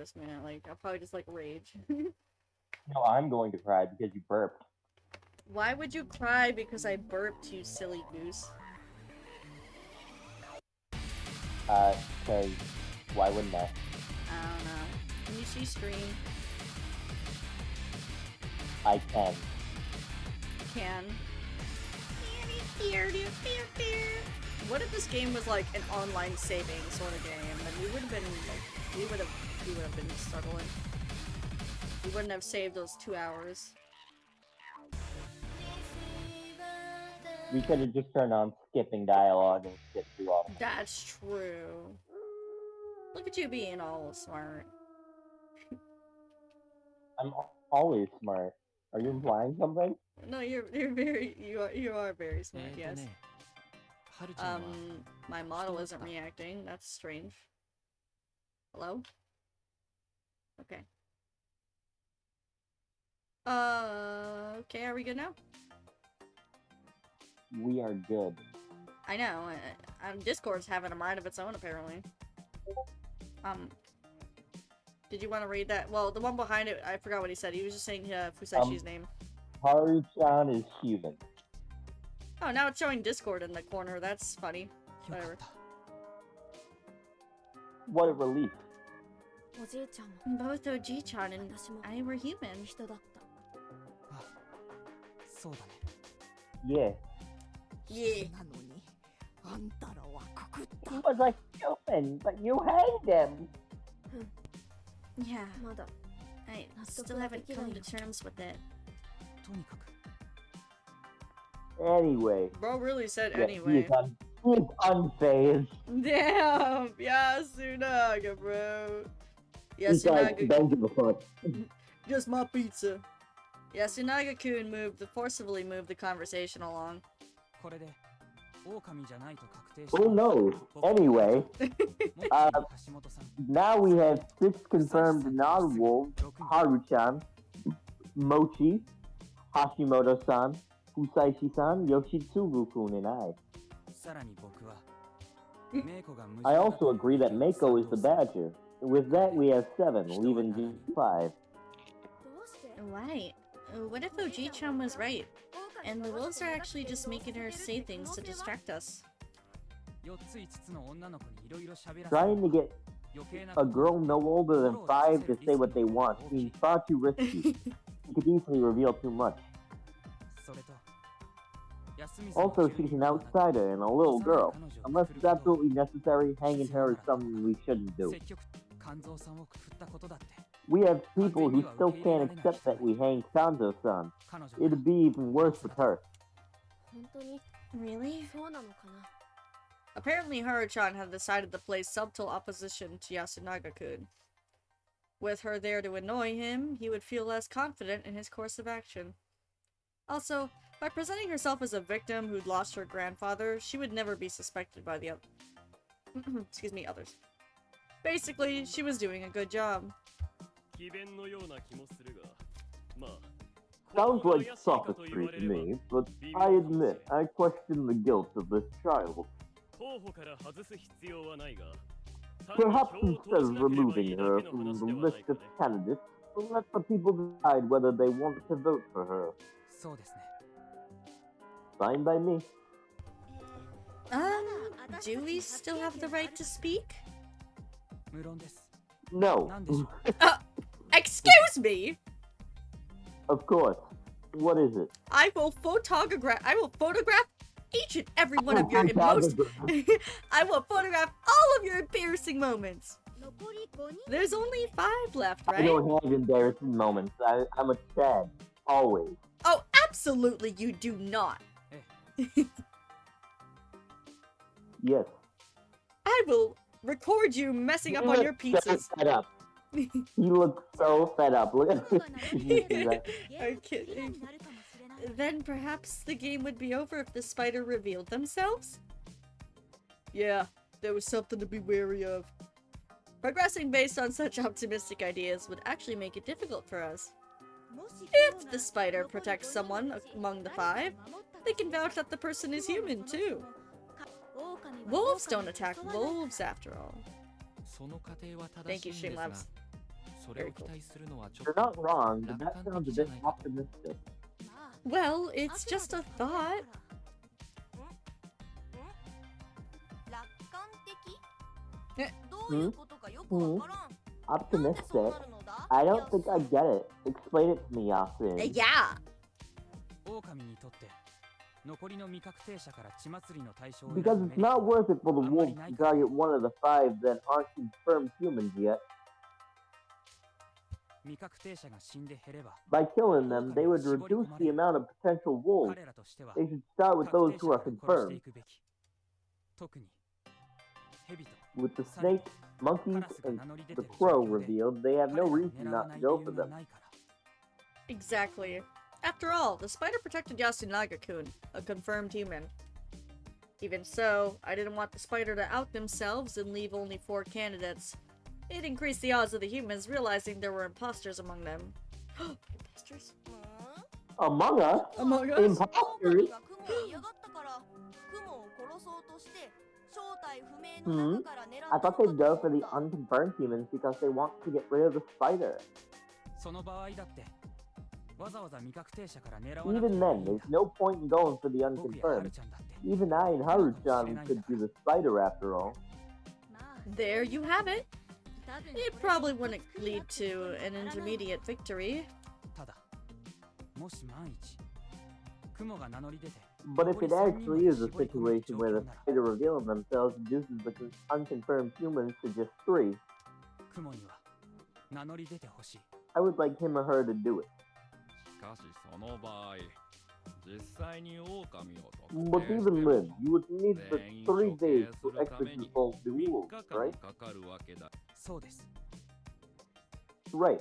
this, man. Like, I'll probably just, like, rage. No, I'm going to cry because you burped. Why would you cry because I burped, you silly goose? Because why wouldn't I? I don't know. Can you see screen? I can. Can. What if this game was like an online saving sort of game? Then we would have been like, we would have been struggling. We wouldn't have saved those 2 hours. We could have just turned on skipping dialogue and skipped through all. That's true. Look at you being all smart. I'm always smart. Are you implying something? No, you are very smart. Yes. My model isn't reacting. That's strange. Hello? Okay. Okay, are we good now? We are good. I know. Discord's having a mind of its own, apparently. Did you want to read that? Well, the one behind it, I forgot what he said. He was just saying Fusaichi's name. Haru-chan is human. Oh, now it's showing Discord in the corner. That's funny. Whatever. What a relief. Both Oji-chan and I were human. Yeah. Yeah. He was a human, but you hanged him. Yeah. I still haven't come to terms with it. Anyway. Bro really said yeah, anyway. He's unfazed. Damn! Yasunaga, bro. Yasunaga. Don't give a fuck. Just my pizza. Yasunaga-kun forcibly moved the conversation along. Oh no. Anyway, now we have 6 confirmed non-wolves: Haru-chan, Mochi, Hashimoto-san, Fusaichi-san, Yoshitsugu-kun, and I. I also agree that Mako is the badger. With that, we have 7, leaving G5. Right. What if Oji-chan was right? And the wolves are actually just making her say things to distract us. Trying to get a girl no older than 5 to say what they want seems far too risky. She could easily reveal too much. Also, she's an outsider and a little girl. Unless it's absolutely necessary, hanging her is something we shouldn't do. We have people who still can't accept that we hanged Kanzo-san. It'd be even worse with her. Really? Apparently Haru-chan had decided to play subtle opposition to Yasunaga-kun. With her there to annoy him, he would feel less confident in his course of action. Also, by presenting herself as a victim who'd lost her grandfather, she would never be suspected by the others. Basically, she was doing a good job. Sounds like sophistry to me, but I admit I question the guilt of this child. Perhaps instead of removing her from the list of candidates, let the people decide whether they want to vote for her. Fine by me. Do we still have the right to speak? No. Excuse me? Of course. What is it? I will photograph each and every one of your I will photograph all of your embarrassing moments. There's only 5 left, right? I don't have embarrassing moments. I'm a Chad. Always. Oh, absolutely you do not. Yes. I will record you messing up on your pizzas. Fed up. He looks so fed up. Look at him. Are you kidding? Then perhaps the game would be over if the spider revealed themselves? Yeah, there was something to be wary of. Progressing based on such optimistic ideas would actually make it difficult for us. If the spider protects someone among the 5, they can vouch that the person is human too. Wolves don't attack wolves after all. Thank you, Streamlabs. Very cool. You're not wrong, but that sounds a bit optimistic. Well, it's just a thought. Optimistic? I don't think I get it. Explain it to me, Yasin. Yeah. Because it's not worth it for the wolves to target one of the 5 that aren't confirmed humans yet. By killing them, they would reduce the amount of potential wolves. They should start with those who are confirmed. With the snake, monkeys, and the crow revealed, they have no reason not to go for them. Exactly. After all, the spider protected Yasunaga-kun, a confirmed human. Even so, I didn't want the spider to out themselves and leave only 4 candidates. It increased the odds of the humans realizing there were imposters among them. Imposters? Among us? Among us? Imposters? I thought they'd go for the unconfirmed humans because they want to get rid of the spider. Even then, there's no point in going for the unconfirmed. Even I and Haru-chan could do the spider after all. There you have it. It probably wouldn't lead to an intermediate victory. But if it actually is a situation where the spider revealing themselves reduces the unconfirmed humans to just 3, I would like him or her to do it. But even then, you would need the 3 days to execute all the wolves, right? Right.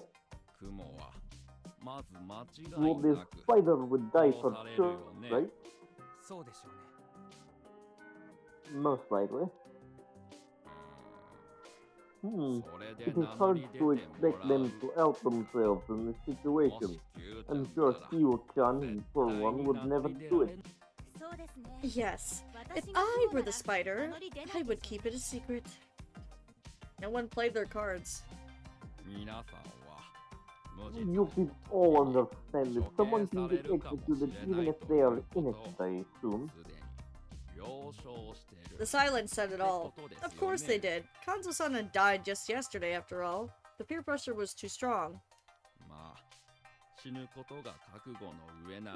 Well, this spider would die for sure, right? Most likely. It is hard to expect them to out themselves in this situation. I'm sure Kyo-chan, for one, would never do it. Yes. If I were the spider, I would keep it a secret. No one played their cards. You people all understand that someone can get executed even if they are innocent, I assume. The silence said it all. Of course they did. Kanzo-san died just yesterday, after all. The peer pressure was too strong.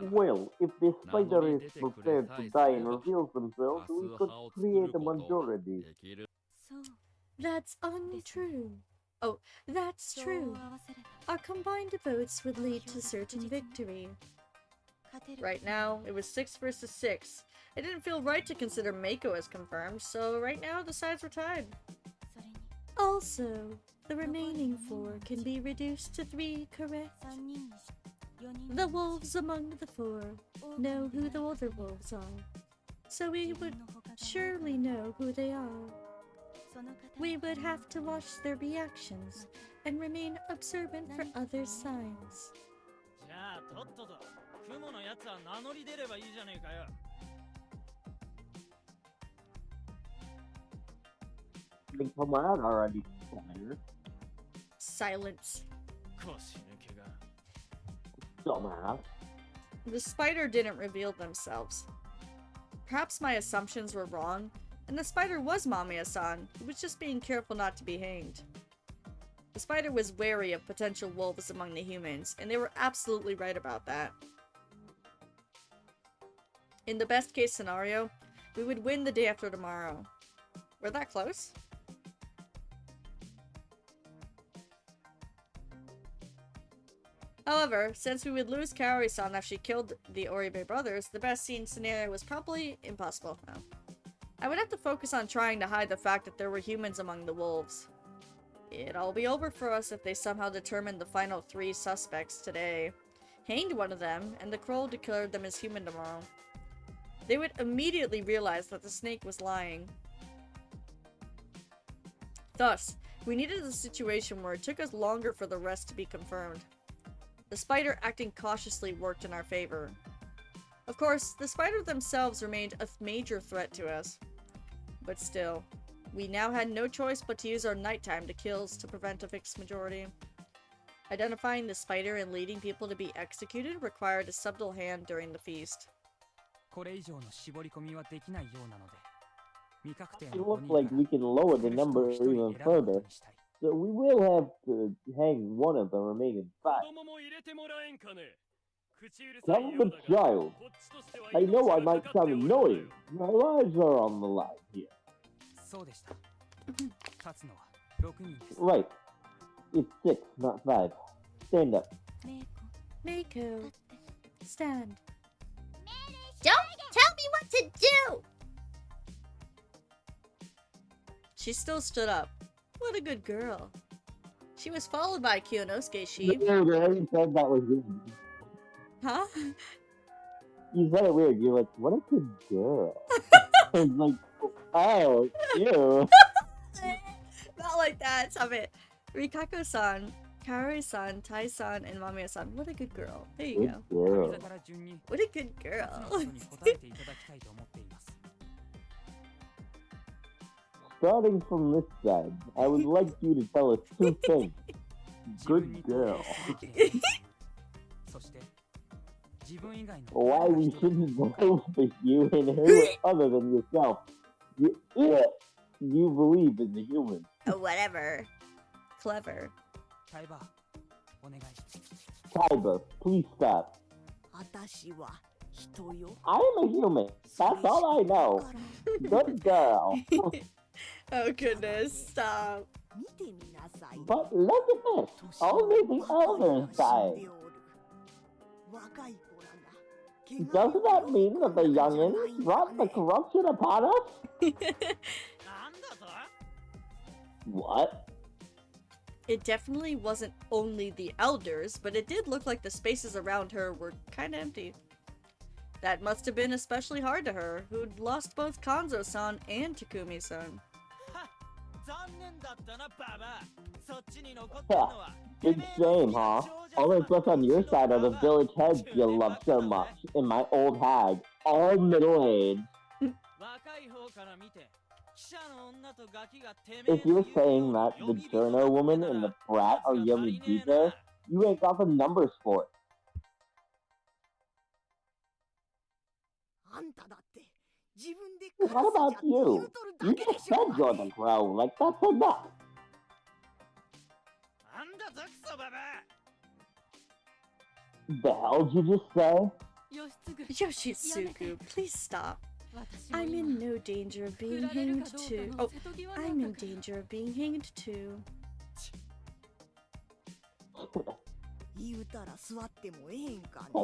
Well, if the spider is prepared to die and reveals themselves, we could create a majority. That's untrue. Oh, that's true. Our combined votes would lead to certain victory. Right now, it was 6 versus 6. It didn't feel right to consider Mako as confirmed, so right now the sides were tied. Also, the remaining 4 can be reduced to 3, correct? The wolves among the 4 know who the other wolves are, so we would surely know who they are. We would have to watch their reactions and remain observant for other signs. Come on already, spider. Silence. Dumbass. The spider didn't reveal themselves. Perhaps my assumptions were wrong, and the spider was Mamiya-san, who was just being careful not to be hanged. The spider was wary of potential wolves among the humans, and they were absolutely right about that. In the best case scenario, we would win the day after tomorrow. We're that close? However, since we would lose Kaori-san after she killed the Oribe brothers, the best scene scenario was probably impossible. No. I would have to focus on trying to hide the fact that there were humans among the wolves. It'd all be over for us if they somehow determined the final 3 suspects today, hanged one of them, and the Kroll declared them as human tomorrow. They would immediately realize that the snake was lying. Thus, we needed a situation where it took us longer for the rest to be confirmed. The spider acting cautiously worked in our favor. Of course, the spider themselves remained a major threat to us. But still, we now had no choice but to use our nighttime to kills to prevent a fixed majority. Identifying the spider and leading people to be executed required a subtle hand during the feast. It looks like we can lower the number even further, so we will have to hang one of the remaining 5. Tell the child. I know I might sound annoying. My lives are on the line here. Right. It's 6, not 5. Stand up. Mako, stand. Don't tell me what to do! She still stood up. What a good girl. She was followed by Kyonosuke Sheep. You said that was good. Huh? You said it weird. You're like, what a good girl. I was like, oh, ew. Not like that, stop it. Rikako-san, Kaori-san, Tai-san, and Mamiya-san. What a good girl. There you Good go. girl. What a good girl. Starting from this side, I would like you to tell us 2 things. Good girl. Why we shouldn't vote for you and who other than yourself. You believe in the humans. Oh, whatever. Clever. Kaiba, please stop. I am a human. That's all I know. Good girl. Oh goodness, stop. But look at this. Only the elders died. Doesn't that mean that the youngins brought the corruption upon us? What? It definitely wasn't only the elders, but it did look like the spaces around her were kinda empty. That must have been especially hard to her, who'd lost both Kanzo-san and Takumi-san. Yeah, big shame, huh? All that's left on your side are the village heads you love so much, and my old hag, all middle-aged. If you're saying that the journo woman and the brat are Yomijita, you ain't got the numbers for it. What about you? You just said you're the crow, like that's enough. The hell did you just say? Yoshitsugu, please stop. I'm in no danger of being hanged too. Oh, I'm in danger of being hanged too. Can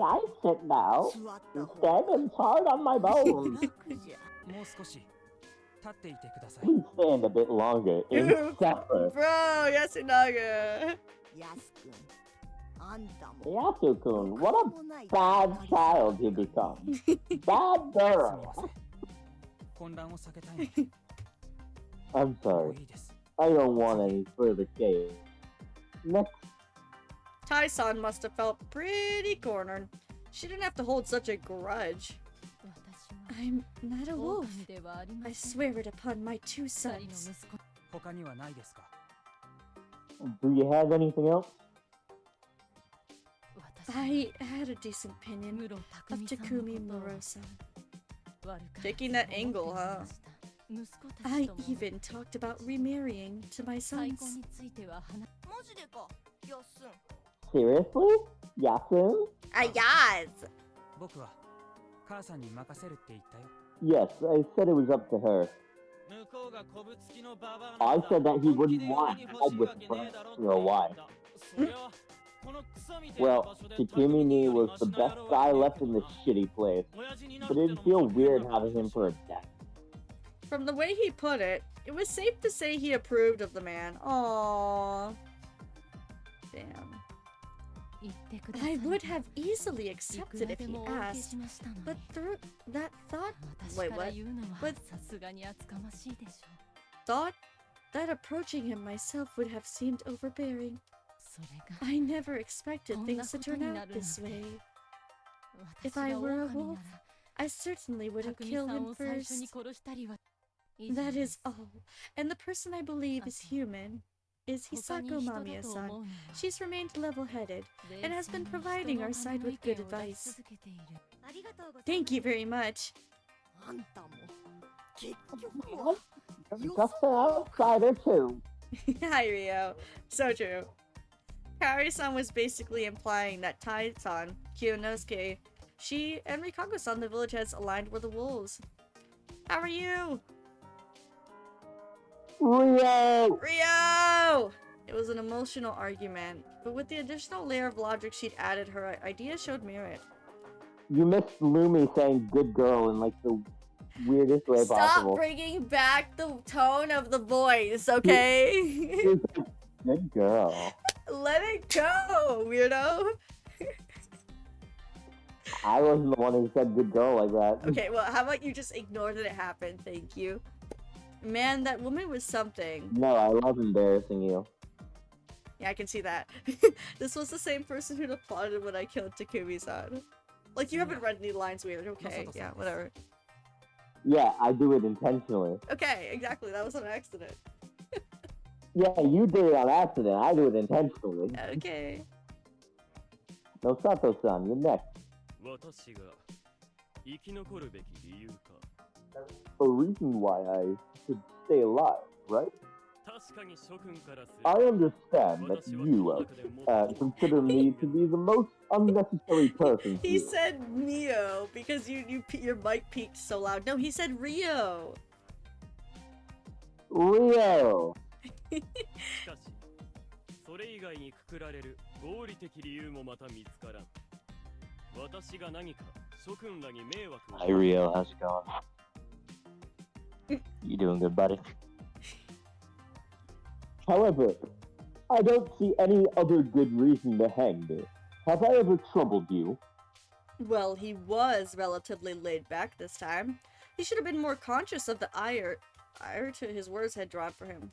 I sit now? Instead, it's hard on my bones. Please stand a bit longer and suffer. Bro, Yasunaga. Yasu-kun, what a bad child you become. Bad girl. I'm sorry. I don't want any further chaos. Next. Tai-san must have felt pretty cornered. She didn't have to hold such a grudge. I'm not a wolf. I swear it upon my 2 sons. Do you have anything else? I had a decent opinion of Takumi Morosa. Taking that angle, huh? I even talked about remarrying to my sons. Seriously? Yasun? Yes! Yes, I said it was up to her. I said that he wouldn't want to head with her. You know why? Well, Takumi was the best guy left in this shitty place, but it'd feel weird having him for a pet. From the way he put it, it was safe to say he approved of the man. Aww. Damn. I would have easily accepted if he asked, but through that thought— wait, what? But thought that approaching him myself would have seemed overbearing. I never expected things to turn out this way. If I were a wolf, I certainly would have killed him first. That is all. And the person I believe is human. is Hisako Mamiya-san. She's remained level-headed and has been providing our side with good advice. Thank you very much. Just an outsider too. Hi, Rio. So true. Kaori-san was basically implying that Tai-san, Kyonosuke, she and Rikako-san, the village heads, aligned with the wolves. How are you? Rio! Rio! It was an emotional argument, but with the additional layer of logic she'd added, her idea showed merit. You missed Lumi saying good girl in like the weirdest way possible. Stop bringing back the tone of the voice, okay? Good girl. Let it go, weirdo. I wasn't the one who said good girl like that. Okay, well, how about you just ignore that it happened? Thank you. Man, that woman was something. No, I love embarrassing you. Yeah, I can see that. This was the same person who applauded when I killed Takumi-san. Like, you haven't read any lines weird. Okay, yeah, whatever. Yeah, I do it intentionally. Okay, exactly. That was an accident. Yeah, you did it on accident. I do it intentionally. Okay. No, Sato-san, you're next. A reason why I should stay alive, right? I understand that you consider me to be the most unnecessary person. He said Mio because your mic peaked so loud. No, he said Rio. Rio. Hi Rio, how's it going? You doing good, buddy? However, I don't see any other good reason to hang me. Have I ever troubled you? Well, he was relatively laid back this time. He should have been more conscious of the ire to his words had drawn for him.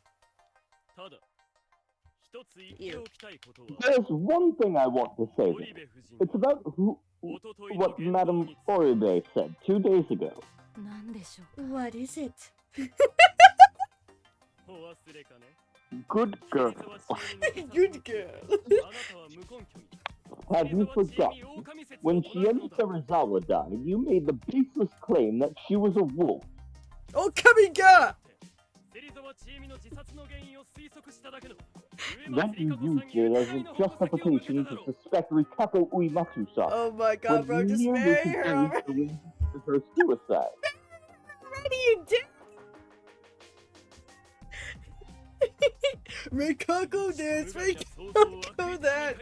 Ew. There's one thing I want to say. It's about what Madame Oribe said 2 days ago. What is it? Good girl. Good girl. Have you forgotten? When Chien Serizawa died, you made the baseless claim that she was a wolf. Oh, Kamiga! That you used it as a justification to suspect Rikako Uematsu-san. Oh my god, bro, just marry her already. Her suicide. Already you did! Rikako dance, Rikako that!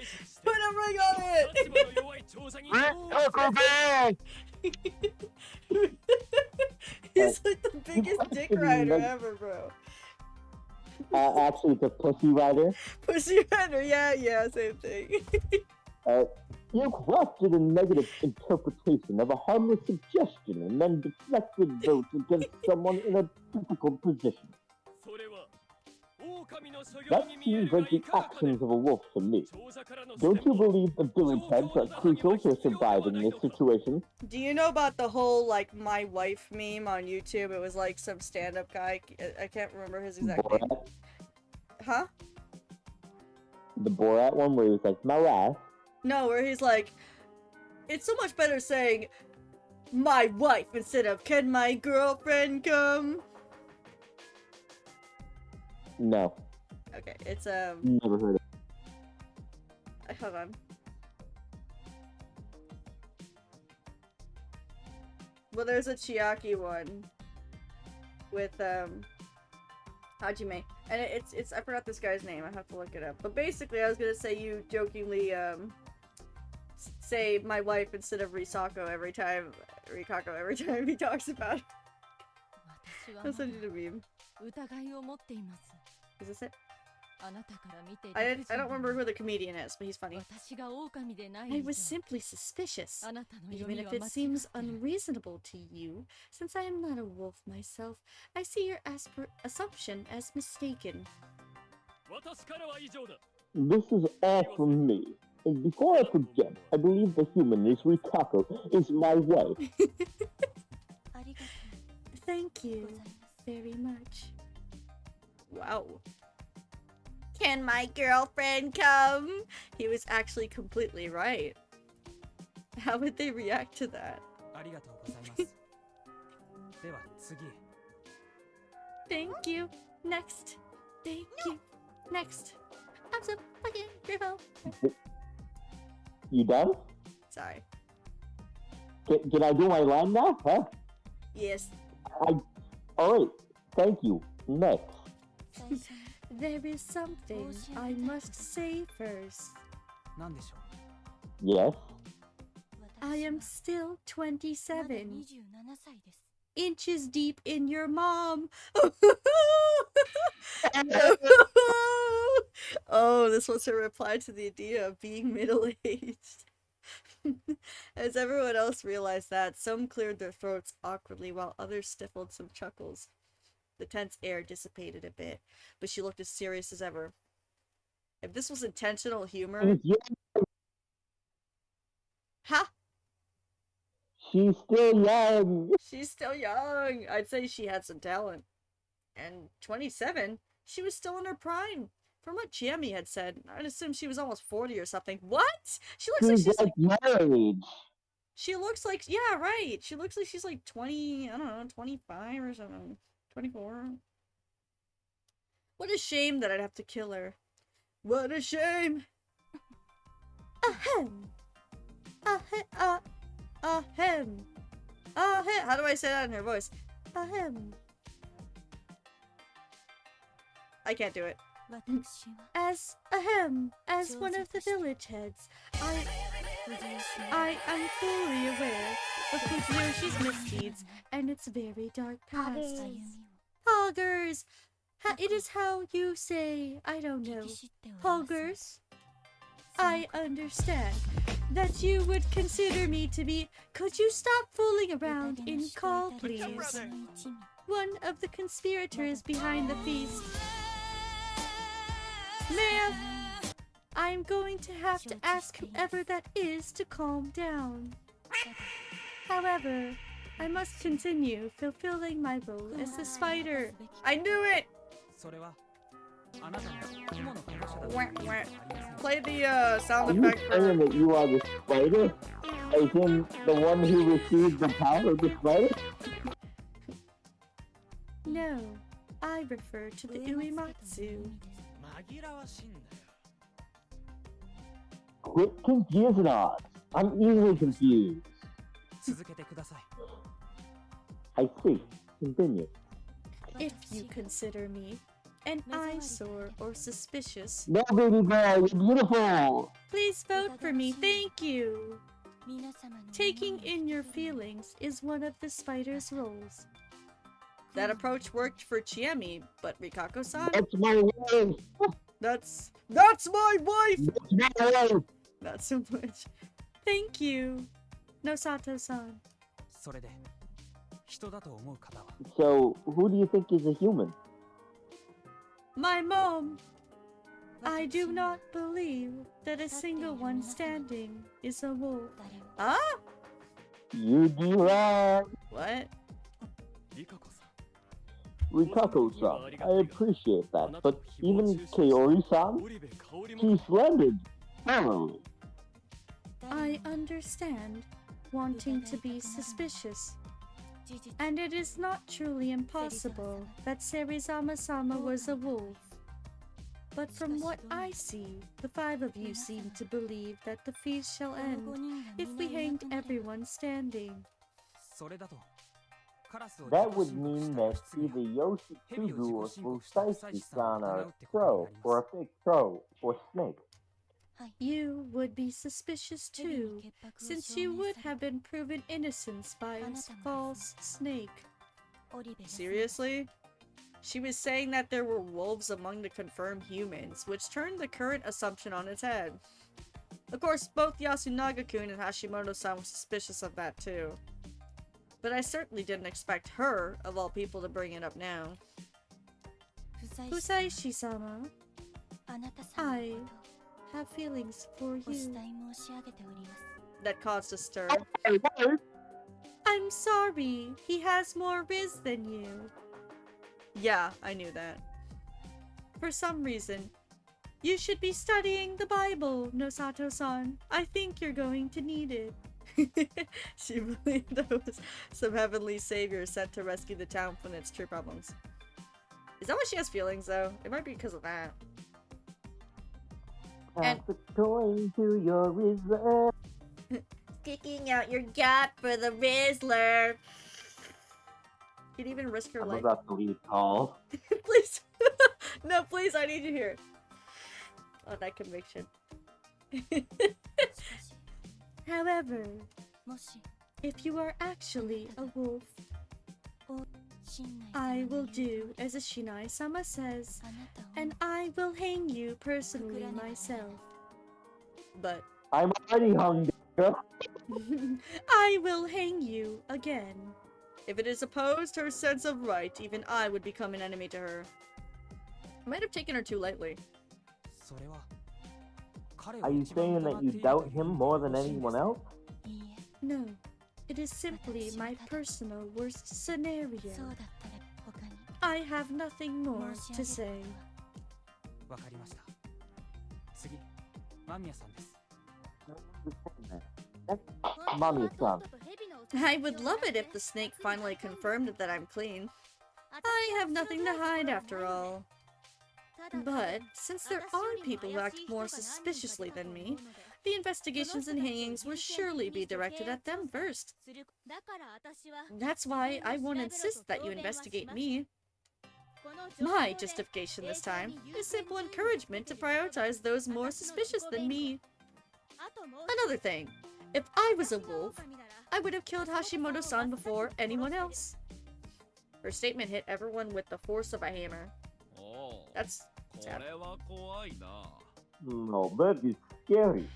Put a ring on it! Rikako dance! He's like the biggest dick rider ever, bro. Actually, it's a pussy rider. Pussy rider, yeah, same thing. You crafted a negative interpretation of a harmless suggestion and then deflected votes against someone in a difficult position. That seems like the actions of a wolf to me. Don't you believe the village heads are crucial to surviving this situation? Do you know about the whole, like, my wife meme on YouTube? It was like some stand-up guy. I can't remember his exact name. Huh? The Borat one where he was like, my wife? No, where he's like, it's so much better saying, my wife, instead of, can my girlfriend come? No. Okay, it's, Never heard of it. hold on. Well, there's a Chiaki one with, Hajime. And it's, I forgot this guy's name, I have to look it up. But basically, I was gonna say you jokingly, say my wife instead of Rikako every time he talks about it. I'll send you the meme. Is this it? I don't remember who the comedian is, but he's funny. I was simply suspicious, even if it seems unreasonable to you. Since I am not a wolf myself, I see your assumption as mistaken. This is all from me. And before I forget, I believe the human is Rikako, is my wife. Thank you very much. Wow. can my girlfriend come? He was actually completely right. How would they react to that? Thank you. Next. Thank you. Next. I'm so fucking grateful. You done? Sorry. Can I do my line now? Huh? Yes. Alright. Thank you. Next. There is something I must say first. Yes. I am still 27. Inches deep in your mom. Oh, this was her reply to the idea of being middle-aged. As everyone else realized that, some cleared their throats awkwardly while others stifled some chuckles. The tense air dissipated a bit, but she looked as serious as ever. If this was intentional humor... Ha! She's still young. She's still young. I'd say she had some talent. And 27? She was still in her prime. From what Chiemi had said, I'd assume she was almost 40 or something. What? She looks like she's like married. She looks like, yeah, right. She looks like she's like 20, I don't know, 25 or something. 24. What a shame that I'd have to kill her. What a shame. Ahem. Ahem. Ahem. Ahem. How do I say that in her voice? Ahem. I can't do it. As one of the village heads, I am fully aware of Fujiyoshi's misdeeds and its very dark past. Poggers! It is how you say, I don't know, poggers? I understand that you would consider me to be... Could you stop fooling around in call, please? One of the conspirators behind the feast. Ma'am, I'm going to have to ask whoever that is to calm down. However, I must continue fulfilling my role as the spider. I knew it! Play the sound effect for... Are you saying that you are the spider? As in the one who received the power of the spider? No, I refer to the Uematsu. Quit confusing us. I'm easily confused. I see. Continue. If you consider me an eyesore or suspicious, No, baby girl, you're beautiful. please vote for me, thank you. Taking in your feelings is one of the spider's roles. That approach worked for Chiemi, but Rikako-san? That's my wife. That's my wife! That's my wife. Not so much. Thank you, Nosato-san. So, who do you think is a human? My mom! I do not believe that a single one standing is a wolf. Ah? You'd be wrong. What? Rikako-san, I appreciate that, but even Kaori-san? She's splendid. Thoroughly. I understand wanting to be suspicious. And it is not truly impossible that Serizama-sama was a wolf. But from what I see, the five of you seem to believe that the feast shall end if we hanged everyone standing. That would mean that either Yoshitsugu or Fusashi-san are a crow, or a fake crow, or snake. You would be suspicious too, since you would have been proven innocent by a false snake. Seriously? She was saying that there were wolves among the confirmed humans, which turned the current assumption on its head. Of course, both Yasunaga-kun and Hashimoto-san were suspicious of that too. But I certainly didn't expect her, of all people, to bring it up now. Fusaishi-sama, I have feelings for you. That caused a stir. I'm sorry, he has more riz than you. Yeah, I knew that. For some reason, You should be studying the Bible, Nosato-san. I think you're going to need it. She believed there was some heavenly savior sent to rescue the town from its true problems. Is that why she has feelings, though? It might be because of that. Pass the coin to your reserve. Sticking out your gut for the Rizzler. You'd even risk her I'm life. about to leave call. Please. No, please, I need you here. Oh, that conviction. However, if you are actually a wolf, I will do as Shinai-sama says, and I will hang you personally myself. But I'm already hungry. I will hang you again. If it is opposed her sense of right, even I would become an enemy to her. I might have taken her too lightly. Are you saying that you doubt him more than anyone else? No, it is simply my personal worst scenario. I have nothing more to say. Mamiya-san. I would love it if the snake finally confirmed that I'm clean. I have nothing to hide after all. But, since there are people who act more suspiciously than me, the investigations and hangings will surely be directed at them first. That's why I won't insist that you investigate me. My justification this time is simple encouragement to prioritize those more suspicious than me. Another thing, if I was a wolf, I would have killed Hashimoto-san before anyone else. Her statement hit everyone with the force of a hammer. That's sad. No, that is scary.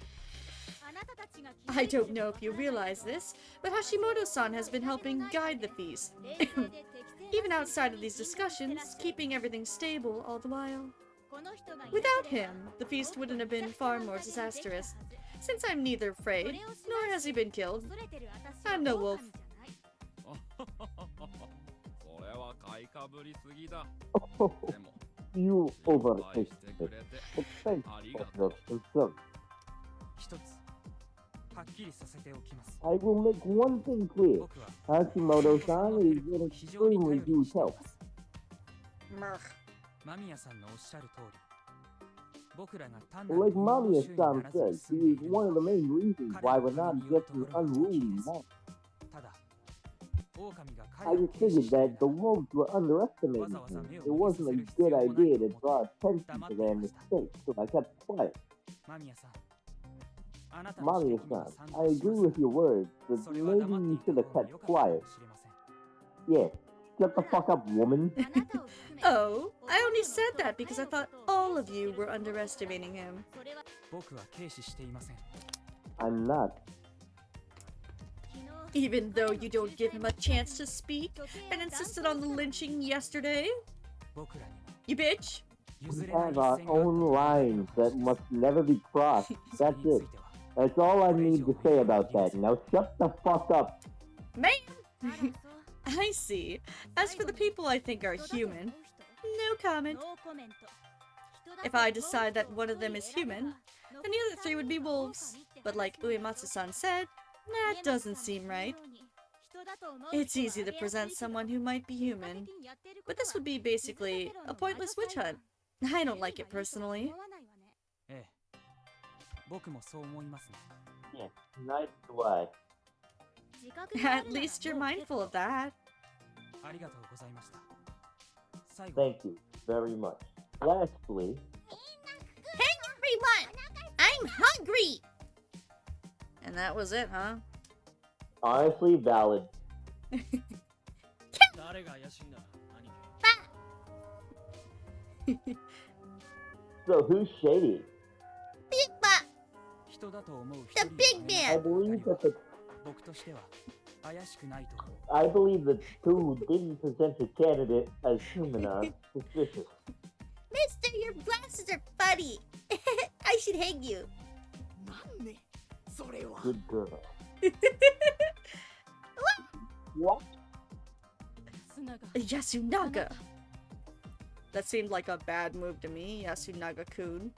I don't know if you realize this, but Hashimoto-san has been helping guide the feast. Even outside of these discussions, keeping everything stable all the while. Without him, the feast wouldn't have been far more disastrous. Since I'm neither afraid, nor has he been killed, I'm no wolf. Oh, you overtake it. But thanks for your concern. I will make one thing clear. Hashimoto-san is an extremely huge help. Murgh. Like Mamiya-san said, he is one of the main reasons why we're not getting unruly monsters. I just figured that the wolves were underestimating him. It wasn't a good idea to draw attention to their mistakes, so I kept quiet. Mamiya-san, I agree with your words, but maybe you should have kept quiet. Yeah, shut the fuck up, woman. Oh, I only said that because I thought all of you were underestimating him. I'm not. Even though you don't give him a chance to speak and insisted on the lynching yesterday? You bitch! We have our own lines that must never be crossed. That's it. That's all I need to say about that. Now shut the fuck up. Man! I see. As for the people I think are human, no comment. If I decide that one of them is human, then the other three would be wolves. But like Uematsu-san said, that doesn't seem right. It's easy to present someone who might be human, but this would be basically a pointless witch hunt. I don't like it personally. Yeah, nice do I. At least you're mindful of that. Thank you very much. Lastly, Hey everyone! I'm hungry! And that was it, huh? honestly valid. So who's shady? Big Buck! The big I man! believe that the two who didn't present a candidate as human are suspicious. Mister, your glasses are funny! I should hang you. Good girl. What? Yasunaga! That seemed like a bad move to me, Yasunaga-kun.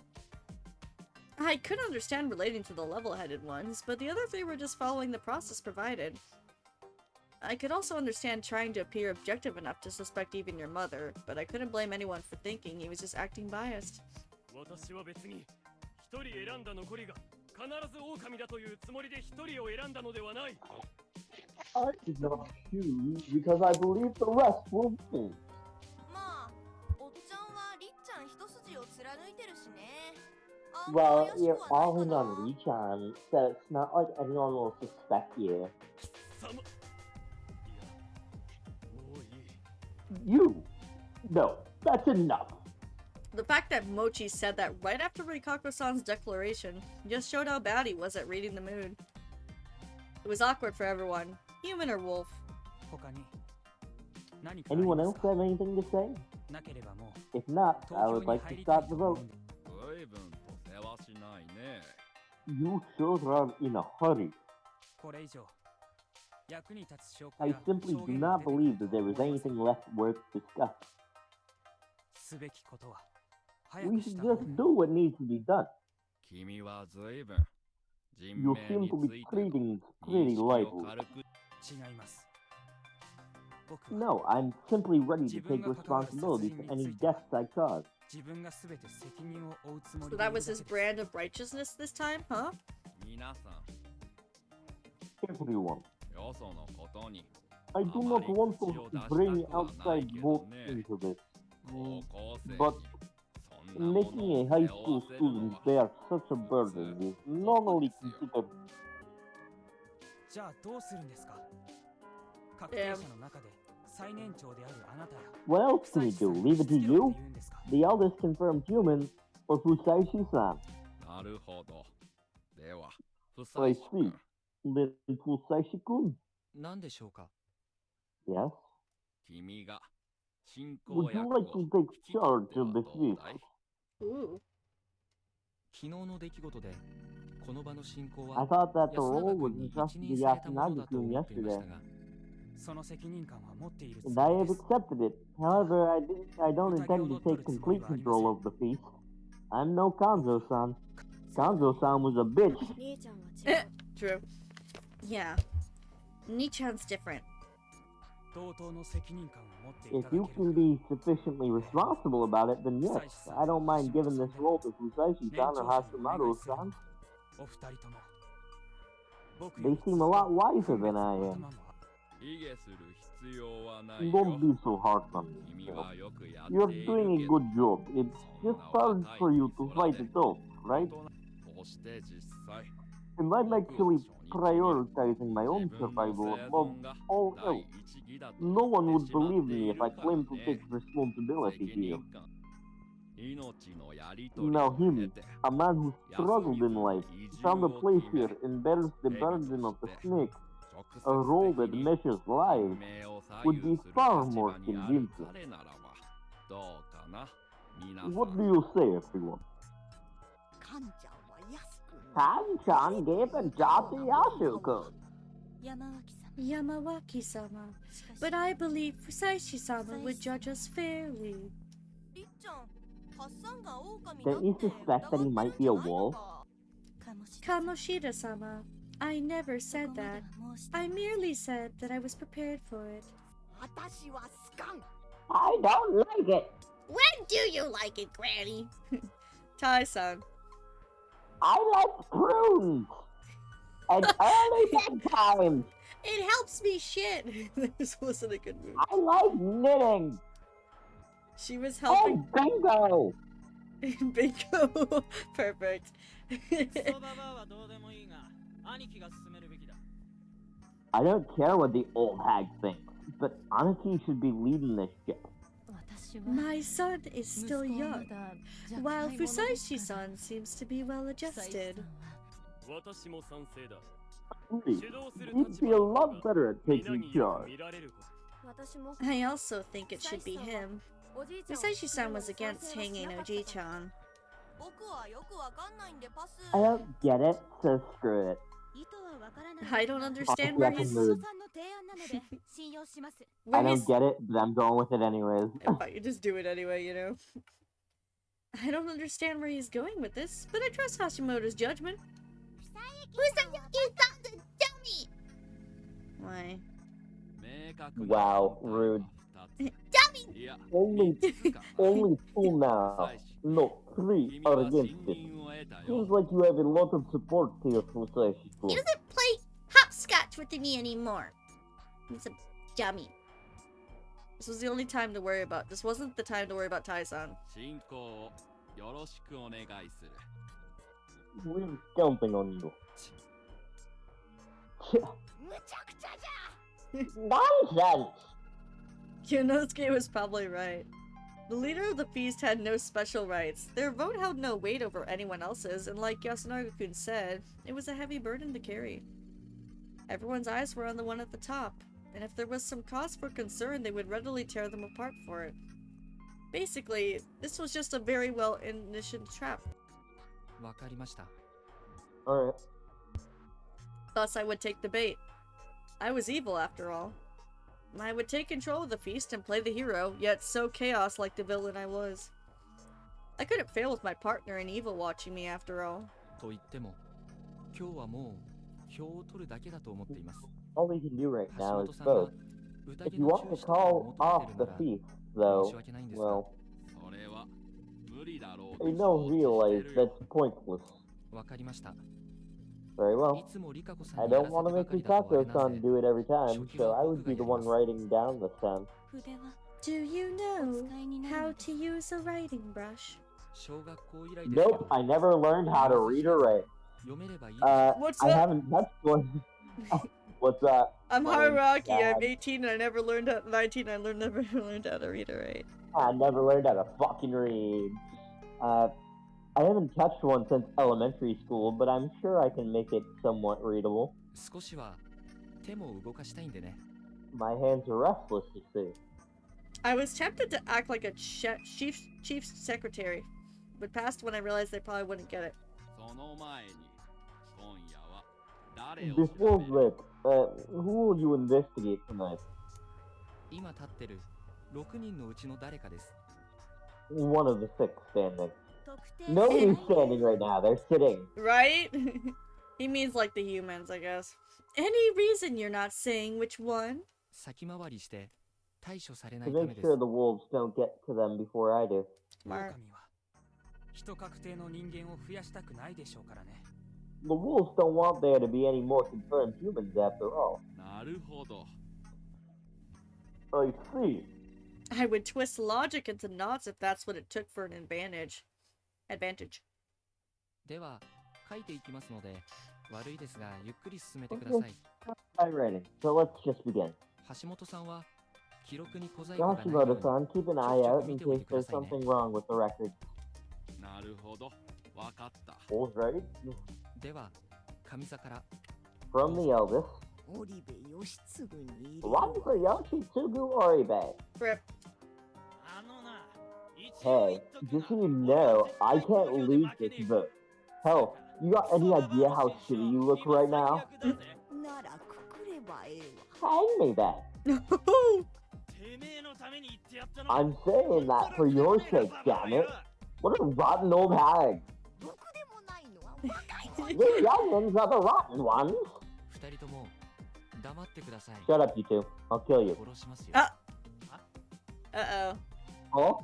I could understand relating to the level-headed ones, but the other three were just following the process provided. I could also understand trying to appear objective enough to suspect even your mother, but I couldn't blame anyone for thinking he was just acting biased. I did not choose because I believe the rest will win. Well, you're all in on Lee-chan, so it's not like anyone will suspect you. You? No, that's enough. The fact that Mochi said that right after Rikako-san's declaration just showed how bad he was at reading the mood. It was awkward for everyone, human or wolf. Anyone else have anything to say? If not, I would like to start the vote. You sure are in a hurry. I simply do not believe that there is anything left worth discussing. We should just do what needs to be done. You seem to be treating it pretty lightly. No, I'm simply ready to take responsibility for any deaths I caused. So that was his brand of righteousness this time, huh? Everyone. I do not want to bring outside votes into this, but making a high school student bear such a burden is normally considered... What else can we do? Leave it to you? The eldest confirmed human, or Fusaishi-san? I see. Then Fusaishi-kun? Yes? Would you like to take charge of the feast? Ooh. I thought that the role was entrusted to Yasunagi-kun yesterday, and I have accepted it. However, I don't intend to take complete control of the feast. I'm no Kanzo-san. Kanzo-san was a bitch. True. Yeah. Nichan's different. If you can be sufficiently responsible about it, then yes, I don't mind giving this role to Fusaishi-san or Hashimoto-san. They seem a lot wiser than I am. Don't be so hard on yourself. You're doing a good job. It's just hard for you to fight adults, right? And I'm actually prioritizing my own survival above all else. No one would believe me if I claimed to take responsibility here. Now him, a man who struggled in life, found a place here and bears the burden of the snake, a role that measures lives, would be far more convincing. What do you say, everyone? Kan-chan gave a job to Yasuko. Yamawaki-sama. But I believe Fusaishi-sama would judge us fairly. Don't you suspect that he might be a wolf? Kamoshida-sama, I never said that. I merely said that I was prepared for it. I don't like it. When do you like it, Granny? Tai-san. I like prunes. And early bedtimes. It helps me shit. This wasn't a good movie. I like knitting. She was helping. Oh, bingo. Bingo. Perfect. I don't care what the old hag thinks, but Aniki should be leading this ship. My son is still young, while Fusaishi-san seems to be well adjusted. He'd be a lot better at taking charge. I also think it should be him. Fusaishi-san was against hanging Oji-chan. I don't get it, so screw it. I don't understand where he's... I don't get it, but I'm going with it anyways. You just do it anyway, you know? I don't understand where he's going with this, but I trust Hashimoto's judgment. Usayuki-san's a dummy! Why? Wow, rude. Dummy! Only two now. No, three are against it. Seems like you have a lot of support here, Musashi. He doesn't play hopscotch with me anymore. He's a dummy. This was the only time to worry about. This wasn't the time to worry about Tai-san. We're counting on you. Nonsense! Kyonosuke was probably right. The leader of the feast had no special rights. Their vote held no weight over anyone else's, and like Yasunaga-kun said, it was a heavy burden to carry. Everyone's eyes were on the one at the top, and if there was some cause for concern, they would readily tear them apart for it. Basically, this was just a very well-initiated trap. Alright. Thus I would take the bait. I was evil after all. I would take control of the feast and play the hero, yet so chaos like the villain I was. I couldn't fail with my partner in evil watching me after all. All we can do right now is vote. If you want to call off the feast, though, well, I know realize that's pointless. Very well. I don't want to make Risako-san do it every time, so I would be the one writing down this time. Do you know how to use a writing brush? Nope, I never learned how to read or write. What's I up? haven't touched one. What's up? I'm My name's Haruaki, Dad. I'm 18 and I never learned how 19, never learned how to read or write. I never learned how to fucking read. I haven't touched one since elementary school, but I'm sure I can make it somewhat readable. My hands are restless, you see. I was tempted to act like a chief's secretary, but passed when I realized they probably wouldn't get it. Before that, who will you investigate tonight? One of the six standing. Nobody's standing right now, they're sitting. Right? He means like the humans, I guess. Any reason you're not saying which one? To make sure the wolves don't get to them before I do. Smart. The wolves don't want there to be any more confirmed humans after all. I see. I would twist logic into knots if that's what it took for an advantage. I'm ready, so let's just begin. Yashimoto-san, keep an eye out in case there's something wrong with the record. Alright. From the eldest. One for Yoshitsugu Oribe. Rip. Hey, just so you know, I can't lose this vote. Hell, you got any idea how shitty you look right now? Hang me then. I'm saying that for your sake, damn it. What a rotten old hag. The youngins are the rotten ones. Shut up, you two. I'll kill you. Uh-oh. Huh?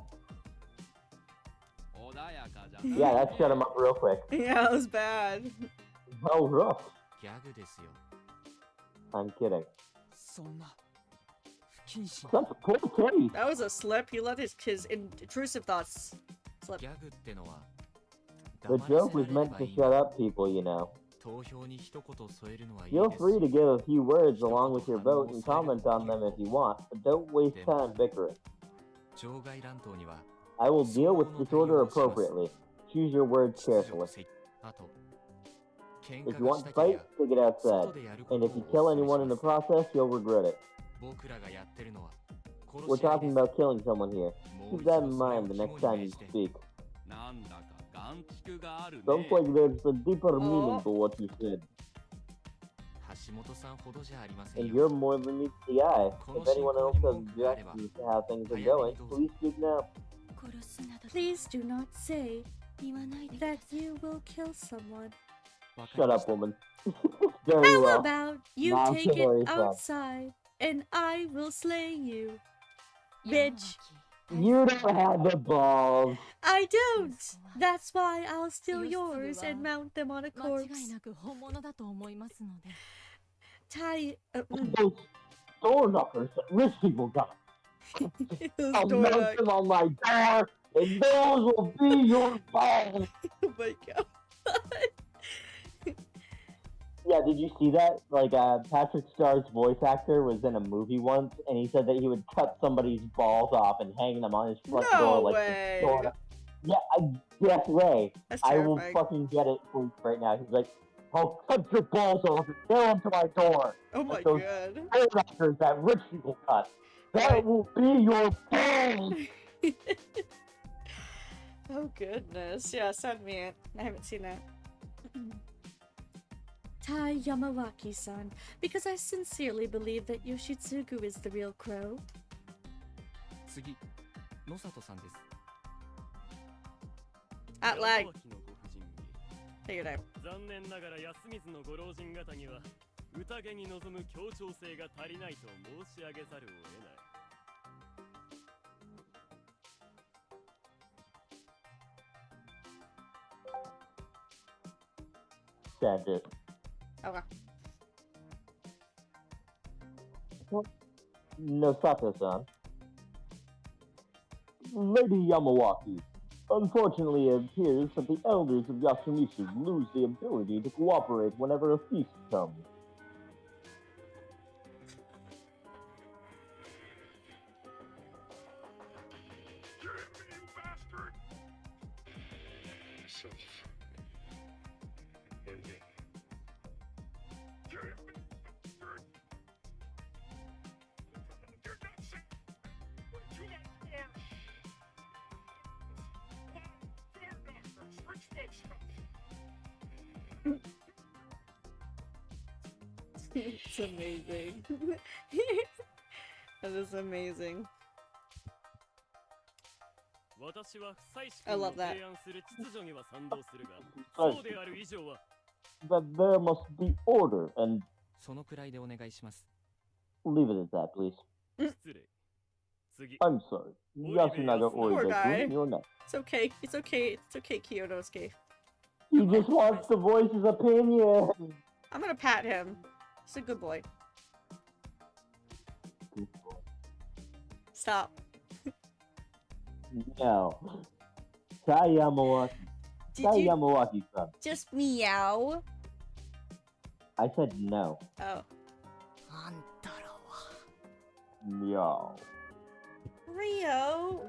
Yeah, that shut him up real quick. Yeah, that was bad. Oh, rough. I'm kidding. Such poor kitty. That was a slip. He let his intrusive thoughts slip. The joke was meant to shut up people, you know. Feel free to give a few words along with your vote and comment on them if you want, but don't waste time bickering. I will deal with disorder appropriately. Choose your words carefully. If you want to fight, take it outside. And if you kill anyone in the process, you'll regret it. We're talking about killing someone here. Keep that in mind the next time you speak. Sounds like there's a deeper meaning to what you said. And you're more than meets the eye. If anyone else has objections to how things are going, please speak now. Please do not say that you will kill someone. Shut up, woman. Very How well. about you Now take kill her it yourself. outside and I will slay you, bitch. You don't have the balls. I don't. That's why I'll steal yours and mount them on a corpse. Tie. Those door knockers that rich people got. Those I'll door mount knock- them on my door, and those will be your balls. Oh my god. Yeah, did you see that? Like, Patrick Starr's voice actor was in a movie once, and he said that he would cut somebody's balls off and hang them on his front No door. Like, way. Yeah, yes way. That's I will terrifying. fucking get it for you right now. He's like, I'll cut your balls off and nail them to my door. Oh my Like those god. door knockers that rich people cut. That Right. will be your balls. Oh goodness. Yeah, send me it. I haven't seen that. Tai Yamawaki-san, because I sincerely believe that Yoshitsugu is the real crow. 次、野里さんです。 At lag. Take your time. 残念ながら安水のご老人方には宴に臨む協調性が足りないと申し上げざるを得ない。 Send it. Okay. Nosato-san. Lady Yamawaki. Unfortunately, it appears that the elders of Yasumishi lose the ability to cooperate whenever a feast comes. It's amazing. That is amazing. I love that. That there must be order, and そのくらいでお願いします。 leave it at that, please. 失礼。次。 I'm sorry. Yasunaga Poor guy. Oideku, you're next. It's okay. It's okay. It's okay, Kyonosuke. He just wants to voice his opinion. I'm gonna pat him. He's a good boy. Stop. No. Yamawaki. Did you Yamawaki-san. just meow? I said no. Oh. No. Rio!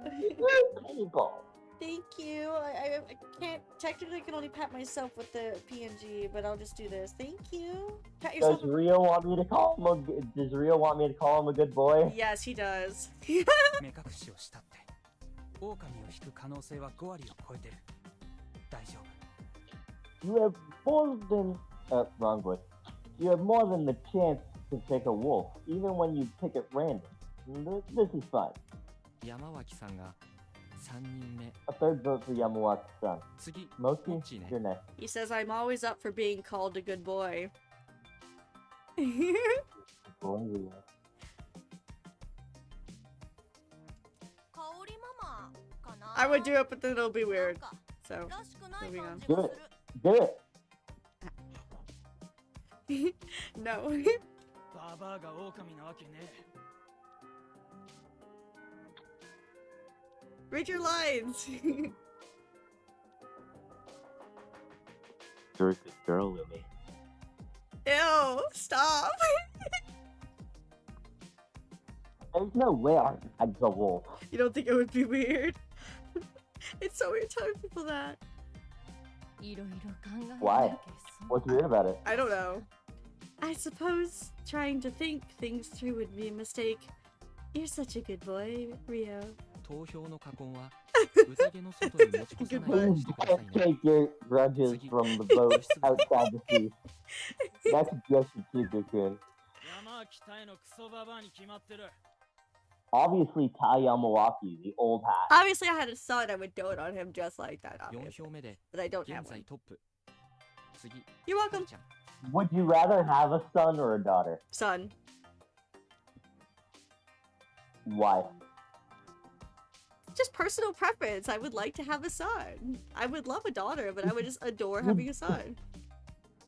People. Thank you. I can't, technically I can only pat myself with the PNG, but I'll just do this. Thank you. Pat yourself. Does Rio want me to call him does Rio want me to call him a good boy? Yes, he does. 目隠しをしたって、狼を引く可能性は5割を超えてる。大丈夫。 You have more than wrong voice. You have more than the chance to pick a wolf, even when you pick at random. This is fine. 山脇さんが3人目。 A third vote for Yamawaki-san. 次、 Mochi, モッチーね。 you're next. He says I'm always up for being called a good boy. Boy, Rio. I would do it, but then it'll be weird. So, moving on. Do it. Do it. No. ババアが狼なわけね。 Read your lines. You're a good girl, Lumi. Ew, stop. There's no way I'd the wolf. You don't think it would be weird? It's so weird telling people that. Why? What's weird about it? I don't know. I suppose trying to think things through would be a mistake. You're such a good boy, Rio. 投票の過言は宴の外に持ち越さないようにしてください Can't ね。 take your grudges from the vote outside the feast. That's just Tsuku-kun. 山は北へのクソババアに決まってる。Obviously, Tai Yamawaki, the old hat. Obviously, I had a son, I would dote on him just like that, obviously. But I don't have one. You're welcome. Would you rather have a son or a daughter? Son. Why? Just personal preference. I would like to have a son. I would love a daughter, but I would just adore having a son.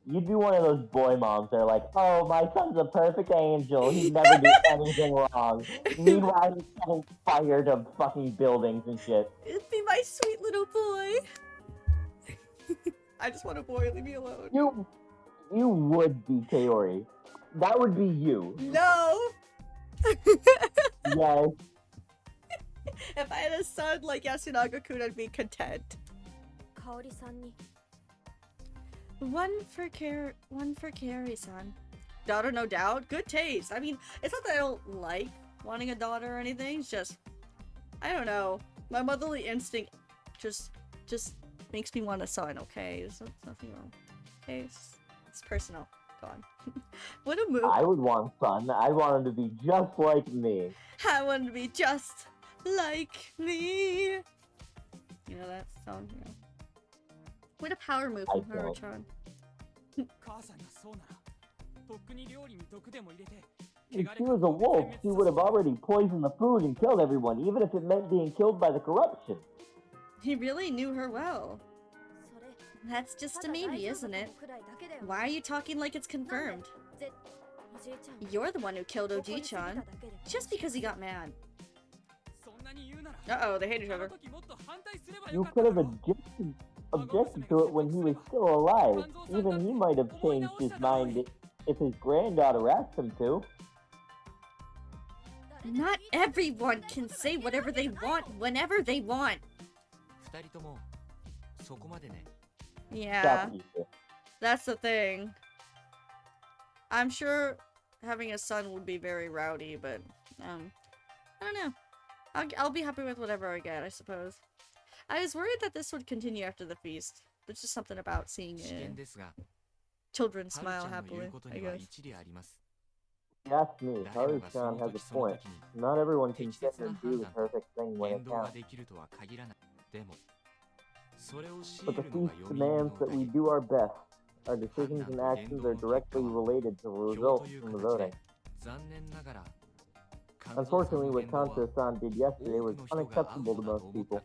You'd be one of those boy moms that are like, oh, my son's a perfect angel. He'd never do anything wrong. Meanwhile, he's getting fired of fucking buildings and shit. It'd be my sweet little boy. I just want a boy. Leave me alone. You would be Kaori. That would be you. No! Yes. If I had a son like Yasunaga-kun, I'd be content. One for Kaori-san. Daughter, no doubt. Good taste. I mean, it's not that I don't like wanting a daughter or anything. It's just, I don't know. My motherly instinct just makes me want a son. Okay, there's nothing wrong. Okay, it's personal. Go on. What a move. I would want a son. I want him to be just like me. I want him to be just like me. You know that song? You know. What a power move from Haru-chan. If she was a wolf, she would have already poisoned the food and killed everyone, even if it meant being killed by the corruption. He really knew her well. That's just a maybe, isn't it? Why are you talking like it's confirmed? You're the one who killed Oji-chan, just because he got mad. Uh-oh, they hate each other. You could have objected to it when he was still alive. Even he might have changed his mind if his granddaughter asked him to. Not everyone can say whatever they want whenever they want. Yeah, that's the thing. I'm sure having a son would be very rowdy, but I don't know. I'll be happy with whatever I get, I suppose. I was worried that this would continue after the feast. There's just something about seeing children smile happily, I guess. If you ask me, Haru-chan has a point. Not everyone can sit and do the perfect thing when it counts. But the feast demands that we do our best. Our decisions and actions are directly related to the results from the voting. Unfortunately, what Kanto-san did yesterday was unacceptable to most people.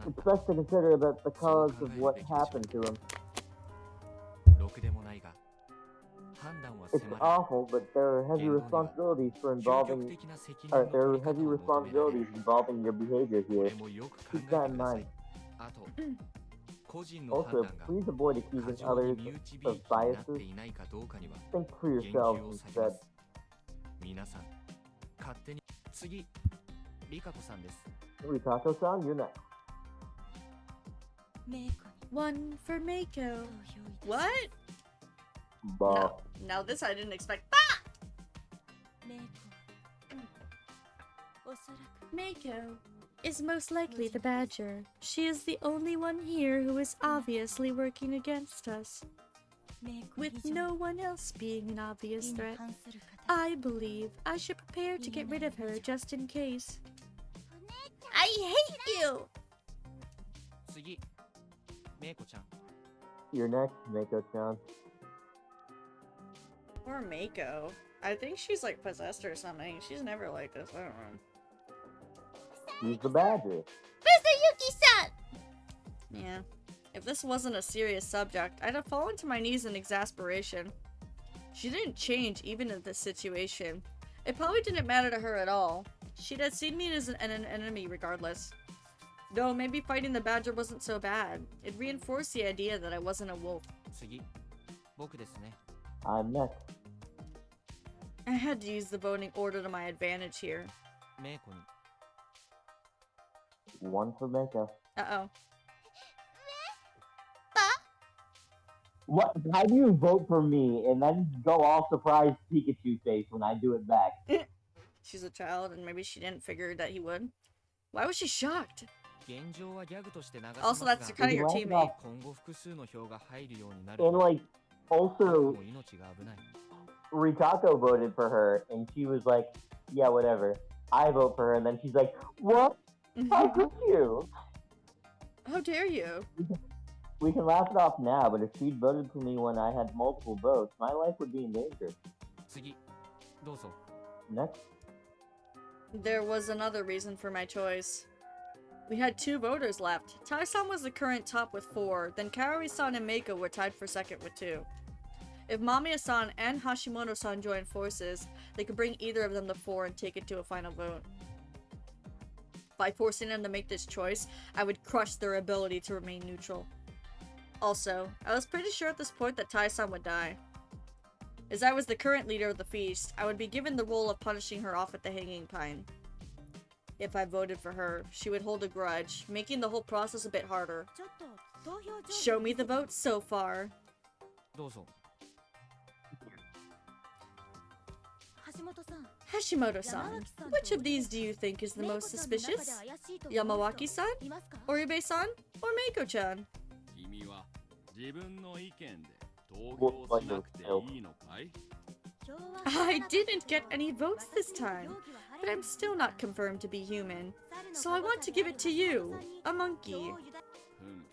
It's best to consider that the cause of what happened to him. It's awful, but there are heavy responsibilities involving your behavior here. Keep that in mind. Also, please avoid accusing others of biases. Think for yourselves instead. Rikako-san, you're next. One for Mako. What? Bah. Now this I didn't expect. Mako is most likely the Badger. She is the only one here who is obviously working against us. With no one else being an obvious threat, I believe I should prepare to get rid of her just in case. I hate you! You're next, Mako-chan. Poor Mako. I think she's like possessed or something. She's never like this. I don't know. She's the Badger. Mr. Yuki-san! Yeah. If this wasn't a serious subject, I'd have fallen to my knees in exasperation. She didn't change even in this situation. It probably didn't matter to her at all. She'd have seen me as an enemy regardless. No, maybe fighting the Badger wasn't so bad. It reinforced the idea that I wasn't a wolf. I'm next. I had to use the voting order to my advantage here. One for Mako. Uh-oh. What? How do you vote for me and then go all surprised Pikachu face when I do it back? She's a child and maybe she didn't figure that he would. Why was she shocked? Also, that's kind of your teammate. And like, also, Rikako voted for her and she was like, yeah, whatever. I vote for her, and then she's like, "What? How could you?" How dare you? We can laugh it off now, but if she'd voted for me when I had multiple votes, my life would be in danger. 次どうぞ Next. There was another reason for my choice. We had 2 voters left. Tai-san was the current top with 4, then Kaori-san and Meiko were tied for second with 2. If Mamiya-san and Hashimoto-san joined forces, they could bring either of them to 4 and take it to a final vote. By forcing them to make this choice, I would crush their ability to remain neutral. Also, I was pretty sure at this point that Tai-san would die. As I was the current leader of the feast, I would be given the role of punishing her off at the hanging pine. If I voted for her, she would hold a grudge, making the whole process a bit harder. Show me the votes so far. どうぞ Hashimoto-san, which of these do you think is the most suspicious? Yamawaki-san? Oribe-san? Or Meiko-chan? 君は自分の意見で投 Vote 票 by しなくて yourself. いいのかい I didn't get any votes this time, but I'm still not confirmed to be human. So I want to give it to you, a monkey. ふむ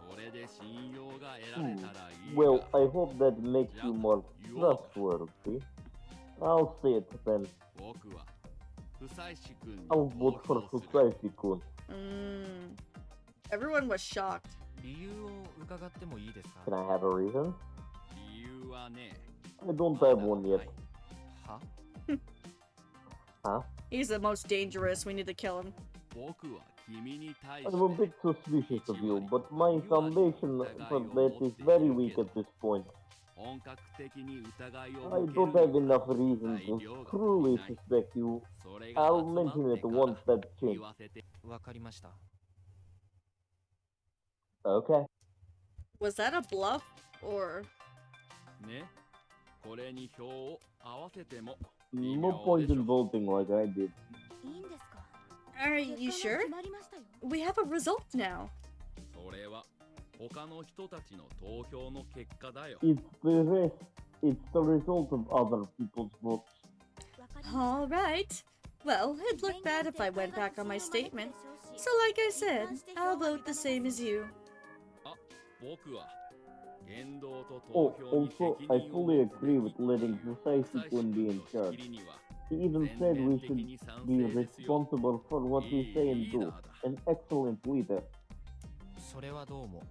それで信用が得られたらいい Well, が I hope that makes you more trustworthy. I'll say it then. 僕は不妻子君に I'll 投 vote for 票する Fusashi-kun. Everyone was shocked. 理由を伺ってもいいですか Can I have a reason? 理由はね I don't have one yet. は Huh? He's the most dangerous, we need to kill him. 僕は君に対して I'm a bit suspicious of you, but my foundation for that is very weak at this point. 本格的に疑いを I 向け don't る have enough reason to truly suspect you. それが I'll 集まって mention it から once that's 言 changed. わせてわかりました Okay. Was that a bluff? Or... ねこれに票を合わせても No point in voting like I did. Are you sure? We have a result now. それは他の人たちの投票の結果だよ It's the result of other people's votes. Alright. Well, it'd look bad if I went back on my statement. So like I said, I'll vote the same as you. あ僕は言動と Oh, 投票に also, 責 I 任 fully を持つ agree with letting 不妻 Fusashi-kun be in 子君の charge. 仕切りには He even 全 said 面 we 的 should に賛 be 成ですよ responsible for what we say and do. リーダーだ An excellent leader. それはどうも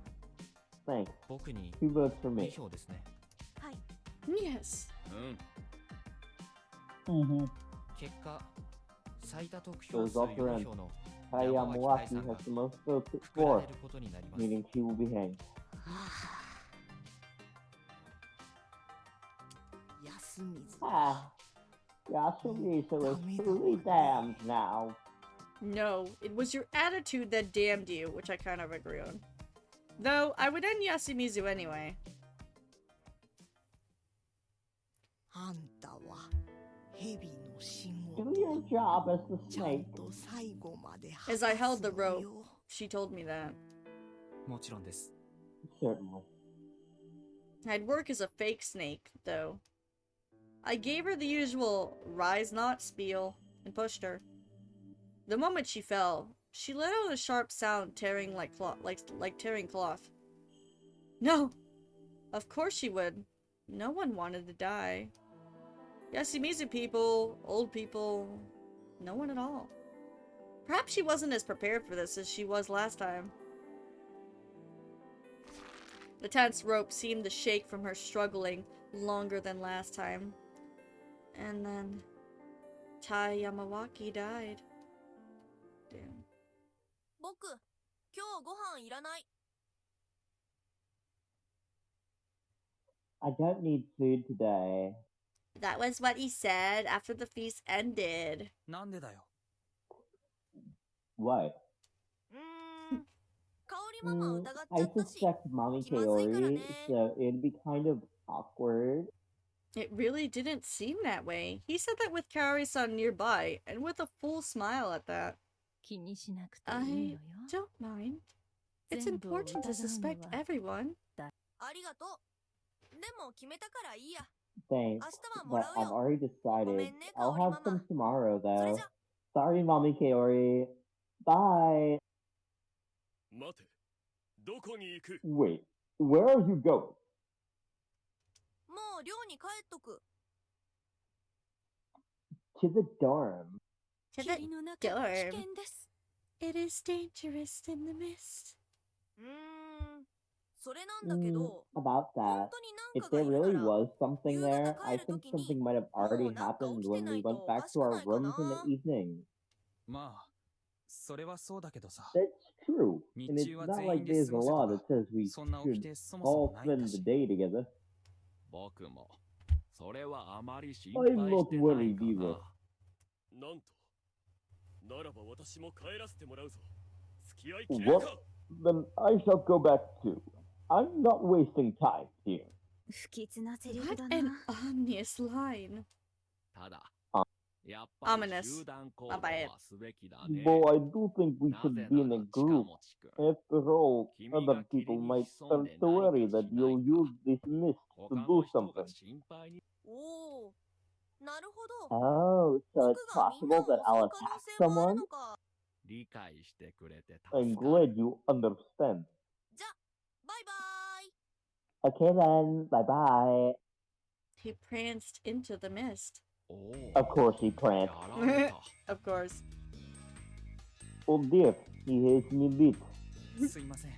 Thanks. 僕に He votes for 2 me. 票ですね Yes. うん Mm-hmm. 結果最多得票 Goes 数 off 4 around. 票の Hayamawaki さんが has the most votes at くくら 4, れることになります meaning she will be hanged. 安水 Ah, Yasumisa was truly damned now. No, it was your attitude that damned you, which I kind of agree on. Though, I would end Yasumizu anyway. あんたは蛇の仕 Do 事 your job as the ちゃん snake. と最後まで As I held the 果たすの rope, よ she told me that. もちろんです Certainly. I'd work as a fake snake, though. I gave her the usual rise not spiel and pushed her. The moment she fell, she let out a sharp sound tearing like tearing cloth. No! Of course she would. No one wanted to die. Yasumizu people, old people, no one at all. Perhaps she wasn't as prepared for this as she was last time. The tense rope seemed to shake from her struggling longer than last time. And then Tai Yamawaki died. Damn. 僕、今日ご飯いらない。 I don't need food today. That was what he said after the feast ended. なんでだよ What? 香りママ疑っち I ゃったし。 suspect Mommy 気まずいからね。 Kaori, so it'd be kind of awkward. It really didn't seem that way. He said that with Kaori-san nearby, and with a full smile at that. 気にしなくていいのよ。 Don't mind. It's 全部を important to 疑うのは suspect everyone. ありがとう。でも決めたからいいや。Thanks, 明日はもら but う I've よ。 already ごめ decided. んね、 I'll 香り have マ some マ。 tomorrow, それ though. じゃ。 Sorry, Mommy Kaori. Bye. 待て、どこに行く？ Wait, where are you going? もう寮に帰っとく。 To the dorm. To 霧 the の中危 dorm. 険です。 It is dangerous in the mist. それなんだけど、 About 本 that, 当になん if かが there いるな really ら、 was something 夕方 there, 帰 I る think ときに、 something might have も already うなんか happened 起きて when な we いと went おか back し to く our ないか rooms in the な。 evening. まあそれはそうだけどさ。 That's true, 日 and it's 中は not 全 like 員で there's 過 a ごせと law か that says we そんな should 掟そもそ all もないん spend だ the し。 day together. 僕もそれはあまり心 I'm 配 not してない worried か either. な。なんと、ならば私も帰らせてもらうぞ。付き合いきれる What? か？ Then I shall go back too. I'm not wasting time here. 不吉なセリフ What だ an な。 ominous line. ただあ、やっぱり Ominous. 集団行動 I'll buy it. はすべきだね。 Though I do think we な should ぜ be な in ら a 近 group. 持ちくん、 After all, 君 other が people 霧に might 潜ん start で to ない worry か that しない you'll か、 use this mist 他 to の do 人が something. 心配に。おお、なるほど。 Oh, so 僕 it's がみんな possible を that 襲 I'll う可能 attack 性もある someone? のか。理解してくれて I'm 助かる。 glad you understand. じゃ、バイバーイ。 Okay then, bye bye. He pranced into the mist. おお、 Of course he や pranced. られた。 Of course. Oh dear, he hates me bit. すいません。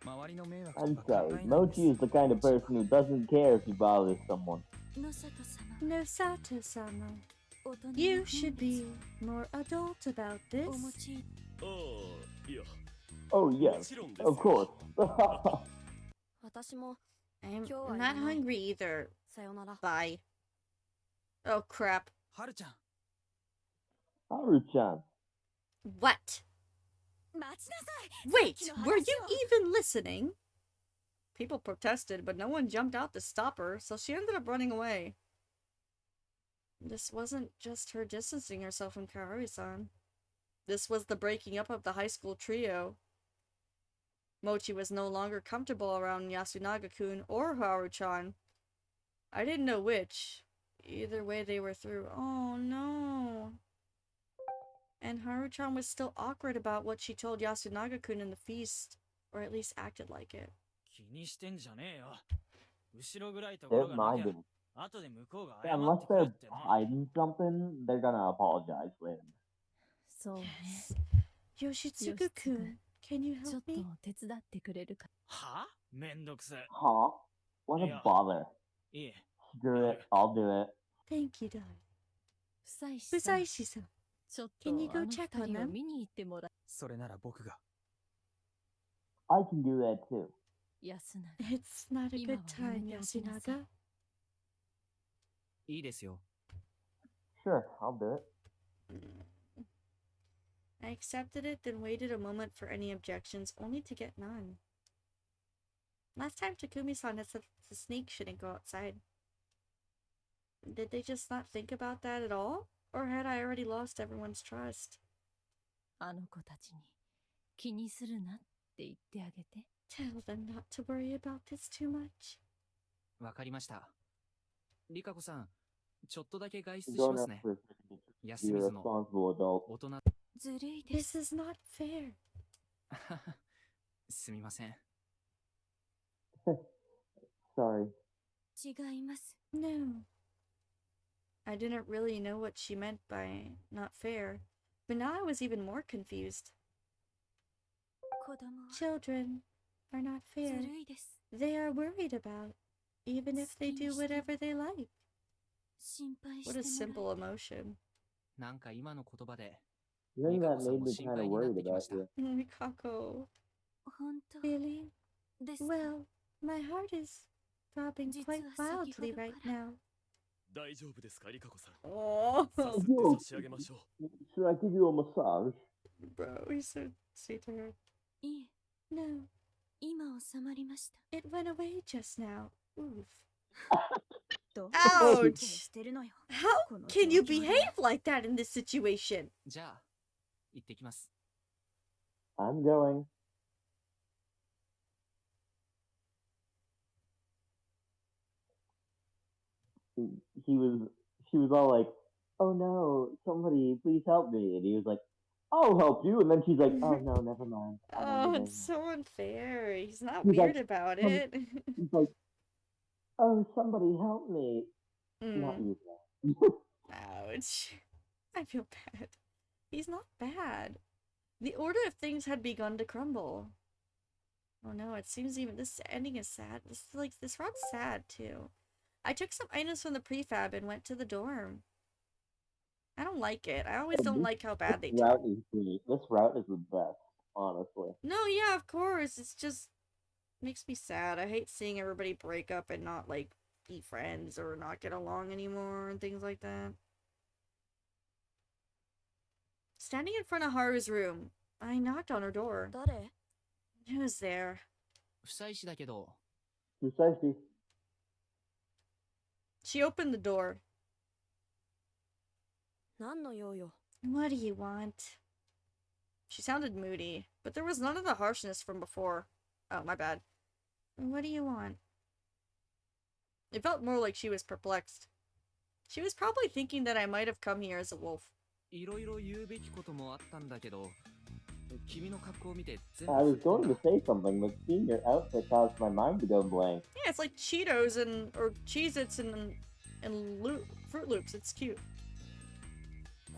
周りの迷惑 I'm とか考 sorry, えないんです Mochi is the kind of person who doesn't care if he bothers someone. のさと様、 Nosato-sama, 大人の you 分 should 別 be more adult about お this. 持ち。ああ、いや、 Oh も yes, ちろんですよ。 of course. 私も I'm Kyo wa not iranai. hungry either. さよなら。 Bye. Oh crap. はるちゃん。 Haru-chan. What? 待ちなさい。 Wait, さっきの were you 話を。 even listening? People protested, but no one jumped out to stop her, so she ended up running away. This wasn't just her distancing herself from Kaori-san. This was the breaking up of the high school trio. Mochi was no longer comfortable around Yasunaga-kun or Haru-chan. I didn't know which. Either way, they were through. Oh no. And Haru-chan was still awkward about what she told Yasunaga-kun in the feast, or at least acted like it. 気にしてんじゃねえよ。後ろぐらいところ They're がなきゃ minding. 後で向こうが謝っ Unless てくれ they're ってな。 hiding something, they're gonna apologize later. そうね。 Yoshitsugu-kun, can you ちょっ help と me? 手伝ってくれるか。はめんどくせえ。 Huh? What a Yeah. bother. いい。 Screw it, I'll do it. Thank you, darling. 不採しさん、 Busaishi-san, ちょっと can you あ go の check 二 on 人を them? 見に行ってもらそれなら僕が。 I can do that too. 安永。 It's not a 今 good はやめ time, ておきなさい。 Yasunaga. いいですよ。 Sure, I'll do it. I accepted it, then waited a moment for any objections, only to get none. Last time Takumi-san had said the snake shouldn't go outside. Did they just not think about that at all? Or had I already lost everyone's trust? あの子たちに気にするなって言ってあげて。 Tell them not to worry about this too much. わかりました。リカ子さん、ちょっとだけ外出し Don't ますね。 have to 安 be a 水の responsible adult. 大人。ずるいで This す。 is not fair. すみません。 Sorry. 違います。 No. I didn't really know what she meant by not fair, but now I was even more confused. 子供は Children are not ず fair. るいです。 They are worried about, even if they do whatever they like. 心配し What a ても simple らえ emotion. なんか今の言葉で、 I think that リカ子さん made も me 心 kind of 配になっ worried てきま about した。 you. Mikako, 本当 really? ですか。 Well, my heart is throbbing quite 実は先ほ wildly どから right now. 大丈夫ですか、リカ子さん。 Oh, さすって差し上げましょう。 Should I give you a massage? bro, he's so sweet to her. いえ、 No, 今収まりました。 it went away just now. Oof. どう Ouch! してるのよ。 How この can you 状況で behave like that in this situation? じゃあ、行ってきます。 I'm going. he was she was all like, "Oh no, somebody please help me," and he was like, "I'll help you," and then she's like, "Oh no, never mind. I don't Oh, need it's anything." so unfair. He's not He's like, weird about "Um," it. he's like, "Oh, somebody help me." Not Mm. you, though. Ouch. I feel bad. He's not bad. The order of things had begun to crumble. Oh no, it seems even this ending is sad. This round's sad too. I took some items from the prefab and went to the dorm. I don't like it. I always don't like how bad they This turn. route is great. This route is the best, honestly. No, yeah, of course. It's just makes me sad. I hate seeing everybody break up and not like be friends or not get along anymore and things like that. Standing in front of Haru's room, I knocked on her door. 誰 Who's there? 不妻子だけど Precisely. She opened the door. 何の用よ What do you want? She sounded moody, but there was none of the harshness from before. Oh, my bad. What do you want? It felt more like she was perplexed. She was probably thinking that I might have come here as a wolf. いろいろ言うべきこともあったんだけど君の格好を見て全 I 部 was going to say something, but seeing your outfit caused my mind to go blank. Yeah, it's like Cheetos or Cheez-Its and Fruit Loops. It's cute.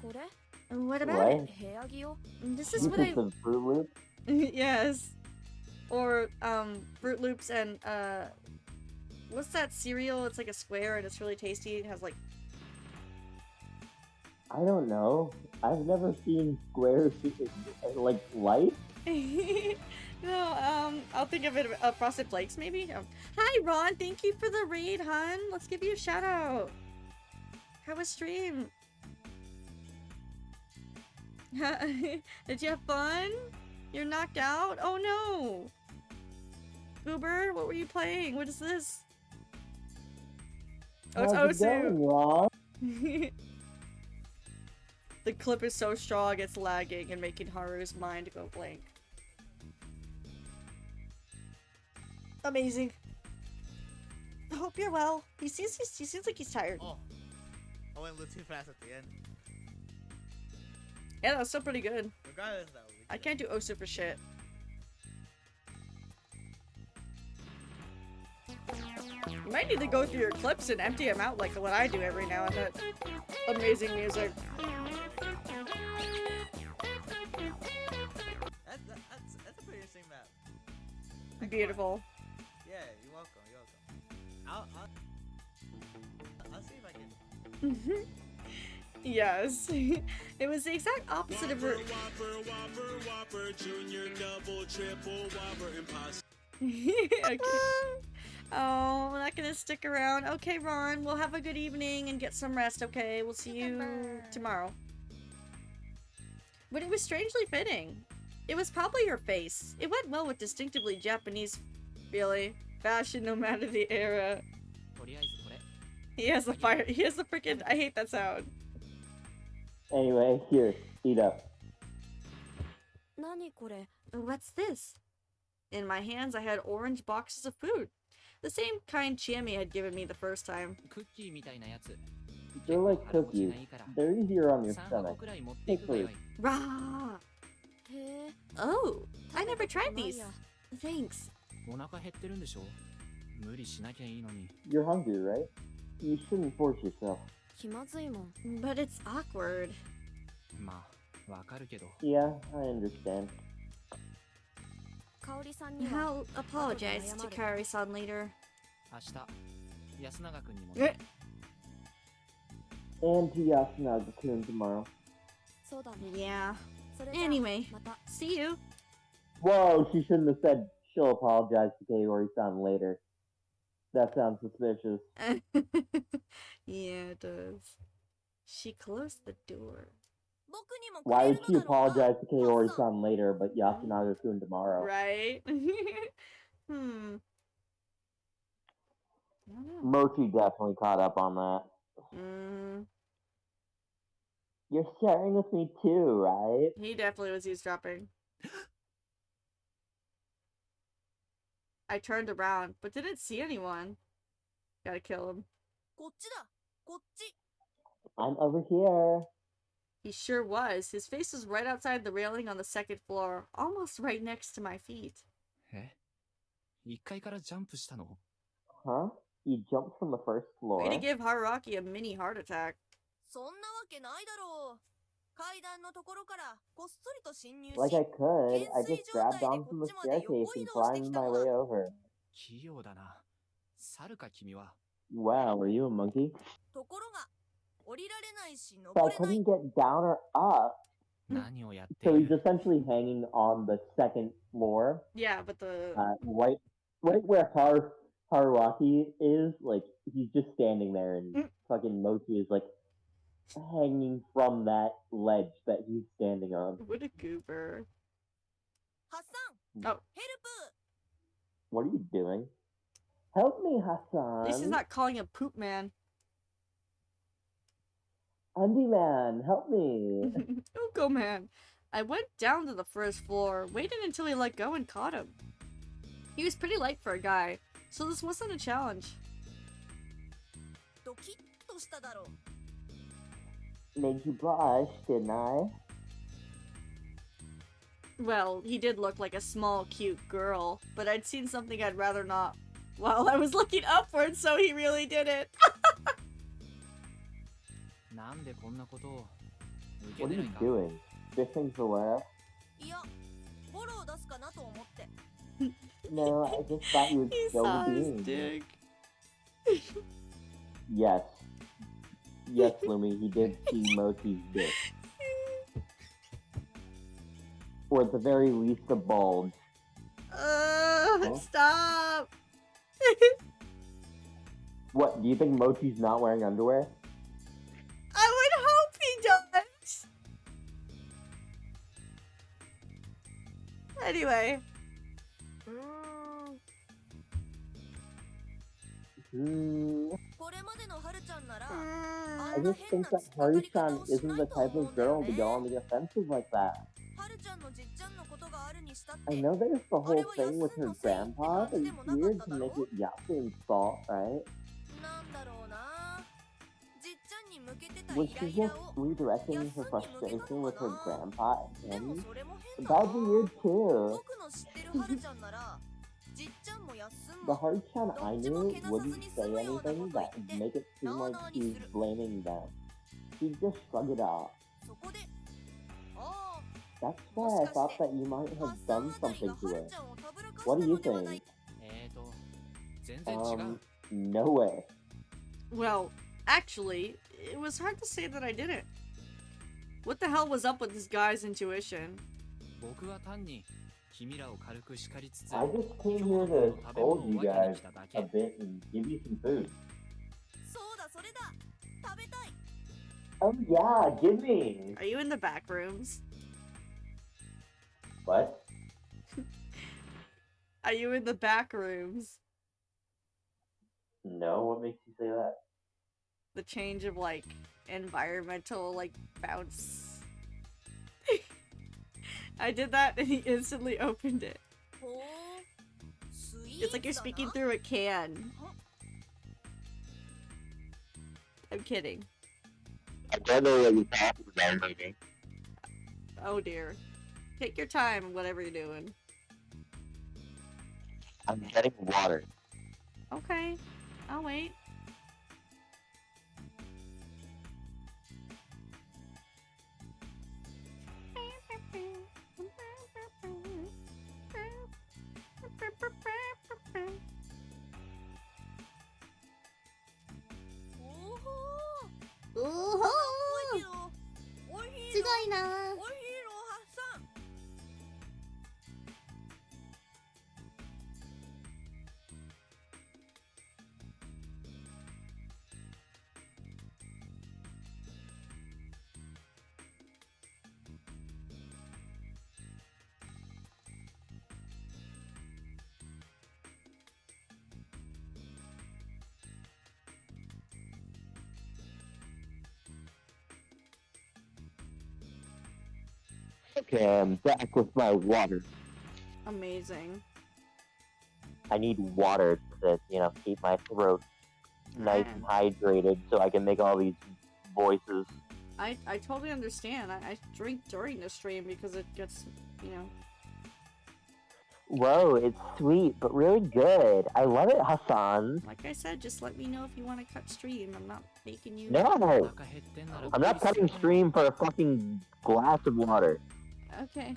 これ What about Right? it? 部屋着よ This is You what I... think some Fruit Loops? Yes. Or, Fruit Loops and, what's that cereal? It's like a square and it's really tasty. It has, like... I don't know. I've never seen squares like life. No, I'll think of it, Frosted Flakes, maybe? Hi, Ron! Thank you for the raid, hun! Let's give you a shout-out! How was stream? Did you have fun? You're knocked out? Oh no! Goober, what were you playing? What is this? Oh, it's How's it going, Ron? Osu! The clip is so strong, it's lagging and making Haru's mind go blank. Amazing. I hope you're well. He seems like he's tired. Oh, I went a little too fast at the end. Yeah, that was still pretty good. Regardless, though. I can't do Osu for shit. You might need to go through your clips and empty them out like what I do every now and then. Amazing music. That's a pretty interesting map. Beautiful. Yeah, you're welcome. You're welcome. I'll see if I can. Yes. It was the exact opposite of her. Whopper, Junior, Double, Triple, Whopper, Impossible. Okay. Oh, I'm not gonna stick around. Okay, Ron, we'll have a good evening and get some rest, okay? We'll see you tomorrow. But it was strangely fitting. It was probably her face. It went well with distinctively Japanese, really, fashion no matter the era. He has the fire. He has the freaking. I hate that sound. Anyway, here, eat up. 何これ What's this? In my hands, I had orange boxes of food. The same kind Chiemi had given me the first time. クッキーみたいなやつ They're like cookies. They're easier on your 3箱 stomach. くらい持ってい Take くがよ food. い Rah! へえ Oh, I never tried ない these. や Thanks. お腹減ってるんでしょ無理しなきゃいいのに You're hungry, right? You shouldn't force yourself. 気まずいもん But it's awkward. まあわかるけど Yeah, I understand. 香織さんには I'll apologize to Kari-san later. 明日安永くんにもね And to Yasunaga-kun tomorrow. そうだね Yeah. それじゃあ Anyway, また see you. Whoa, she shouldn't have said she'll apologize to Kaori-san later. That sounds suspicious. Yeah, it does. She closed the door. 僕にもく Why れ would る she のだろうか apologize to Kaori-san later, but Yasunaga-kun tomorrow? Right? Hmm. I don't know. Mochi definitely caught up on that. Mm, You're sharing with me too, right? he definitely was eavesdropping. I turned around, but didn't see anyone. Gotta kill him. I'm over here. He sure was. His face was right outside the railing on the second floor, almost right next to my feet. Huh? He jumped from the first floor? Way to give Haruaki a mini heart attack. Like I could. I just grabbed onto the staircase and climbed my way over. Wow, were you a monkey? But I couldn't get down or up. So he's essentially hanging on the second floor. Yeah, but the... right where Haruaki is, like, he's just standing there and fucking Mochi is, like, hanging from that ledge that he's standing on. What a goober. Oh. What are you doing? Help me, Hassan. At least he's not calling him Poop Man. Andy Man, help me. Uko Man. I went down to the first floor, waited until he let go and caught him. He was pretty light for a guy, so this wasn't a challenge. Made you blush, didn't I? Well, he did look like a small, cute girl, but I'd seen something I'd rather not while I was looking upwards, so he really did it. What are you doing? Fishing for where? No, I just thought you would still be dick. Yes. Yes, Lumi, he did see Mochi's dick. Or at the very least, a bulge. Stop! What, do you think Mochi's not wearing underwear? I would hope he does! Anyway. I just think that Haru-chan isn't the type of girl to go on the offensive like that. I know there's the whole thing with her grandpa, but it's weird to make it Yaku's fault, right? Was she just redirecting her frustration with her grandpa and him? That would be weird too. The Haru-chan I knew wouldn't say anything that would make it seem like she's blaming them. She'd just shrug it off. That's why I thought that you might have done something to her. What do you think? No way. Well, actually, it was hard to say that I didn't. What the hell was up with this guy's intuition? I just came here to scold you guys a bit and give you some food. Oh yeah, give me! Are you in the back rooms? What? Are you in the back rooms? No, what makes you say that? The change of, like, environmental, like, bounce. I did that and he instantly opened it. It's like you're speaking through a can. I'm kidding. I don't know what you're talking about, maybe. Oh dear. Take your time, whatever you're doing. I'm getting water. Okay. I'll wait. Okay, I'm back with my water. Amazing. I need water to, keep my throat nice and hydrated so I can make all these voices. I totally understand. I drink during the stream because it gets, you know. Whoa, it's sweet, but really good. I love it, Hassan. Like I said, just let me know if you want to cut stream. I'm not making you... No! I'm not cutting stream for a fucking glass of water. Okay.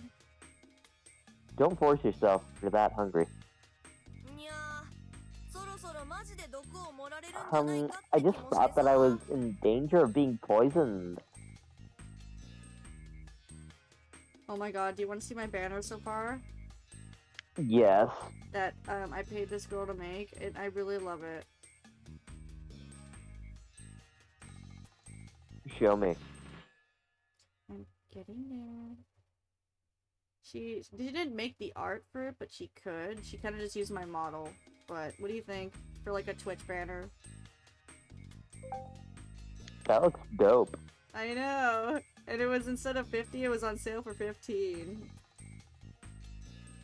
Don't force yourself if you're that hungry. I just thought that I was in danger of being poisoned. Oh my god, do you want to see my banner so far? Yes. That I paid this girl to make, and I really love it. Show me. I'm getting there. She didn't make the art for it, but she could. She kind of just used my model. But what do you think for like a Twitch banner? That looks dope. I know! And it was, instead of 50, it was on sale for 15.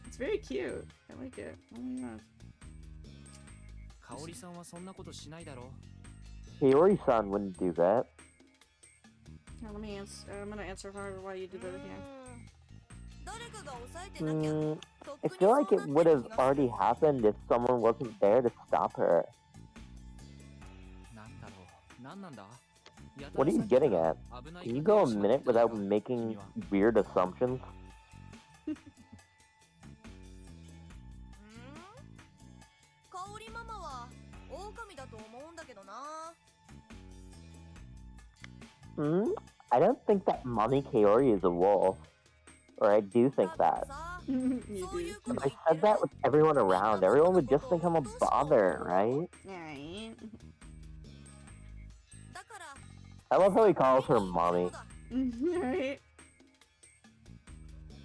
It's very cute. I like it. Oh my god. Kaori-san wouldn't do that. Now let me answer. I'm gonna answer her while you do the other hand. I feel like it would have already happened if someone wasn't there to stop her. What are you getting at? Can you go a minute without making weird assumptions? I don't think that Mommy Kaori is a wolf. Or I do think that. You do. If I said that with everyone around, everyone would just think I'm a bother, right? Right. I love how he calls her Mommy. Right.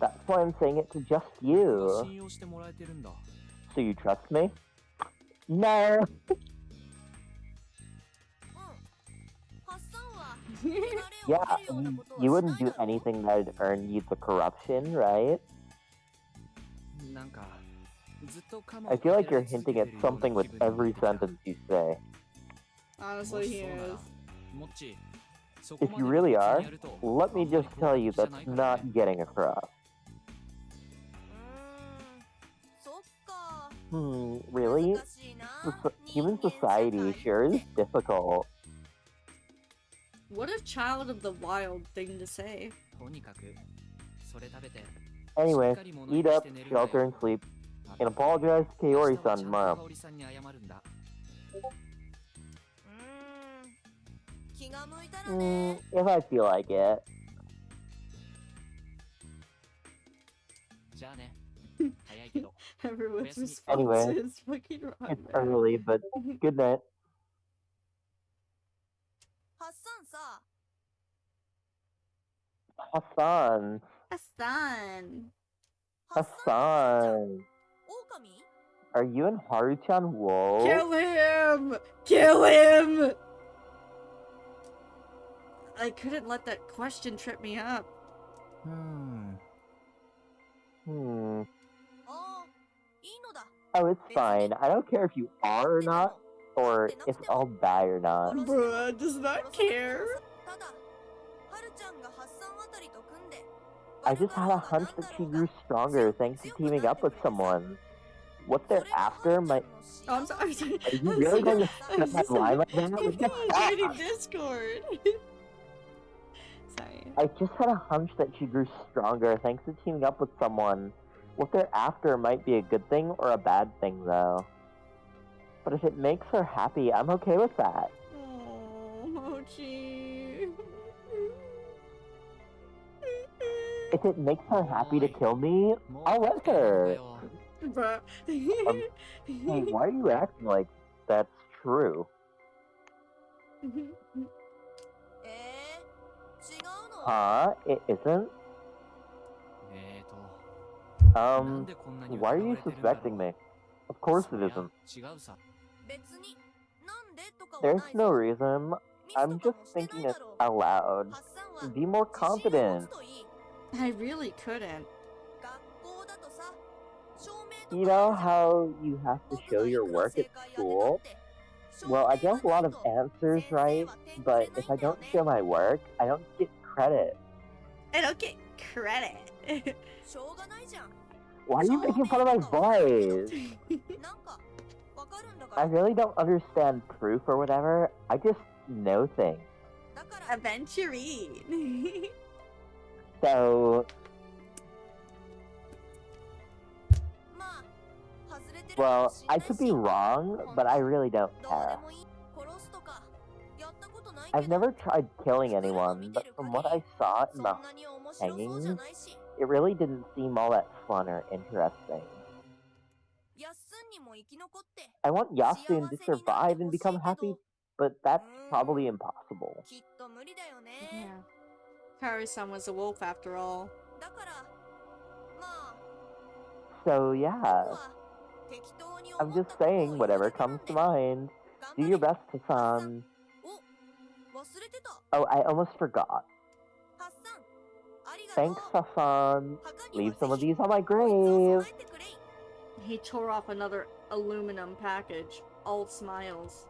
That's why I'm saying it to just you. So you trust me? No! Yeah, you wouldn't do anything that'd earn you the corruption, right? I feel like you're hinting at something with every sentence you say. Honestly, he is. If you really are, let me just tell you that's not getting across. Really? Human society sure is difficult. What a child of the wild thing to say. Anyway, eat up, shelter, and sleep. And apologize to Kaori-san tomorrow. If I feel like it. Everyone's response Anyway, is fucking wrong. It's early, but good night. Hassan. Hassan. Hassan. Are you and Haru-chan wolves? Kill him! Kill him! I couldn't let that question trip me up. Oh, it's fine. I don't care if you are or not, or if I'll die or not. Bruh does not care. I just had a hunch that she grew stronger thanks to teaming up with someone. What they're after might... Oh, I'm sorry. Are you really going to set that line like that? I'm joining Discord. Sorry. I just had a hunch that she grew stronger thanks to teaming up with someone. What they're after might be a good thing or a bad thing, though. But if it makes her happy, I'm okay with that. Oh, Mochi. If it makes her happy to kill me, I'll let her. Bruh. Hey, why are you acting like that's true? Huh? It isn't? Why are you suspecting me? Of course it isn't. There's no reason. I'm just thinking it out loud. Be more confident. I really couldn't. You know how you have to show your work at school? Well, I get a lot of answers right, but if I don't show my work, I don't get credit. I don't get credit. Why are you making fun of my voice? I really don't understand proof or whatever. I just know things. Aventurine. So... Well, I could be wrong, but I really don't care. I've never tried killing anyone, but from what I saw in the hangings, it really didn't seem all that fun or interesting. I want Yasun to survive and become happy, but that's probably impossible. Yeah. Kaori-san was a wolf after all. So yeah. I'm just saying whatever comes to mind. Do your best, Hassan. Oh, I almost forgot. Thanks, Hassan. Leave some of these on my grave. He tore off another aluminum package. All smiles.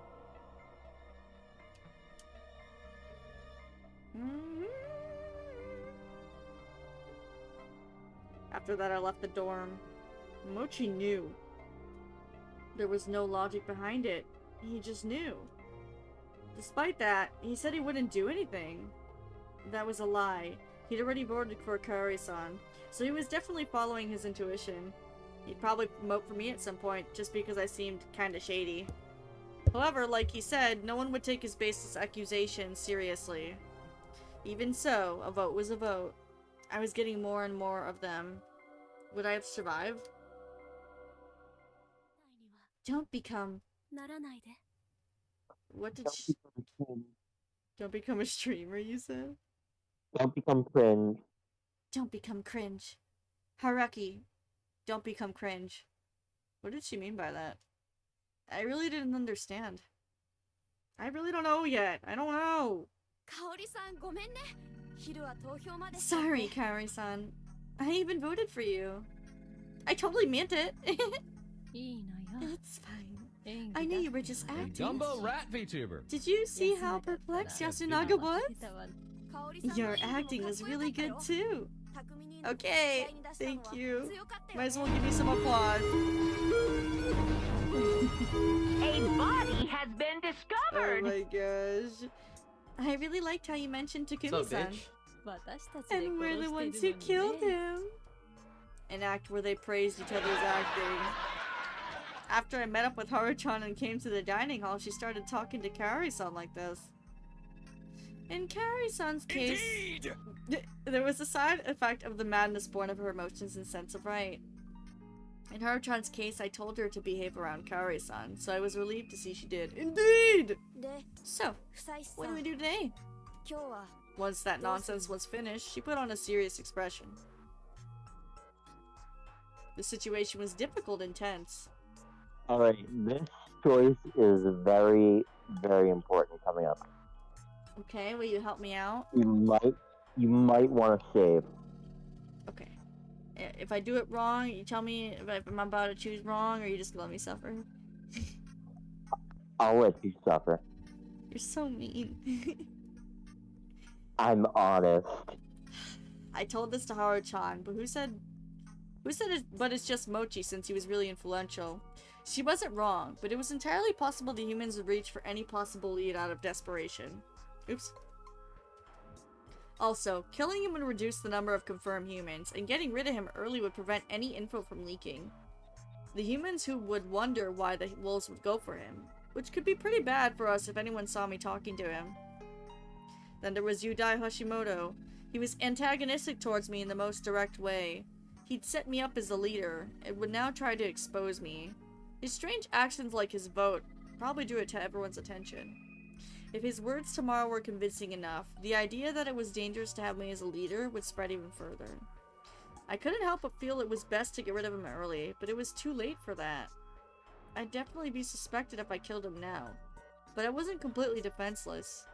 After that, I left the dorm. Mochi knew. There was no logic behind it. He just knew. Despite that, he said he wouldn't do anything. That was a lie. He'd already voted for Kaori-san, so he was definitely following his intuition. He'd probably promote for me at some point, just because I seemed kinda shady. However, like he said, no one would take his baseless accusations seriously. Even so, a vote was a vote. I was getting more and more of them. Would I have survived? Don't become... What did she... Don't become a streamer, you said? Don't become cringe. Don't become cringe. Haraki, don't become cringe. What did she mean by that? I really didn't understand. I really don't know yet. I don't know. Sorry, Kaori-san. I even voted for you. I totally meant it. It's fine. I knew you were just acting. Dumbo rat VTuber. Did you see how perplexed Yasunaga was? Your acting was really good too. Okay, thank you. Might as well give you some applause. A body has been discovered. Oh my gosh. I really liked how you mentioned Takumi-san. And we're the ones who killed him. An act where they praised each other's acting. After I met up with Haru-chan and came to the dining hall, she started talking to Kaori-san like this. In Kaori-san's case, there was a side effect of the madness born of her emotions and sense of right. In Haru-chan's case, I told her to behave around Kaori-san, so I was relieved to see she did. Indeed! So, what do we do today? Once that nonsense was finished, she put on a serious expression. The situation was difficult and tense. Alright, this choice is very, very important coming up. Okay, will you help me out? You might want to save. Okay. If I do it wrong, you tell me if I'm about to choose wrong, or you just let me suffer? I'll let you suffer. You're so mean. I'm honest. I told this to Haru-chan, but who said but it's just Mochi since he was really influential. She wasn't wrong, but it was entirely possible the humans would reach for any possible lead out of desperation. Oops. Also, killing him would reduce the number of confirmed humans, and getting rid of him early would prevent any info from leaking. The humans who would wonder why the wolves would go for him, which could be pretty bad for us if anyone saw me talking to him. Then there was Yudai Hashimoto. He was antagonistic towards me in the most direct way. He'd set me up as a leader, and would now try to expose me. His strange actions like his vote probably drew it to everyone's attention. If his words tomorrow were convincing enough, the idea that it was dangerous to have me as a leader would spread even further. I couldn't help but feel it was best to get rid of him early, but it was too late for that. I'd definitely be suspected if I killed him now, but I wasn't completely defenseless.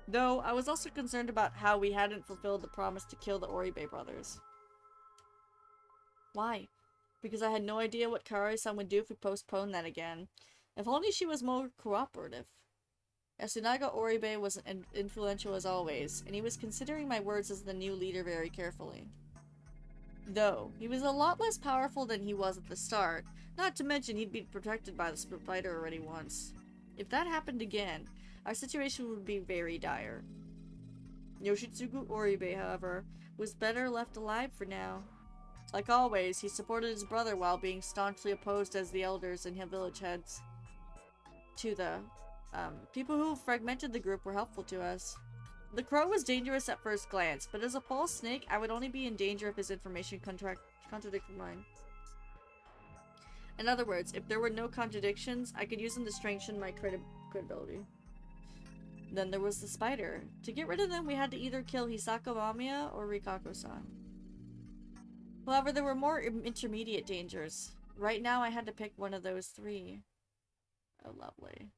Though, I was also concerned about how we hadn't fulfilled the promise to kill the Oribe brothers. Why? Because I had no idea what Kaori-san would do if we postponed that again. If only she was more cooperative. Yasunaga Oribe was influential as always, and he was considering my words as the new leader very carefully. Though, he was a lot less powerful than he was at the start, not to mention he'd been protected by the spider already once. If that happened again, our situation would be very dire. Yoshitsugu Oribe, however, was better left alive for now. Like always, he supported his brother while being staunchly opposed as the elders and village heads. People who fragmented the group were helpful to us. The crow was dangerous at first glance, but as a false snake, I would only be in danger if his information contradicted mine. In other words, if there were no contradictions, I could use them to strengthen my credibility. Then there was the spider. To get rid of them, we had to either kill Hisako Mamiya or Rikako-san. However, there were more intermediate dangers. Right now, I had to pick one of those three. Oh, lovely.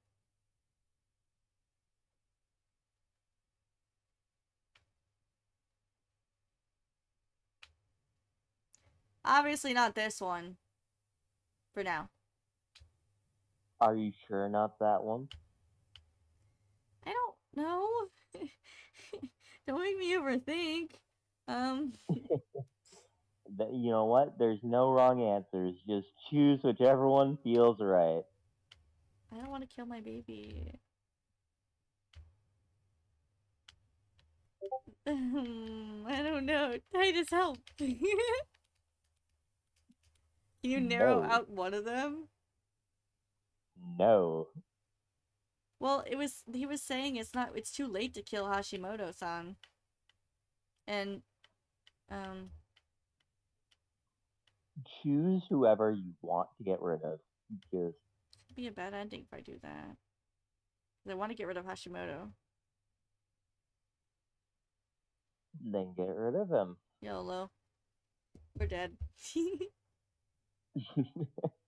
Obviously not this one. For now. Are you sure not that one? I don't know. Don't make me overthink. You know what? There's no wrong answers. Just choose whichever one feels right. I don't want to kill my baby. I don't know. Titus, help. Can you narrow out one of them? No. Well, he was saying it's too late to kill Hashimoto-san. And choose whoever you want to get rid of. Just it'd be a bad ending if I do that. I want to get rid of Hashimoto. Then get rid of him. YOLO. We're dead.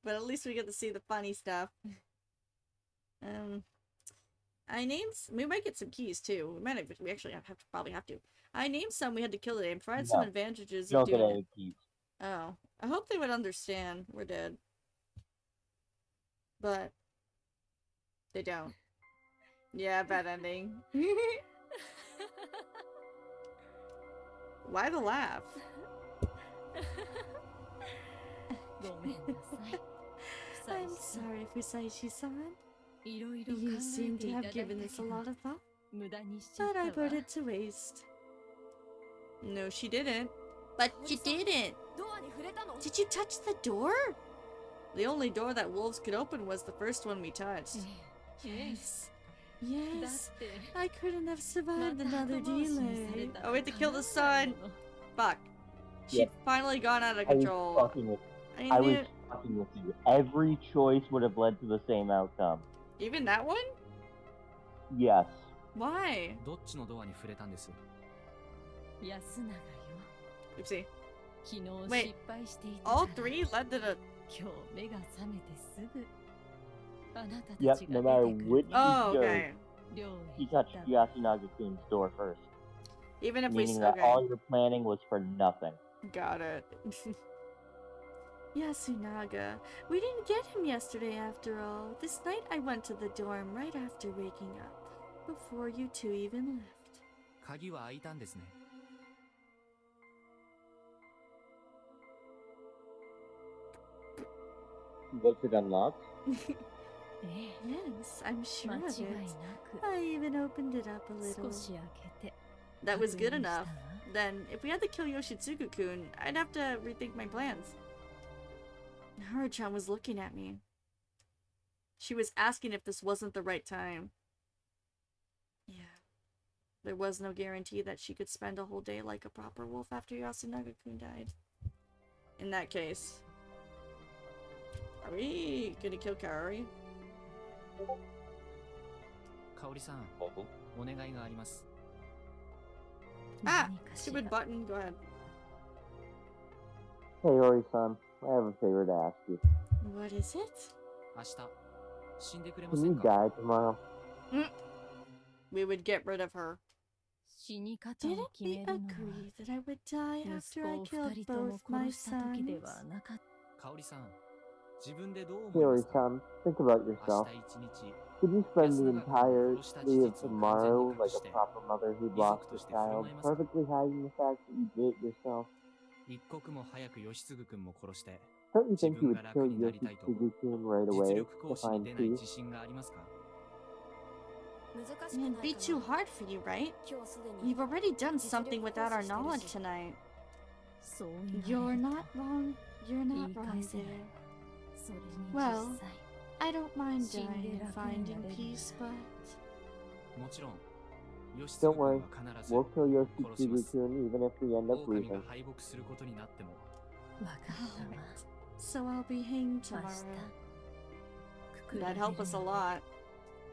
But at least we get to see the funny stuff. We might get some keys too. We actually probably have to. I named some we had to kill today and provided some advantages of doing it. Keys. Oh. I hope they would understand. We're dead. But they don't. Yeah, bad ending. Why the laugh? I'm sorry, Fusaichi-san. You seem to have given this a lot of thought, but I put it to waste. No, she didn't. But you didn't! Did you touch the door? The only door that wolves could open was the first one we touched. Yes. Yes. I couldn't have survived another delay. Oh, we had to kill the sun! Fuck. She'd finally gone out of control. I was fucking with you. Every choice would have led to the same outcome. Even that one? Yes. Why? どっちのドアに触れたんです？ Oopsie. Wait, all three led to the... Yep, no matter which okay. He touched Yasunaga-kun's door first. Even if meaning that all your planning was for nothing. Got it. Yasunaga. We didn't get him yesterday after all. This night I went to the dorm right after waking up. Before you two even left. 鍵は開いたんですね。 Was it unlocked? Yes, I'm sure of it. I even opened it up a little. That was good enough. Then, if we had to kill Yoshitsugu-kun, I'd have to rethink my plans. Haru-chan was looking at me. She was asking if this wasn't the right time. Yeah. There was no guarantee that she could spend a whole day like a proper wolf after Yasunaga-kun died. In that case... Are we gonna kill Kaori? Kaori-san, お願いがあります。 Ah! Stupid button, go ahead. Hey Ori-san, I have a favor to ask you. What is it? 明日、死んでくれま Can せ you んか？ die tomorrow? We would get rid of her. 死に方 Didn't を決め we るのは agree that I would die 息 after 子 I を killed 二人とも both my 殺した時で sons? はなかった。 カオリさん、Kaori-san, think about yourself. Could you spend the entirety of tomorrow like a proper mother who'd lost her child, perfectly hiding the fact that you did it yourself? Don't you think you would kill Yoshitsugu-kun right away to find peace? It'd be too hard for you, right? You've already done something without our knowledge tonight. You're not wrong. You're not wrong there. Well, I don't mind dying and finding peace, but... Don't worry, we'll kill Yoshitsugu-kun even if we end up losing. So I'll be hanged tomorrow. That'd help us a lot.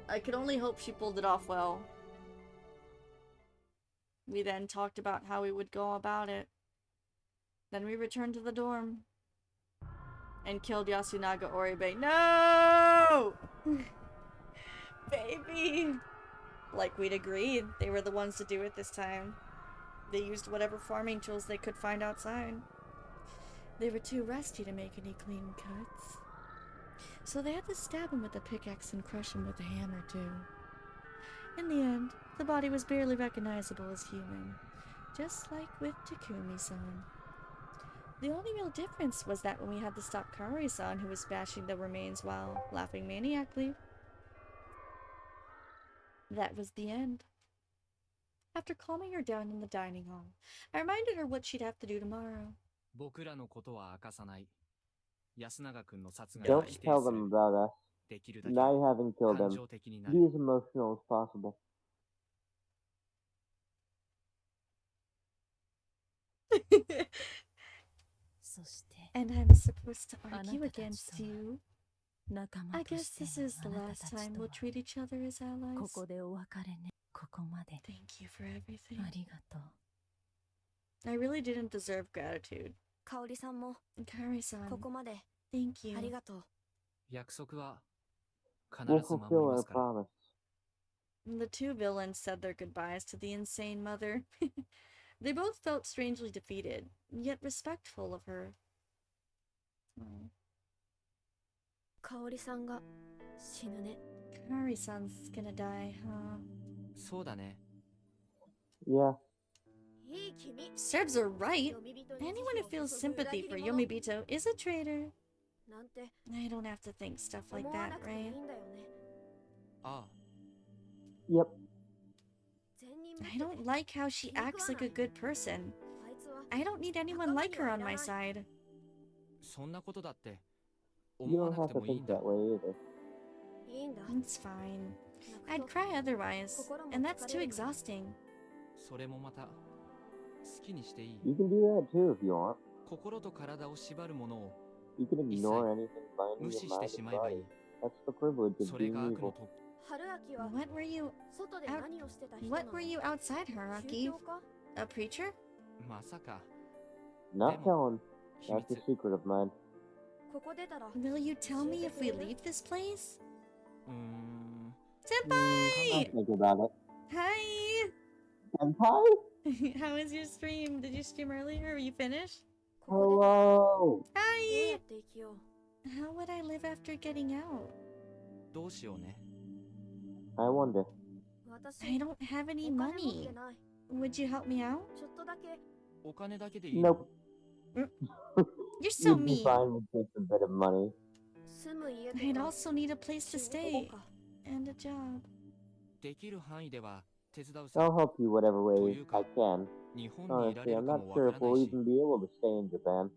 I could only hope she pulled it off well. We then talked about how we would go about it. Then we returned to the dorm. And killed Yasunaga Oribe. No! Baby! Like we'd agreed, they were the ones to do it this time. They used whatever farming tools they could find outside. They were too rusty to make any clean cuts. So they had to stab him with a pickaxe and crush him with a hammer too. In the end, the body was barely recognizable as human. Just like with Takumi-san. The only real difference was that when we had to stop Kaori-san, who was bashing the remains while laughing maniacally. That was the end. After calming her down in the dining hall, I reminded her what she'd have to do tomorrow. Don't tell them about us. And I haven't killed him. Be as emotional as possible. And I'm supposed to argue against you. I guess this is the last time we'll treat each other as allies. Thank you for everything. I really didn't deserve gratitude. Kaori-san, thank you. We'll fulfill our promise. The two villains said their goodbyes to the insane mother. They both felt strangely defeated, yet respectful of her. Kaori-san's gonna die, huh? Yeah. Serves her right. Anyone who feels sympathy for Yomibito is a traitor. I don't have to think stuff like that, right? Yep. I don't like how she acts like a good person. I don't need anyone like her on my side. You don't have to think that way either. It's fine. I'd cry otherwise, and that's too exhausting. You can do that too if you want. You can ignore anything binding your mind and body. That's the privilege of being evil. What were you outside, Haruki? A preacher? Not telling. That's a secret of mine. Will you tell me if we leave this place? I'll Senpai! think about it. Hi! Senpai? How was your stream? Did you stream earlier? Are you finished? Hello! Hi! How would I live after getting out? I wonder. I don't have any money. Would you help me out? Nope. You're so You'd be mean. fine with just a bit of money. I'd also need a place to stay. And a job. I'll help you whatever way I can. Honestly, I'm not sure if we'll even be able to stay in Japan.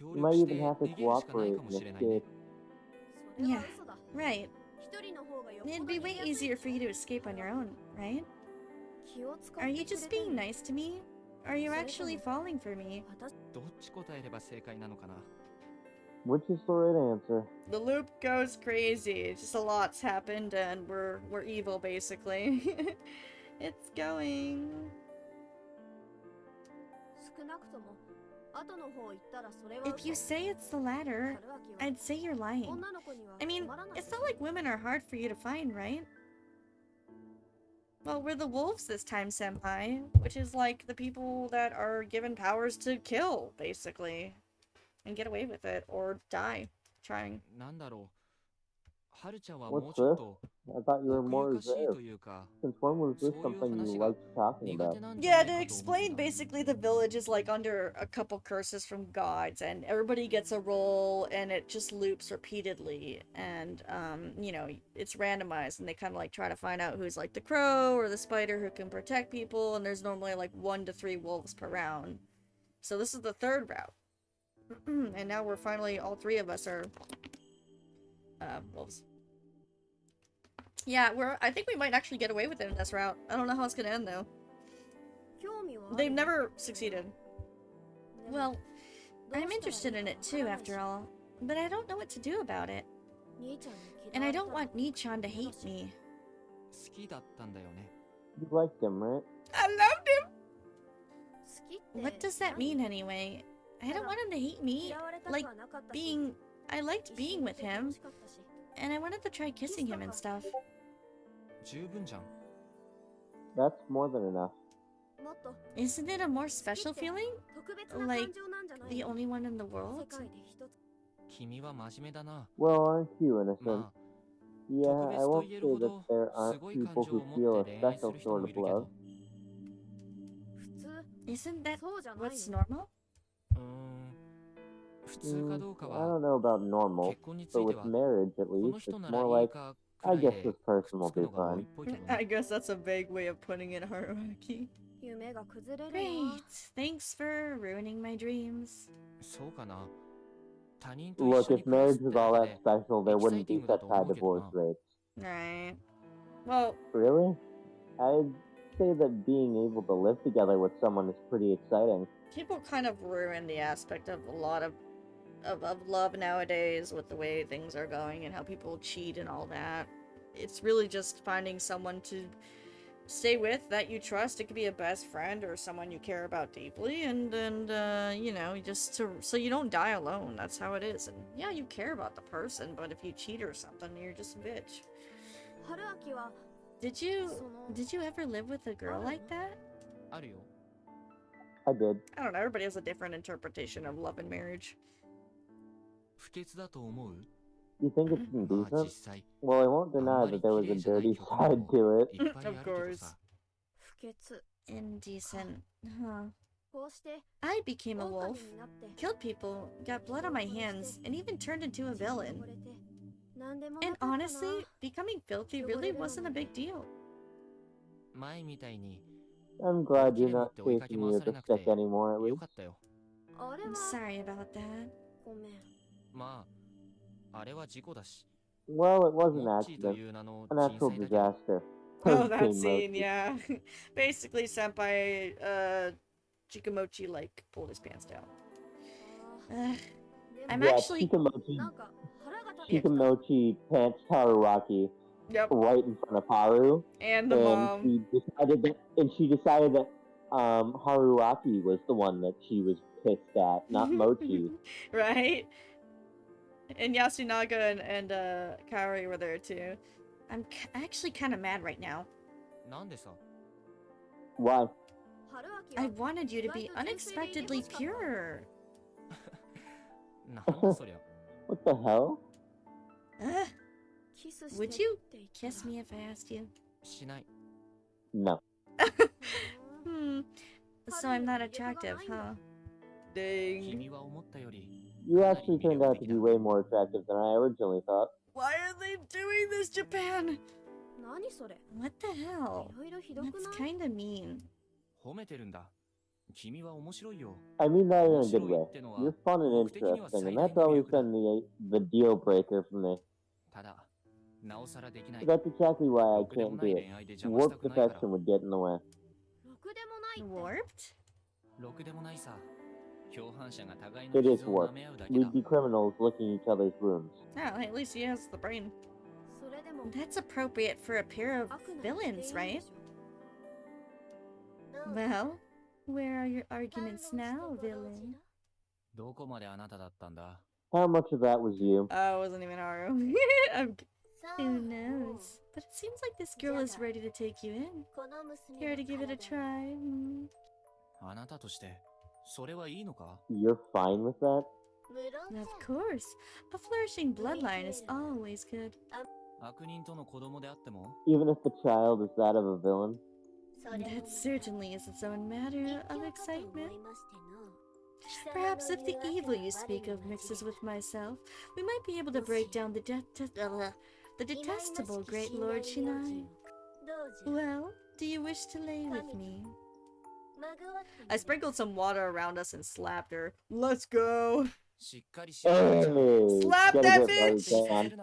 You might even have to cooperate and escape. Yeah, right. It'd be way easier for you to escape on your own, right? Are you just being nice to me? Are you actually falling for me? Which is the right answer? The loop goes crazy. Just a lot's happened and we're evil basically. It's going. If you say it's the latter, I'd say you're lying. I mean, it's not like women are hard for you to find, right? Well, we're the wolves this time, senpai. Which is like the people that are given powers to kill, basically. and get away with it, or die trying. What's this? I thought you were more reserved. Since when was this something you liked talking about? Yeah, to explain, basically the village is like under a couple curses from gods, and everybody gets a roll, and it just loops repeatedly, and you know, it's randomized, and they kind of like try to find out who's like the crow or the spider who can protect people, and there's normally like 1 to 3 wolves per round. So this is the 3rd route. And now we're finally, all 3 of us are wolves. Yeah, I think we might actually get away with it in this route. I don't know how it's gonna end though. They've never succeeded. Well, I'm interested in it too, after all. But I don't know what to do about it. And I don't want Nichan to hate me. You liked him, right? I loved him! What does that mean anyway? I don't want him to hate me. I liked being with him. And I wanted to try kissing him and stuff. That's more than enough. Isn't it a more special feeling? Like, the only one in the world? Well, aren't you innocent? Yeah, I won't say that there aren't people who feel a special sort of love. Isn't that what's normal? I don't know about normal, but with marriage at least, it's more like, I guess this person will be fine. I guess that's a vague way of putting it, Haruaki. Great! Thanks for ruining my dreams. Look, if marriage was all that special, there wouldn't be such high divorce rates. Right. Well... Really? I'd say that being able to live together with someone is pretty exciting. People kind of ruin the aspect of a lot of love nowadays with the way things are going and how people cheat and all that. It's really just finding someone to stay with that you trust. It could be a best friend or someone you care about deeply, and you know, so you don't die alone. That's how it is. And yeah, you care about the person, but if you cheat or something, you're just a bitch. Did you ever live with a girl like that? I did. I don't know, everybody has a different interpretation of love and marriage. You think it's indecent? Well, I won't deny that there was a dirty side to it. Of course. Indecent, huh? I became a wolf, killed people, got blood on my hands, and even turned into a villain. And honestly, becoming filthy really wasn't a big deal. I'm glad you're not chasing me with a stick anymore, at least. I'm sorry about that. Well, it was an accident. A natural disaster. Oh, that scene, yeah. Basically, Senpai, Chikamochi, like, pulled his pants down. Chikamochi pants Haruaki right in front of Haru. And the mom. She decided that Haruaki was the one that she was pissed at, not Mochi. Right? And Yasunaga and Kaori were there too. I'm actually kind of mad right now. Why? I wanted you to be unexpectedly pure. What the hell? Would you kiss me if I asked you? No. So I'm not attractive, huh? Dang. You actually turned out to be way more attractive than I originally thought. Why are they doing this, Japan? What the hell? That's kinda mean. I mean that in a good way. You're fun and interesting, and that's always been the deal breaker for me. But that's exactly why I can't do it. Warped affection would get in the way. Warped? It is warped. We'd be criminals licking each other's wounds. Oh, at least he has the brain. That's appropriate for a pair of villains, right? Well, where are your arguments now, villain? How much of that was you? Oh, it wasn't even Haru. Who knows? But it seems like this girl is ready to take you in. Care to give it a try? You're fine with that? Of course. A flourishing bloodline is always good. Even if the child is that of a villain? That certainly is its own matter of excitement. Perhaps if the evil you speak of mixes with myself, we might be able to break down the detestable great Lord Shinai. Well, do you wish to lay with me? I sprinkled some water around us and slapped her. Let's go! Hey, Slap get a that grip, buddy, bitch! man.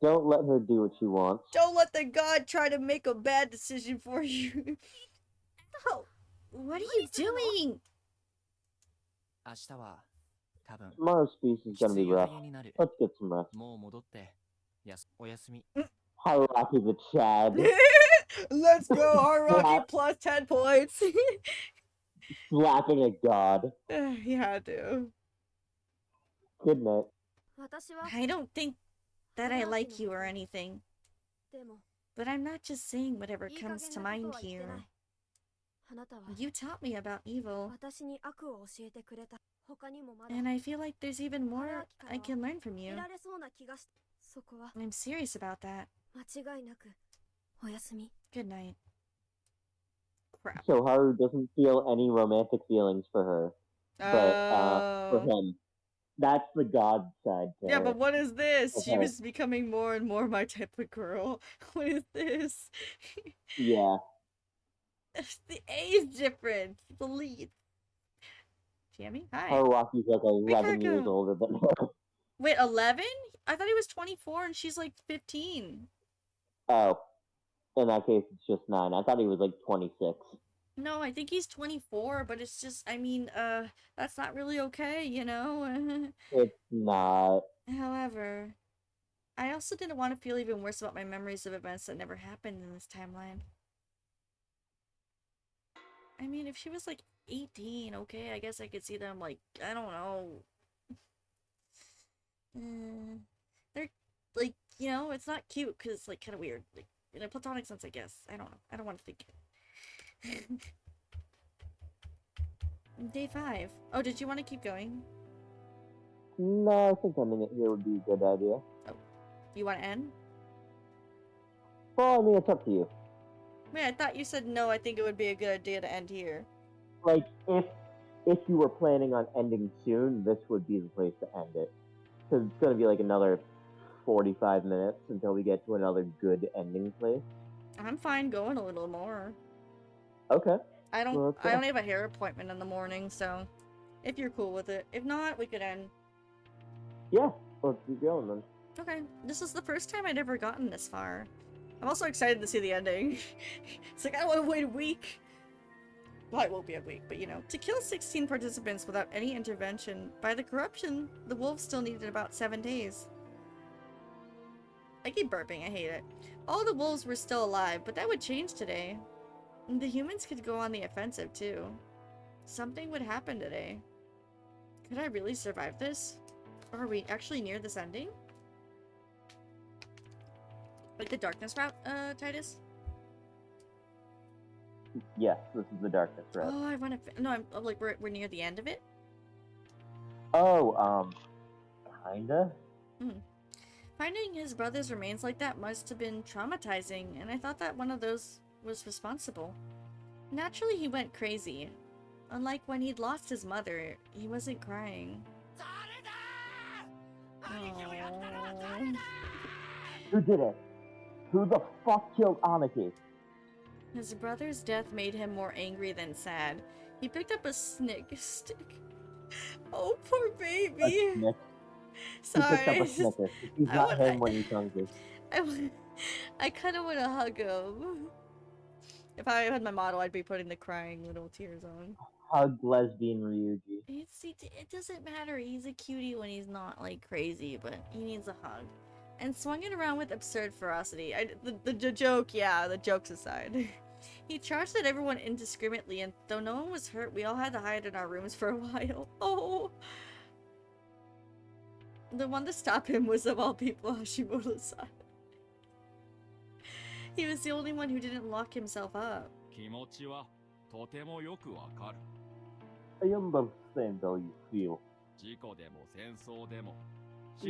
Don't let her do what she wants. Don't let the god try to make a bad decision for you. Oh, what are you doing? Tomorrow's feast is gonna be rough. Let's get some rest. Haruaki the Chad. Let's go, Haruaki plus 10 points. Slapping a god. He had to. Good night. I don't think that I like you or anything. But I'm not just saying whatever comes to mind here. You taught me about evil. And I feel like there's even more I can learn from you. I'm serious about that. Good night. Crap. So Haru doesn't feel any romantic feelings for her. But for him. That's the god side to Yeah, her. but what is this? Okay. She was becoming more and more my type of girl. What is this? Yeah. The A is different. The lead. Jamie? Hi. Haruaki's like 11 years Ricardo. older than her. Wait, 11? I thought he was 24 and she's like 15. Oh. In that case, it's just 9. I thought he was like 26. No, I think he's 24, but it's just, I mean, that's not really okay, you know? It's not. However, I also didn't want to feel even worse about my memories of events that never happened in this timeline. I mean, if she was like 18, okay, I guess I could see them, like, I don't know. They're, like, you know, it's not cute because it's, like, kind of weird. Like, in a platonic sense, I guess. I don't know. I don't want to think it. Day 5. Oh, did you want to keep going? No, I think ending it here would be a good idea. Oh, you want to end? Well, I mean, it's up to you. Wait, I thought you said no, I think it would be a good idea to end here. Like, if you were planning on ending soon, this would be the place to end it. Because it's going to be like another 45 minutes until we get to another good ending place. I'm fine going a little more. Okay. I Well, only have a hair appointment in the morning, so if you're cool with it. If not, we could end. Yeah, let's keep going then. Okay, this is the first time I'd ever gotten this far. I'm also excited to see the ending. It's like, I don't want to wait a week. Well, it won't be a week, but you know. To kill 16 participants without any intervention by the corruption, the wolves still needed about 7 days. I keep burping, I hate it. All the wolves were still alive, but that would change today. The humans could go on the offensive too. Something would happen today. Could I really survive this? Or are we actually near this ending? Like the darkness route, Titus? Yes, this is the darkness route. Oh, I want to. No, I'm like we're near the end of it. Oh, kinda. Finding his brother's remains like that must have been traumatizing, and I thought that one of those was responsible. Naturally, he went crazy. Unlike when he'd lost his mother, he wasn't crying. Aww. Who did it? Who the fuck killed Aniki? His brother's death made him more angry than sad. He picked up a stick. Oh, poor baby. A snick. Sorry. He picked up a Snicker. He's not him when he's hungry. I kind of want to hug him. If I had my model, I'd be putting the crying little tears on. Hug lesbian Ryuji. It doesn't matter. He's a cutie when he's not, like, crazy, but he needs a hug. And swung it around with absurd ferocity. The joke, yeah, the jokes aside. He charged at everyone indiscriminately, and though no one was hurt, we all had to hide in our rooms for a while. Oh! The one to stop him was, of all people, Hashimoto-san. He was the only one who didn't lock himself up. I understand how you feel.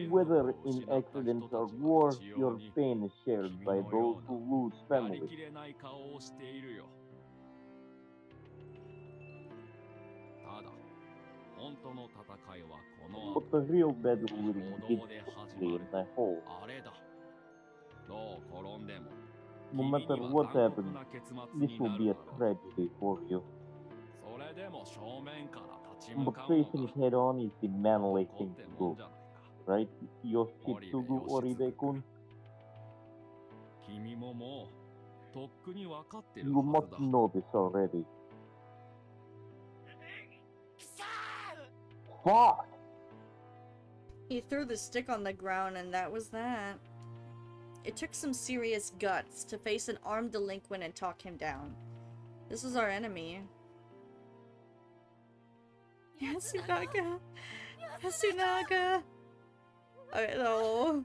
Whether in accidents or war, your pain is shared by those who lose family. But the real battle will begin shortly in the hall. No matter what happens, this will be a tragedy for you. But facing it head on is the manly thing to do. Right, Yoshitsugu Oribe-kun? You must know this already. Fuck! He threw the stick on the ground and that was that. It took some serious guts to face an armed delinquent and talk him down. This is our enemy. Yasunaga! Yasunaga! I know.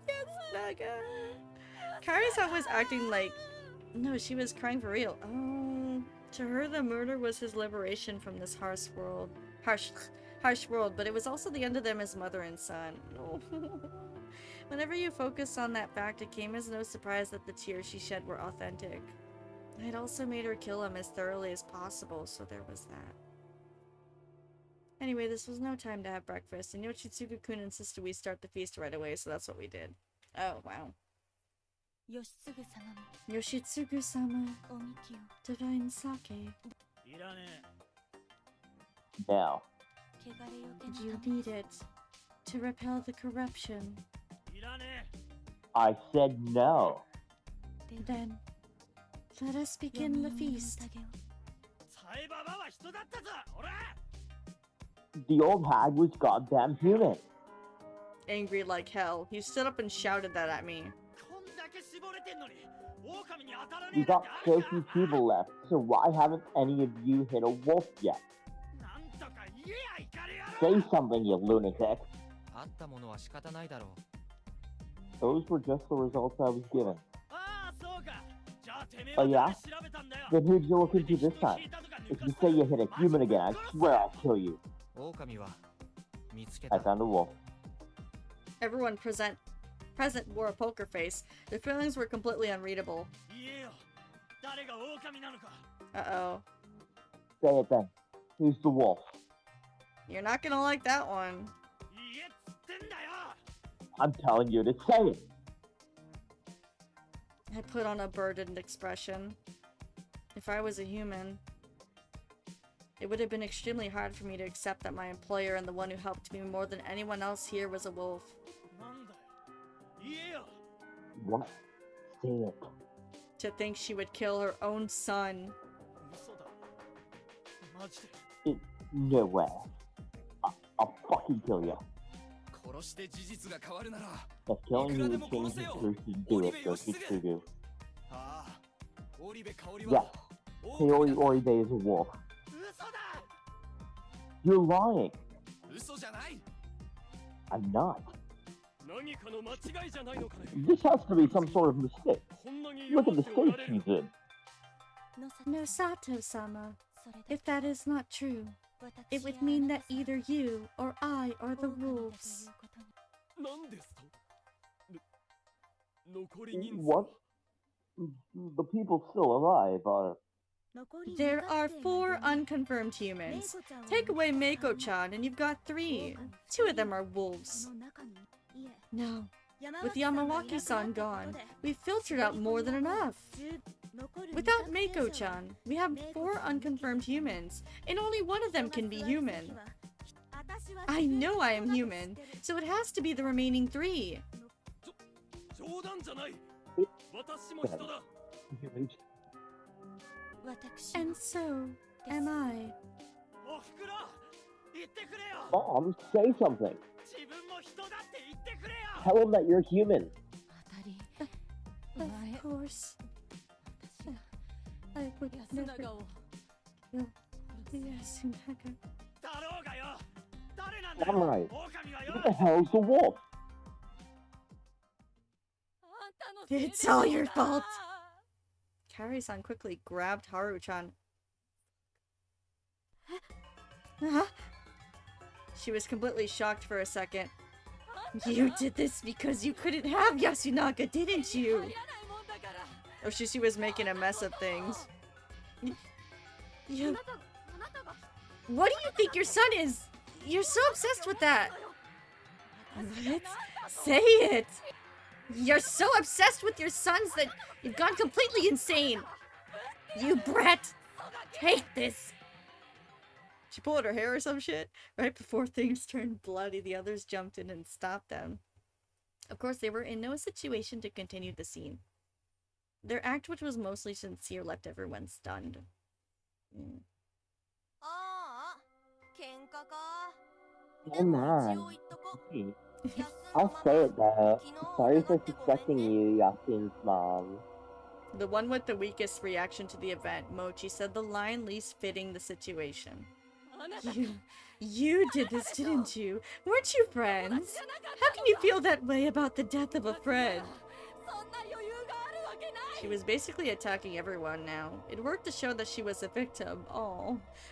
Yasunaga! Kaori-san was acting like... No, she was crying for real. Oh, to her the murder was his liberation from this harsh world, but it was also the end of them as mother and son. Oh. Whenever you focus on that fact, it came as no surprise that the tears she shed were authentic. I had also made her kill him as thoroughly as possible, so there was that. Anyway, this was no time to have breakfast, and Yoshitsugu-kun insisted we start the feast right away, so that's what we did. Oh, wow. Yoshitsugu-sama, divine sake. Now. You need it to repel the corruption. I said no. Then, let us begin the feast. The old hag was goddamn human. Angry like hell, he stood up and shouted that at me. We got so few people left, so why haven't any of you hit a wolf yet? Say something, you lunatic. Those were just the results I was given. Oh yeah? Then who'd you look into this time? If you say you hit a human again, I swear I'll kill you. I found a wolf. Everyone present wore a poker face. Their feelings were completely unreadable. Uh-oh. Say it then. Who's the wolf? You're not gonna like that one. I'm telling you to say it. I put on a burdened expression. If I was a human, it would have been extremely hard for me to accept that my employer and the one who helped me more than anyone else here was a wolf. What? Say it. To think she would kill her own son. No way. I'll fucking kill you. If killing you would change the truth, you'd do it, Yoshitsugu. Yes, Kaori Oribe is a wolf. You're lying. I'm not. This has to be some sort of mistake. Look at the state she's in. Nosato-sama, if that is not true, it would mean that either you or I are the wolves. What? The people still alive are... There are 4 unconfirmed humans. Take away Meiko-chan and you've got 3. 2 of them are wolves. No. With Yamawaki-san gone, we've filtered out more than enough. Without Meiko-chan, we have 4 unconfirmed humans, and only one of them can be human. I know I am human, so it has to be the remaining 3. And so am I. Mom, say something. Tell him that you're human. Of course. I would never kill Yasunaga. Samurai, who the hell's the wolf? It's all your fault. Kaori-san quickly grabbed Haru-chan. She was completely shocked for a second. You did this because you couldn't have Yasunaga, didn't you? Oh, she was making a mess of things. You... What do you think your son is? You're so obsessed with that. What? Say it! You're so obsessed with your sons that you've gone completely insane! You brat! Hate this! She pulled her hair or some shit? Right before things turned bloody, the others jumped in and stopped them. Of course, they were in no situation to continue the scene. Their act, which was mostly sincere, left everyone stunned. Oh man. I'll say it though. Sorry for suspecting you, Yasin's mom. The one with the weakest reaction to the event, Mochi, said the line least fitting the situation. You did this, didn't you? Weren't you friends? How can you feel that way about the death of a friend? She was basically attacking everyone now. It worked to show that she was a victim,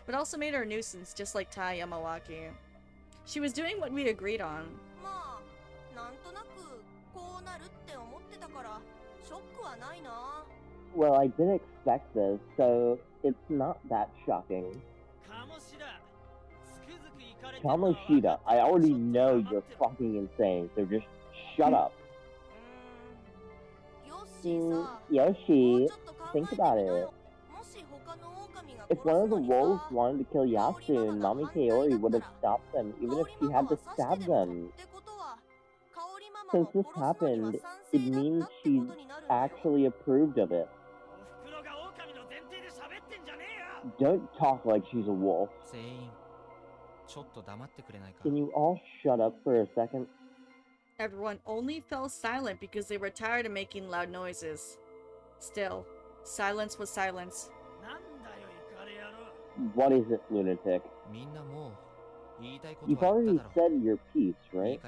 but also made her a nuisance, just like Tai Yamawaki. She was doing what we agreed on. Well, I didn't expect this, so it's not that shocking. Kamoshida, I already know you're fucking insane, so just shut up. Yoshi, think about it. If one of the wolves wanted to kill Yasu, Nami Kaori would have stopped them, even if she had to stab them. Since this happened, it means she actually approved of it. Don't talk like she's a wolf. Can you all shut up for a second? Everyone only fell silent because they were tired of making loud noises. Still, silence was silence. What is it, lunatic? You've already said your piece, right?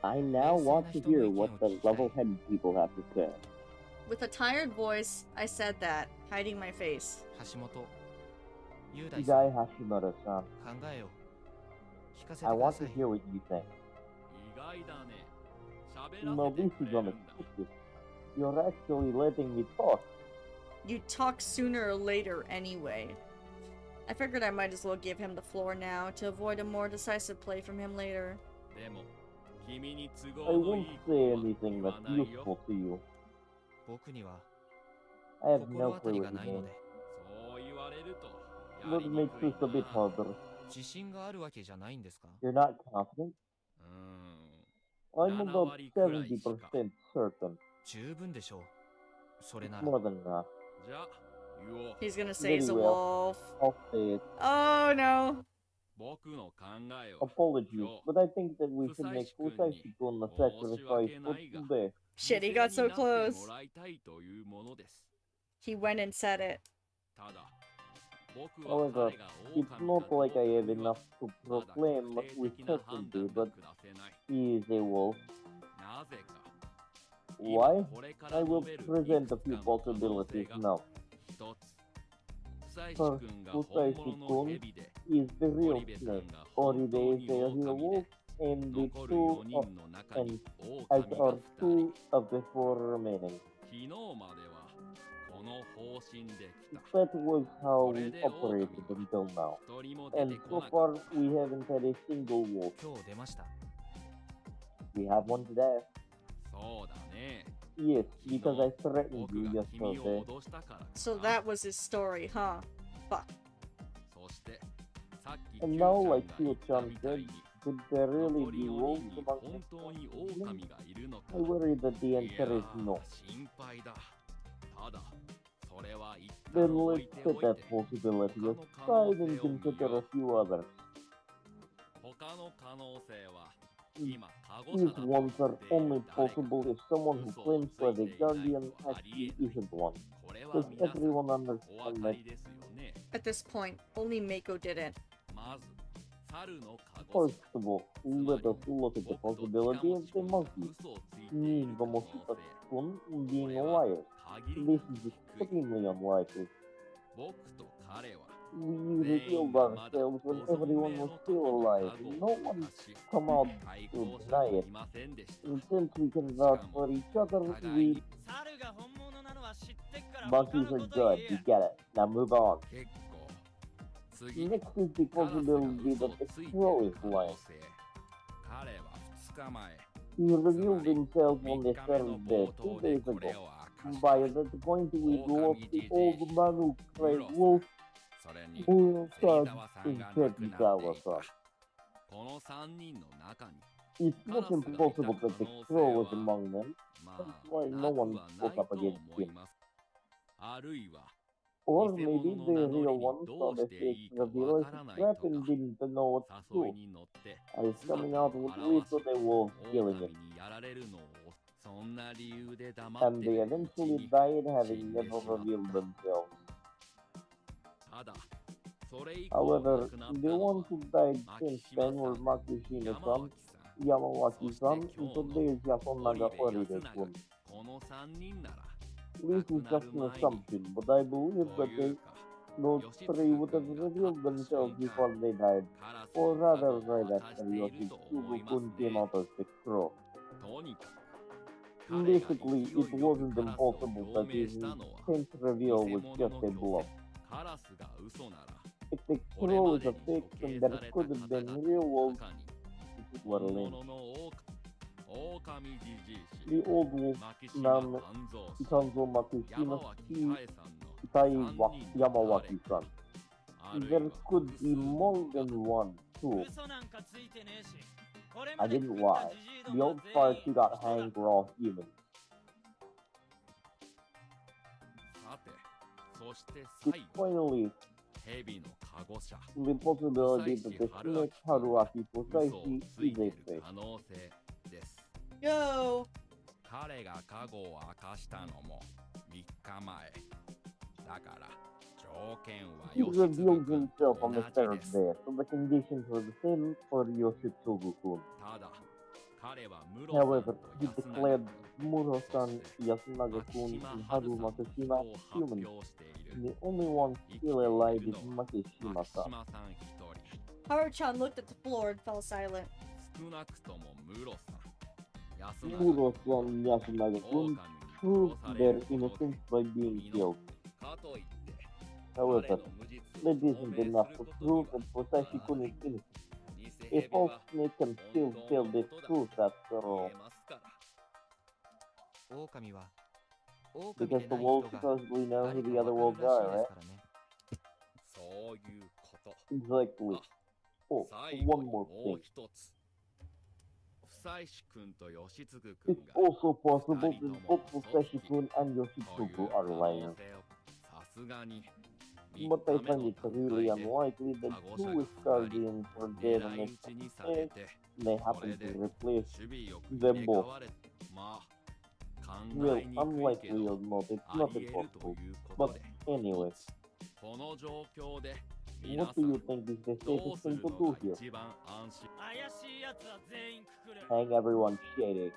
I now want to hear what the level-headed people have to say. With a tired voice, I said that, hiding my face. Guy Hashimoto-san, I want to hear what you think. No, this is unexpected. You're actually letting me talk. You talk sooner or later anyway. I figured I might as well give him the floor now to avoid a more decisive play from him later. I won't say anything that's useful to you. I have no clue what you mean. That makes this a bit harder. You're not confident? I'm about 70% certain. More than enough. He's gonna say he's a wolf. I'll say it. Oh no! Apologies, but I think that we should make Fusaishiko on the sacrifice for today. Shit, he got so close. He went and said it. However, it's not like I have enough to proclaim with certainty, but he is a wolf. Why? I will present a few possibilities now. First, Fusaishiko is the real snake, Oride is the real wolf, and the as are two of the four remaining. That was how we operated until now, and so far we haven't had a single wolf. We have one today. Yes, because I threatened you yesterday. So that was his story, huh? Fuck. And now, like Kyo-chan said, could there really be wolves among us? I worry that the answer is no. Then let's set that possibility aside and consider a few others. These ones are only possible if someone who claims to be a guardian actually isn't one. Does everyone understand that? At this point, only Mako didn't. First of all, let us look at the possibility of the monkey, Momoshita-kun, being a liar. This is extremely unlikely. We revealed ourselves when everyone was still alive. No one come out to deny it. And since we can vouch for each other, we... Monkeys are good, you get it. Now move on. Next is the possibility that the crow is lying. He revealed himself on the third day, 2 days ago. By that point, we lost the old man who cried wolf. It's not impossible that the crow was among them. That's why no one spoke up against him. Or maybe the real one saw the fake reveal as a trap and didn't know what to do. As coming out would lead to the wolf killing it. And they eventually died having never revealed themselves. However, the ones who died since then were Makushina-san, Yamawaki-san, and today's Yasunaga Horide-kun. This is just an assumption, but I believe that those three would have revealed themselves before they died, or rather right after Yoshitsugu-kun came out as the crow. Basically, it wasn't impossible that his tenth reveal was just a bluff. If the crow is a fake, then there could have been real wolves if it were lame. The old wolf named Ikanzo Makushima Tai Yamawaki-san. There could be more than one, too. I didn't lie. The old party got hanged raw human. Finally, the possibility that the snake Haruaki Kosaishi is a fake. Yo! He revealed himself on the third day, so the conditions were the same for Yoshitsugu-kun. However, he declared Muro-san, Yasunaga-kun, and Haru Makishima human. The only one still alive is Makishima-san. Haru-chan looked at the floor and fell silent. Muro-san and Yasunaga-kun proved their innocence by being killed. However, that isn't enough to prove that Kosaishi-kun is innocent. A false snake can still tell the truth after all. Because the wolves supposedly know who the other wolves are, right? Exactly. Oh, one more thing. It's also possible that both Kosaishi-kun and Yoshitsugu are liars. But I find it really unlikely that two guardians were dead and if they happen to replace them both. Well, unlikely or not, it's not impossible. But anyway, what do you think is the safest thing to do here? Hang everyone shady.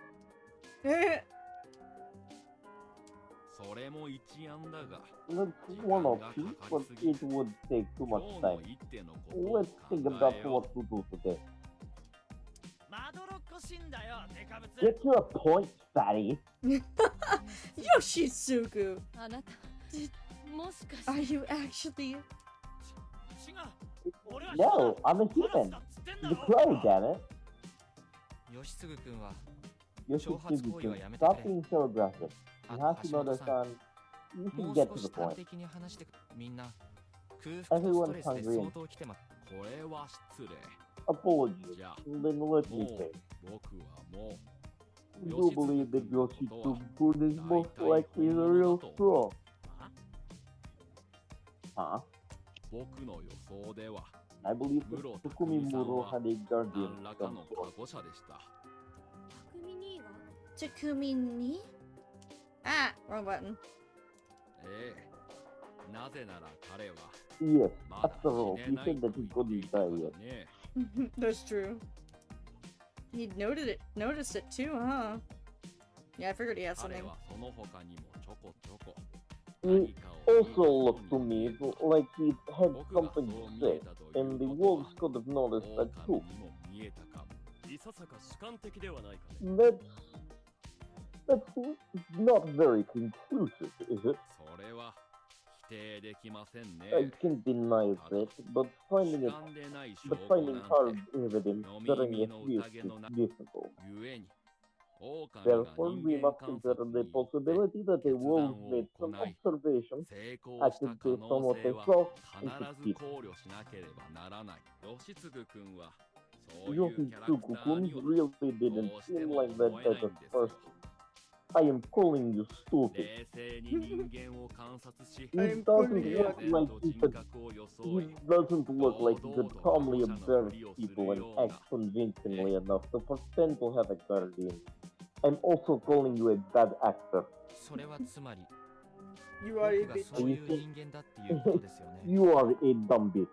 That's one option, but it would take too much time. Let's think about what to do today. Get to a point, fatty. Yoshitsugu! Are you actually... No, I'm a human. The crow, damn it. Yoshitsugu-kun, stop being so aggressive. Hashimoto-san, you can get to the point. Everyone's hungry and... Apologies, then let me say. You do believe that Yoshitsugu-kun is most likely the real crow? Huh? I believe that Takumi Muro had a guardian of some sort. Takumi ni? Ah, wrong button. Yes, after all, he said that he couldn't die yet. That's true. He'd noticed it too, huh? Yeah, I figured he had something. also looked to me like he had something to say, and the wolves could have noticed that too. That's not very conclusive, is it? I can't deny that, but finding hard evidence during a feast is difficult. Therefore, we must consider the possibility that the wolves made some observations, acted based on what they saw, and succeeded. Yoshitsugu-kun really didn't seem like that type of person. I am calling you stupid. He doesn't look like he could calmly observe people and act convincingly enough to pretend to have a guardian. I'm also calling you a bad actor. You are a bitch. You are a dumb bitch.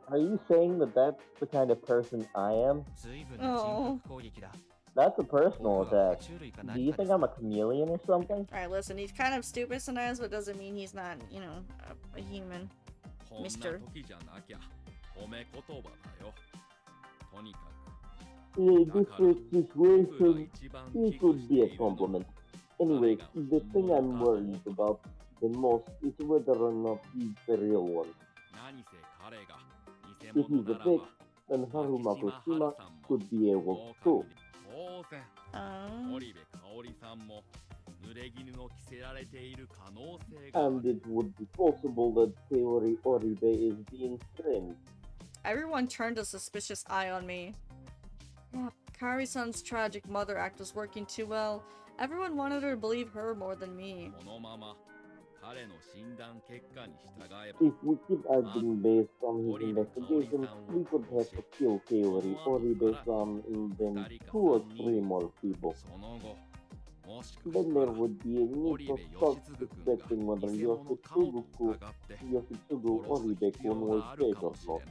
Are you saying that that's the kind of person I am? Oh. That's a personal attack. Do you think I'm a chameleon or something? Alright, listen, he's kind of stupid sometimes, but doesn't mean he's not, you know, a human. Mister. This would be a compliment. Anyway, the thing I'm worried about the most is whether or not he's the real one. If he's a fake, then Haruma Koshima could be able to. And it would be possible that Kaori Oribe is being framed. Everyone turned a suspicious eye on me. Yeah, Kaori-san's tragic mother act was working too well. Everyone wanted her to believe her more than me. If we keep acting based on his investigation, we could have to kill Kaori Oribe-san and then 2 or 3 more people. Then there would be a need to start suspecting whether Yoshitsugu Oribe-kun was fake or not.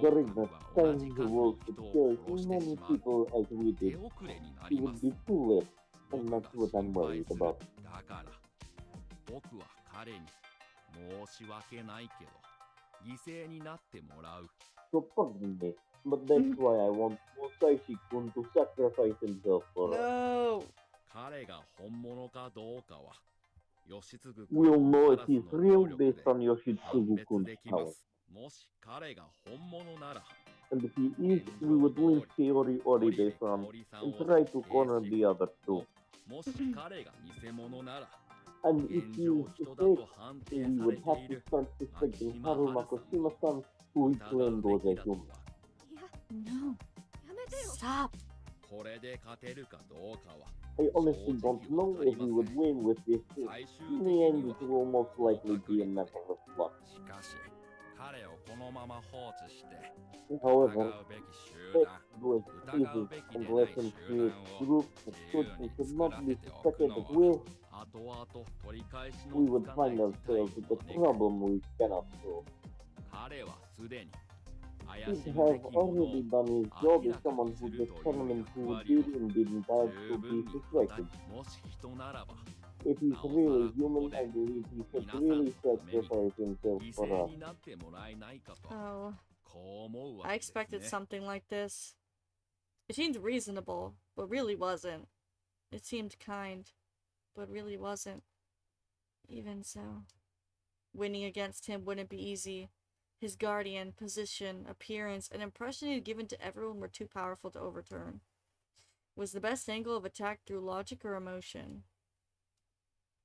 During that time, the wolves could kill as many people as we did. It would be too late, and that's what I'm worried about. So pardon me, but that's why I want Musashi-kun to sacrifice himself for us. No! We'll know if he's real based on Yoshitsugu-kun's power. And if he is, we would lynch Kaori Oribe-san and try to corner the other 2. And if he is fake, we would have to start suspecting Haruma Koshima-san, who we claimed was a human. No. Stop. I honestly don't know if we would win with this. In the end, it will most likely be a matter of luck. However, with pieces and lessons create groups that should not be suspected at will, we would find ourselves with a problem we cannot solve. He'd have already done his job as someone who determined who did and didn't have to be suspected. If he's really human, I believe he should really sacrifice himself for us. Oh. I expected something like this. It seemed reasonable, but really wasn't. It seemed kind, but really wasn't. Even so. Winning against him wouldn't be easy. His guardian, position, appearance, and impression he had given to everyone were too powerful to overturn. Was the best angle of attack through logic or emotion?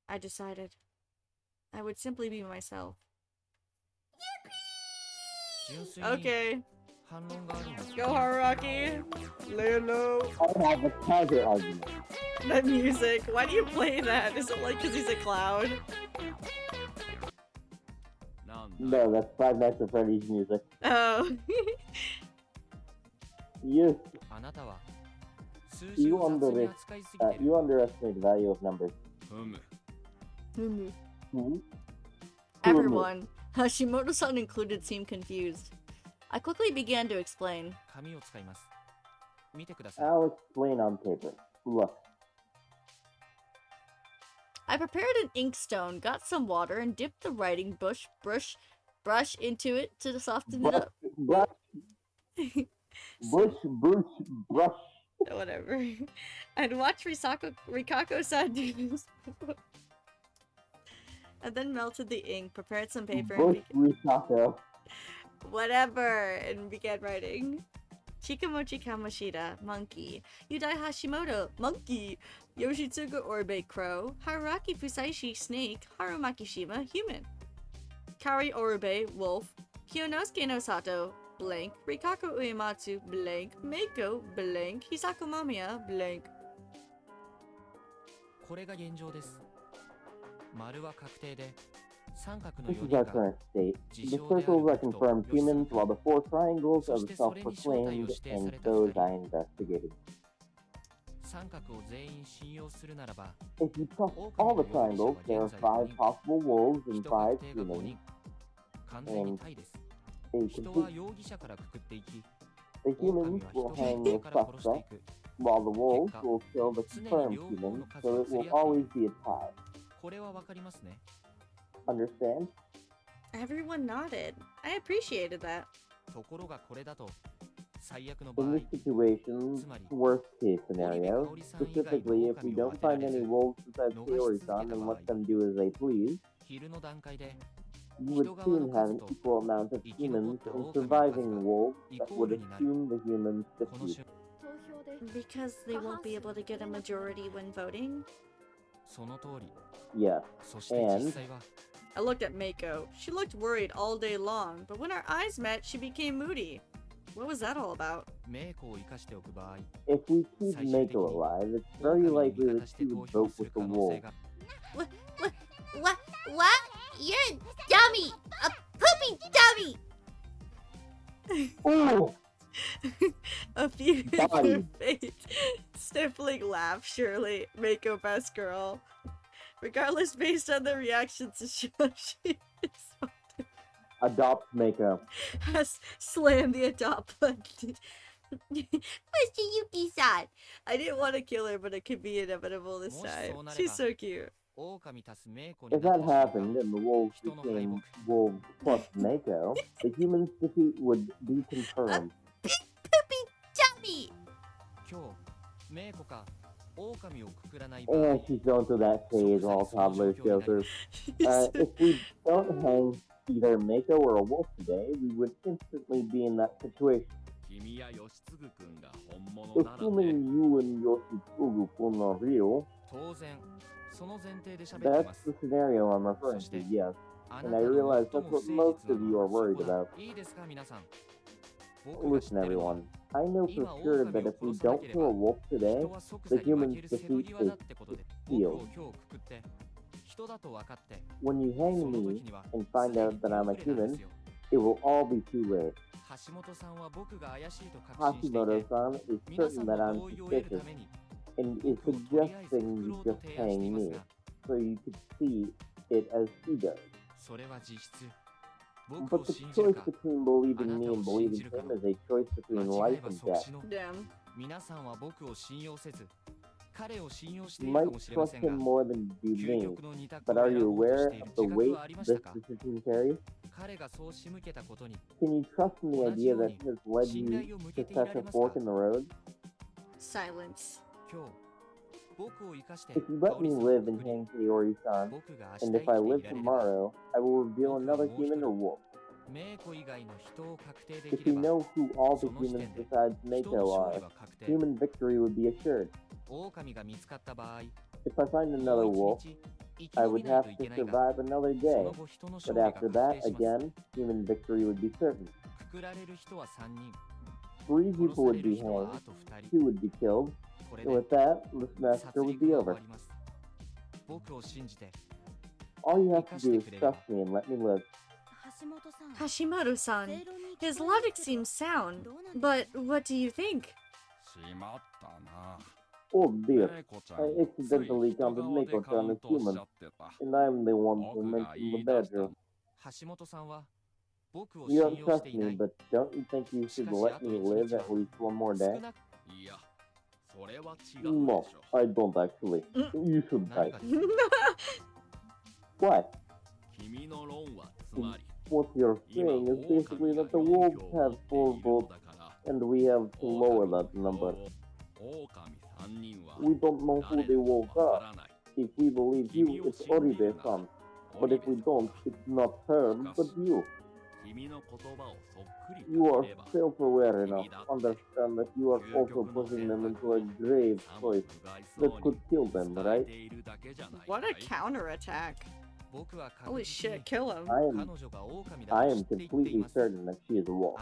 I decided. I would simply be myself. Okay. Go Haruaki. Lay low. I have a counter argument. That music. Why do you play that? Is it like because he's a clown? No, that's Five Nights at Freddy's music. Oh. You underestimate the value of numbers. Everyone, Hashimoto-san included, seemed confused. I quickly began to explain. I'll explain on paper. Look. I prepared an inkstone, got some water, and dipped the writing brush into it to soften it up. Brush. Whatever. I'd watch Rikako-san do this. And then melted the ink, prepared some paper, and whatever, and began writing. Chikamochi Kamoshida, monkey. Yudai Hashimoto, monkey. Yoshitsugu Orbe, crow. Haruraki Fusaishi, snake. Harumaki Shima, human. Kari Orbe, wolf. Kyonosuke no Sato, blank. Rikako Uematsu, blank. Meiko, blank. Hisako Mamiya, blank. これが現状です。丸は確定で、三角の This 4 is 人 our が current state. The circles are confirmed humans, while the 4 triangles are the self-proclaimed and those I investigated. 三角を全員信用するならば、 If you trust all the triangles, there are 5 possible wolves and 5 humans. 完全にタイです。 A 人は complete, 容疑者からくくっていき、 the humans will hang the suspect, while the wolves will kill the confirmed humans, so it will always be a tie. これはわかりますね。 Understand? Everyone nodded. I appreciated that. ところがこれだと、最悪の場 In 合、 this situation's worst case scenario, specifically if we don't find any wolves besides Kaori-san and let them do as they please, 昼の段階で、 you would soon have an equal amount of humans and surviving wolves that would assume the humans defeat. Because they won't be able to get a majority when voting? その通り。 Yes, そして実 and 際は、 I looked at Mako. She looked worried all day long, but when our eyes met, she became moody. What was that all about? メイコを生かしておく場合、 if we keep Mako alive, it's very likely that she would vote with the wolves. What? You're a dummy! A poopy dummy! Oh! A few Body. fate. Sniffling laugh, surely. Mako best girl. Regardless, based on the reactions to show, she Adopt Mako. has slammed the adopt button. Mr. Yuki-san! I didn't want to kill her, but it could be inevitable this time. She's so cute. 狼足すメイコに If なっ that てしまう happened and the wolves became wolves plus Mako, the humans' defeat would be confirmed. Poopy dummy! 今日、メイコか狼をくくらない場合、 And she's going through that phase all toddlers go through. If we don't hang either Mako or a wolf today, we would instantly be in that situation. 君や吉嗣君が本物ならね。 Assuming you and Yoshitsugu-kun are real, 当然、その前提で喋っていま that's す。 the scenario I'm referring to, yes. あ And な I たの realize 最 that's も what 誠 most 実 of you are な worried 証拠だ about. いいですか皆さん。僕が知 Listen, ってるのは everyone. I know for sure that if we don't kill a wolf today, 人は即 the 座に負 humans' ける瀬戸 defeat 際だ is ってことで、僕 sealed. を今日くくって人だと分かって、 When you hang その me 時には and find out that I'm a すでに手遅れなん human, ですよ。 it will all be too late. 橋本さんは僕が怪しいと確信していて、 Hashimoto-san is 皆さ certain ん that の I'm 同意を得る suspicious ために、 and is 僕をとりあえず suggesting く you ろうと just 提案してい hang ます me が、 so you could see it as he does. それは実質、僕 But を the 信じる choice か、 between believing me and believing him is a choice 間 between 違え life ば and 即 death. 死の。 Damn. 皆さんは僕を信用せず、彼を信用してい You るか might もしれま trust せんが、 him more than you 究 me, 極の二択 but を are 選 you ぼうと aware している of the 自覚 weight はありまし this たか？ decision carries? 彼がそう仕向けたことに、 Can you trust in the 同じ idea よう that に has led 信 you 頼を向け to ていら such れ a ますか？ fork in the road? Silence. 今日、僕を生かして、 If you let 香織 me さんを live く and くり、 hang Kaori-san, 僕が明 and 日 if I 生 live きていられれば、 tomorrow, I will reveal another human or wolf. メイコ以外の人を確定で If きれ we ば、 know who all the その時 humans 点で besides 人の Mako 勝 are, 利は確定。 human victory would be assured. 狼が見つかった場合、 If I find も another う wolf, 一日生き I 延び would ない have とい to けないが、 survive another そ day. の後人の But 勝利が after 確 that, 定します。 again, human victory would be certain. くくられる人は3人、 Three 殺 people さ would れる be 人は hanged, あと2人。 two would be killed, これ and で with that, this 殺 massacre would 戮 be は終 over. わります。僕を信じて、 All you have to do is 生かしてくれれば。 trust me and let me live. Hashimoto-san, his logic seems sound, but what do you think? しまったな。 Oh dear, メイコちゃん I つい accidentally 人 counted 顔で Mako カ chan ウン as トおっ human, しゃってた。 and I'm the one who 僕が mentioned 言い the 出した badger. 橋本さんは僕を You 信 don't 用して trust いな me, い。 but don't you think you should let me live at least one more 少 day? なくいや、No, I don't actually. You should die. Why? What you're saying is basically that the wolves have 4 votes and we have to lower that number. We don't know who the wolves are. If we believe you, it's Oribe-san. But if we don't, it's not her, but you. You are self-aware enough to understand that you are also pushing them into a grave choice that could kill them, right? What a counterattack. Holy shit, kill him. I am completely certain that she is a wolf.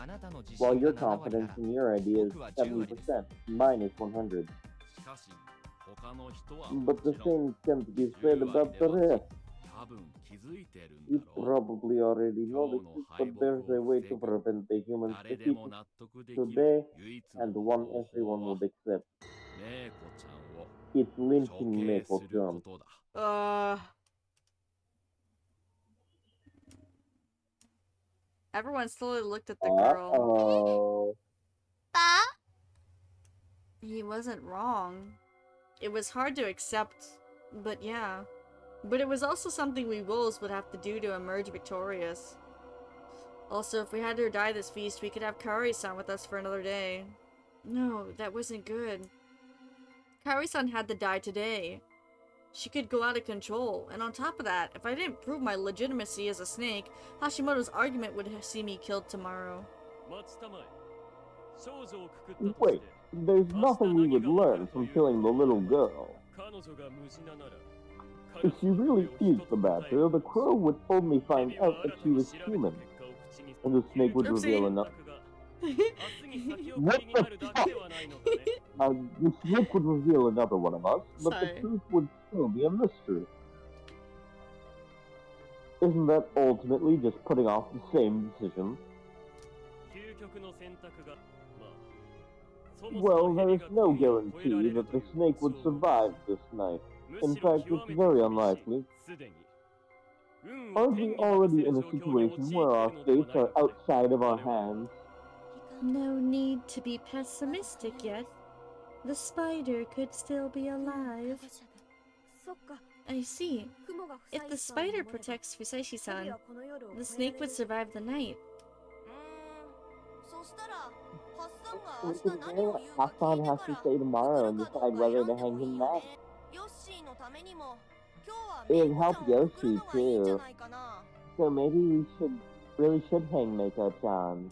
While your confidence in your idea is 70%, mine is 100. But the same can't be said about the rest. You probably already know this, but there's a way to prevent the humans defeating today, and one everyone would accept. It's lynching Meiko-chan. Everyone slowly looked at the girl. He wasn't wrong. It was hard to accept, but yeah. But it was also something we wolves would have to do to emerge victorious. Also, if we had her die this feast, we could have Kaori-san with us for another day. No, that wasn't good. Kaori-san had to die today. She could go out of control, and on top of that, if I didn't prove my legitimacy as a snake, Hashimoto's argument would see me killed tomorrow. Wait, there's nothing we would learn from killing the little girl. If she really is the matter, the crow would only find out that she was human. And the snake would reveal enough. What the fuck? The snake would reveal another one of us, but the truth would still be a mystery. Isn't that ultimately just putting off the same decision? Well, there is no guarantee that the snake would survive this night. In fact, it's very unlikely. Aren't we already in a situation where our fates are outside of our hands? No need to be pessimistic yet. The spider could still be alive. I see. If the spider protects Fusashi-san, the snake would survive the night. Hassan has to stay tomorrow and decide whether to hang him next. It would help Yoshi too. So maybe we really should hang Meiko-chan.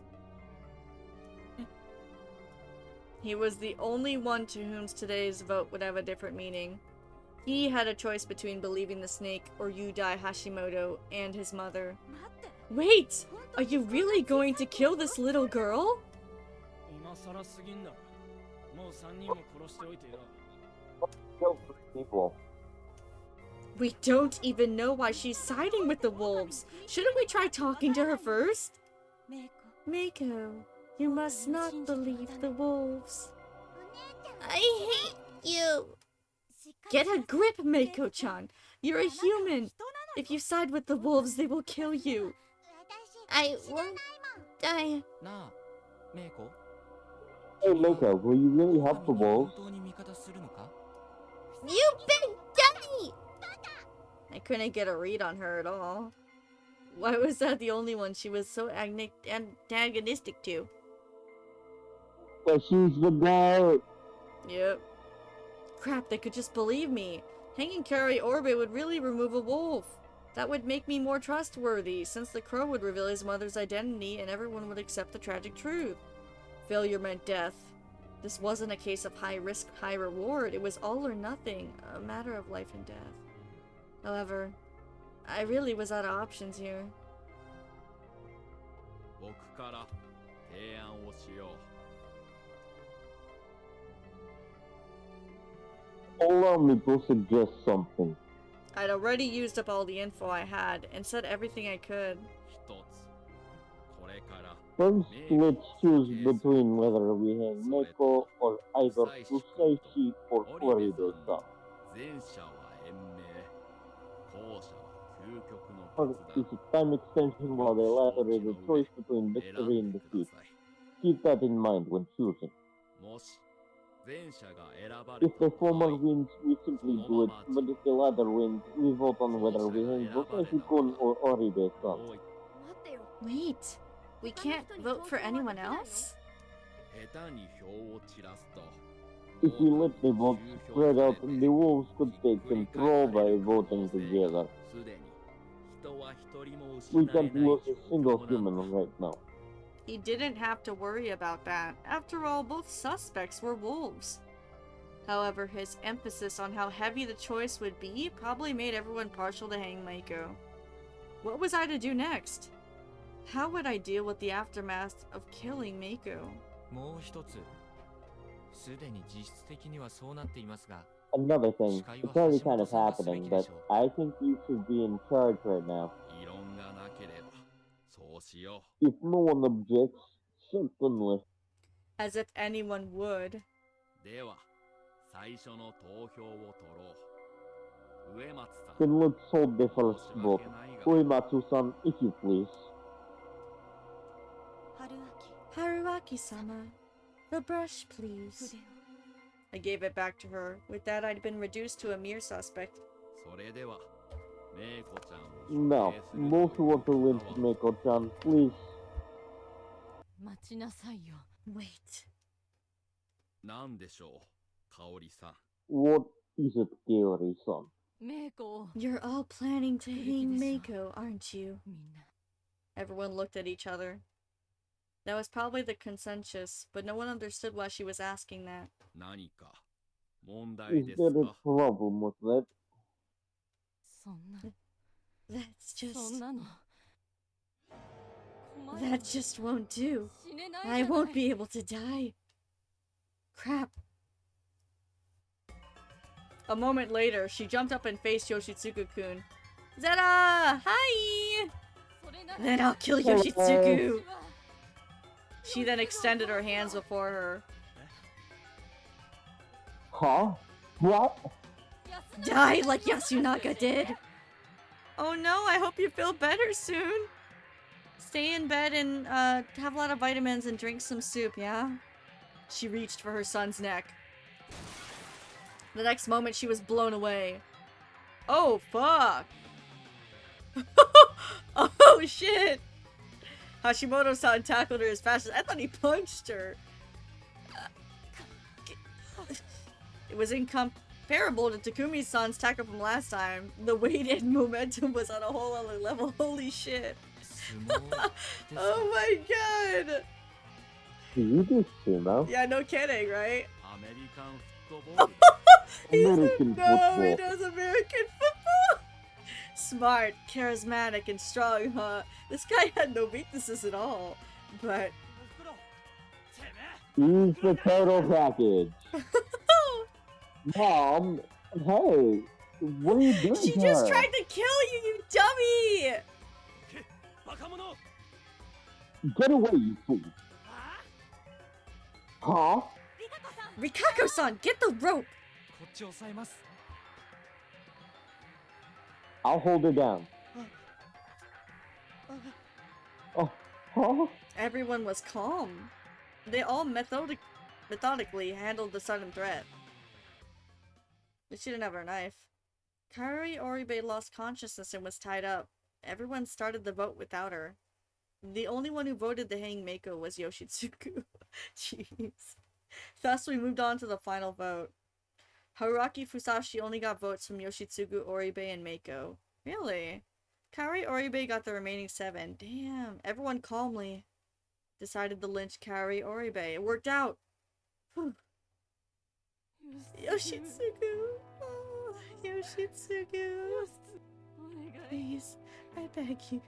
He was the only one to whom today's vote would have a different meaning. He had a choice between believing the snake or Yudai Hashimoto and his mother. Wait! Are you really going to kill this little girl? Kill 3 people. We don't even know why she's siding with the wolves. Shouldn't we try talking to her first? Meiko, you must not believe the wolves. I hate you. Get a grip, Meiko-chan. You're a human. If you side with the wolves, they will kill you. I won't die. Hey Meiko, will you really help the wolves? You big dummy! I couldn't get a read on her at all. Why was that the only one she was so antagonistic to? But she's the goat. Yep. Crap, they could just believe me. Hanging Kaori Oribe would really remove a wolf. That would make me more trustworthy, since the crow would reveal his mother's identity and everyone would accept the tragic truth. Failure meant death. This wasn't a case of high risk, high reward. It was all or nothing, a matter of life and death. However, I really was out of options here. Allow me to suggest something. I'd already used up all the info I had and said everything I could. First, let's choose between whether we hang Meiko or either Fusashi or Oribe-san. Or is a time extension while the latter is a choice between victory and defeat. Keep that in mind when choosing. If the former wins, we simply do it, but if the latter wins, we vote on whether we hang Bokashi-kun or Oribe-san. Wait, we can't vote for anyone else? If we let the votes spread out, the wolves could take control by voting together. We can't lose a single human right now. He didn't have to worry about that. After all, both suspects were wolves. However, his emphasis on how heavy the choice would be probably made everyone partial to hang Meiko. What was I to do next? How would I deal with the aftermath of killing Meiko? Another thing, it's already kind of happening, but I think you should be in charge right now. If no one objects, certainly. As if anyone would. Then let's hold the first vote. Uematsu-san, if you please. Haruaki-sama, the brush, please. I gave it back to her. With that, I'd been reduced to a mere suspect. Now, most want to lynch Meiko-chan, please. Wait. What is it, Kaori-san? You're all planning to hang Meiko, aren't you? Everyone looked at each other. That was probably the consensus, but no one understood why she was asking that. Is there a problem with that? That's just... That just won't do. I won't be able to die. Crap. A moment later, she jumped up and faced Yoshitsugu-kun. Zeta! Hi! Then I'll kill Yoshitsugu! She then extended her hands before her. Huh? What? Die like Yasunaga did! Oh no, I hope you feel better soon. Stay in bed and have a lot of vitamins and drink some soup, yeah? She reached for her son's neck. The next moment she was blown away. Oh fuck! Oh shit! Hashimoto-san tackled her as fast as I thought he punched her. It was incomparable to Takumi-san's tackle from last time. The weight and momentum was on a whole other level. Holy shit. Oh my god! You do sumo? Yeah, no kidding, right? American football. He does American football! Smart, charismatic, and strong, huh? This guy had no weaknesses at all. But... He's the total package. Mom, hey, what are you doing She here? just tried to kill you, you dummy! Get away, you fool. Huh? Rikako-san, get the rope! I'll hold her down. Oh, huh? Everyone was calm. They all methodically handled the sudden threat. But she didn't have her knife. Kaori Oribe lost consciousness and was tied up. Everyone started the vote without her. The only one who voted to hang Meiko was Yoshitsugu. Jeez. Thus, we moved on to the final vote. Haruaki Fusashi only got votes from Yoshitsugu, Oribe, and Meiko. Really? Kaori Oribe got the remaining 7. Damn. Everyone calmly decided to lynch Kaori Oribe. It worked out! Whew. Yoshitsugu! Oh, Yoshitsugu! Please, I beg you,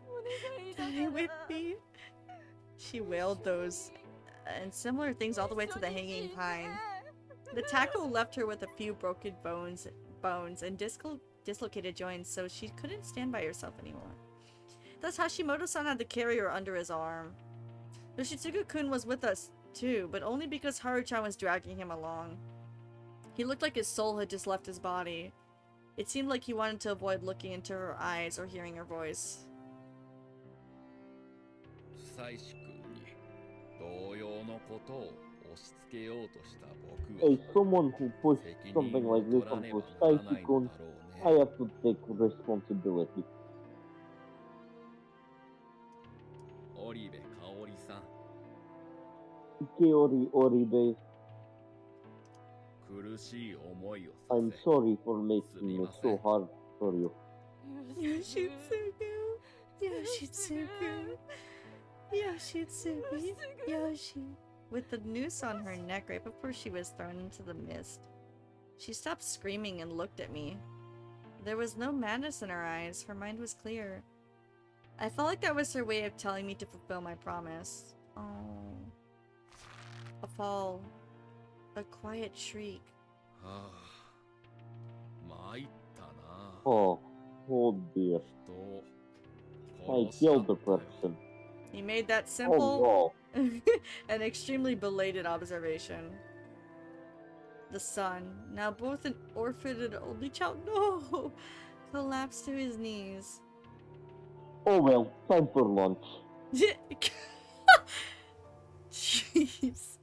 die with me. She wailed those and similar things all the way to the hanging pine. The tackle left her with a few broken bones and dislocated joints, so she couldn't stand by herself anymore. Thus, Hashimoto-san had to carry her under his arm. Yoshitsugu-kun was with us too, but only because Haru-chan was dragging him along. He looked like his soul had just left his body. It seemed like he wanted to avoid looking into her eyes or hearing her voice. As someone who pushed something like this onto Saiki-kun, I have to take responsibility. Kaori Oribe, I'm sorry for making it so hard for you. Yoshitsugu. Yoshitsugu. Yoshitsugu. Yoshi. With the noose on her neck right before she was thrown into the mist, she stopped screaming and looked at me. There was no madness in her eyes. Her mind was clear. I felt like that was her way of telling me to fulfill my promise. Oh. A fall. A quiet shriek. Oh dear. I killed the person. He made that simple Oh an extremely belated observation. The son, now both an orphan and only child, no, collapsed to his knees. Oh well, time for lunch. Jeez.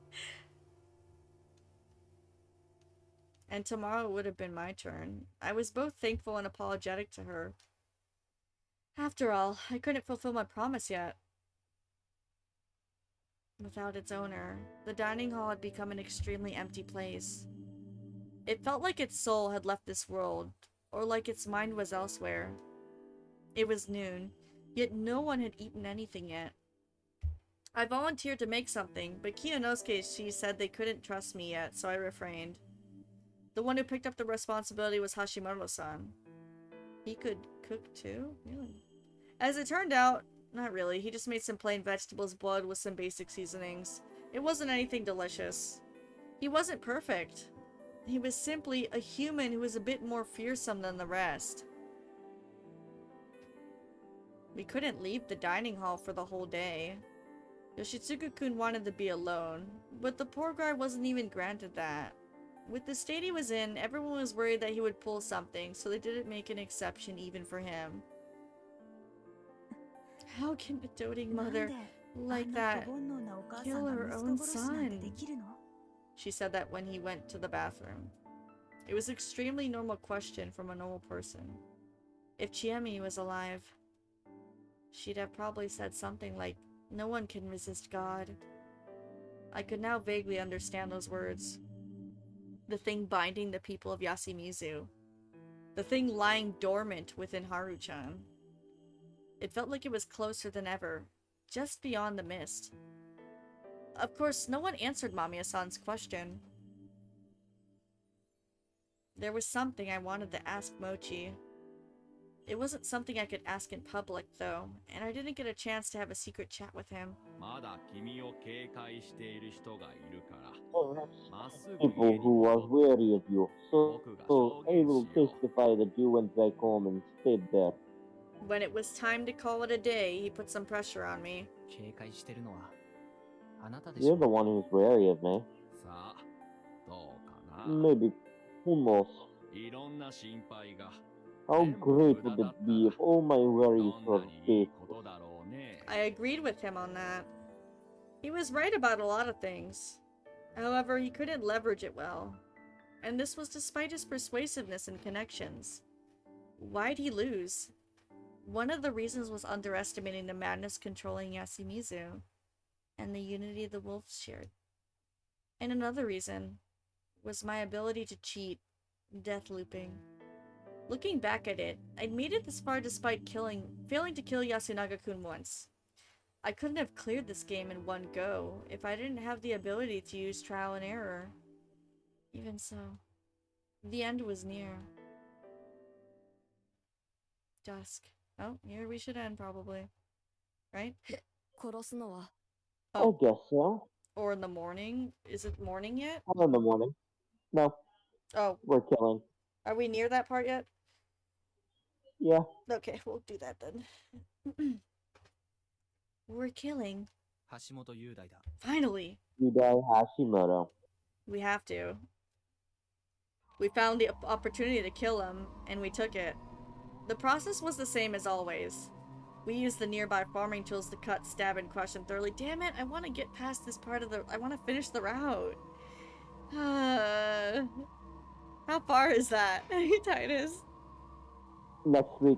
And tomorrow would have been my turn. I was both thankful and apologetic to her. After all, I couldn't fulfill my promise yet. Without its owner, the dining hall had become an extremely empty place. It felt like its soul had left this world, or like its mind was elsewhere. It was noon, yet no one had eaten anything yet. I volunteered to make something, but Kiyonosuke she said they couldn't trust me yet, so I refrained. The one who picked up the responsibility was Hashimoto-san. He could cook too? Really? As it turned out, not really. He just made some plain vegetables boiled with some basic seasonings. It wasn't anything delicious. He wasn't perfect. He was simply a human who was a bit more fearsome than the rest. We couldn't leave the dining hall for the whole day. Yoshitsugu-kun wanted to be alone, but the poor guy wasn't even granted that. With the state he was in, everyone was worried that he would pull something, so they didn't make an exception even for him. How can a doting mother like that kill her own son? She said that when he went to the bathroom. It was an extremely normal question from a normal person. If Chiemi was alive, she'd have probably said something like, "No one can resist God." I could now vaguely understand those words. The thing binding the people of Yasumizu. The thing lying dormant within Haru-chan. It felt like it was closer than ever, just beyond the mist. Of course, no one answered Mamiya-san's question. There was something I wanted to ask Mochi. It wasn't something I could ask in public, though, and I didn't get a chance to have a secret chat with him. People who are wary of you, so I will testify that you went back home and stayed there. When it was time to call it a day, he put some pressure on me. You're the one who's wary of me. Maybe. Who knows? How great would it be if all my worries were baseless? I agreed with him on that. He was right about a lot of things. However, he couldn't leverage it well. And this was despite his persuasiveness and connections. Why'd he lose? One of the reasons was underestimating the madness controlling Yasumizu, and the unity the wolves shared. And another reason was my ability to cheat, death looping. Looking back at it, I'd made it this far despite failing to kill Yasunaga-kun once. I couldn't have cleared this game in one go if I didn't have the ability to use trial and error. Even so, the end was near. Dusk. Oh, here we should end probably. Right? I guess so. Or in the morning? Is it morning yet? Not in the morning. No. Oh. We're killing. Are we near that part yet? Yeah. Okay, we'll do that then. We're killing. Finally! Yudai Hashimoto. We have to. We found the opportunity to kill him, and we took it. The process was the same as always. We use the nearby farming tools to cut, stab, and crush them thoroughly. Damn it, I want to get past this part of the... I want to finish the route. How far is that, Titus? Next week.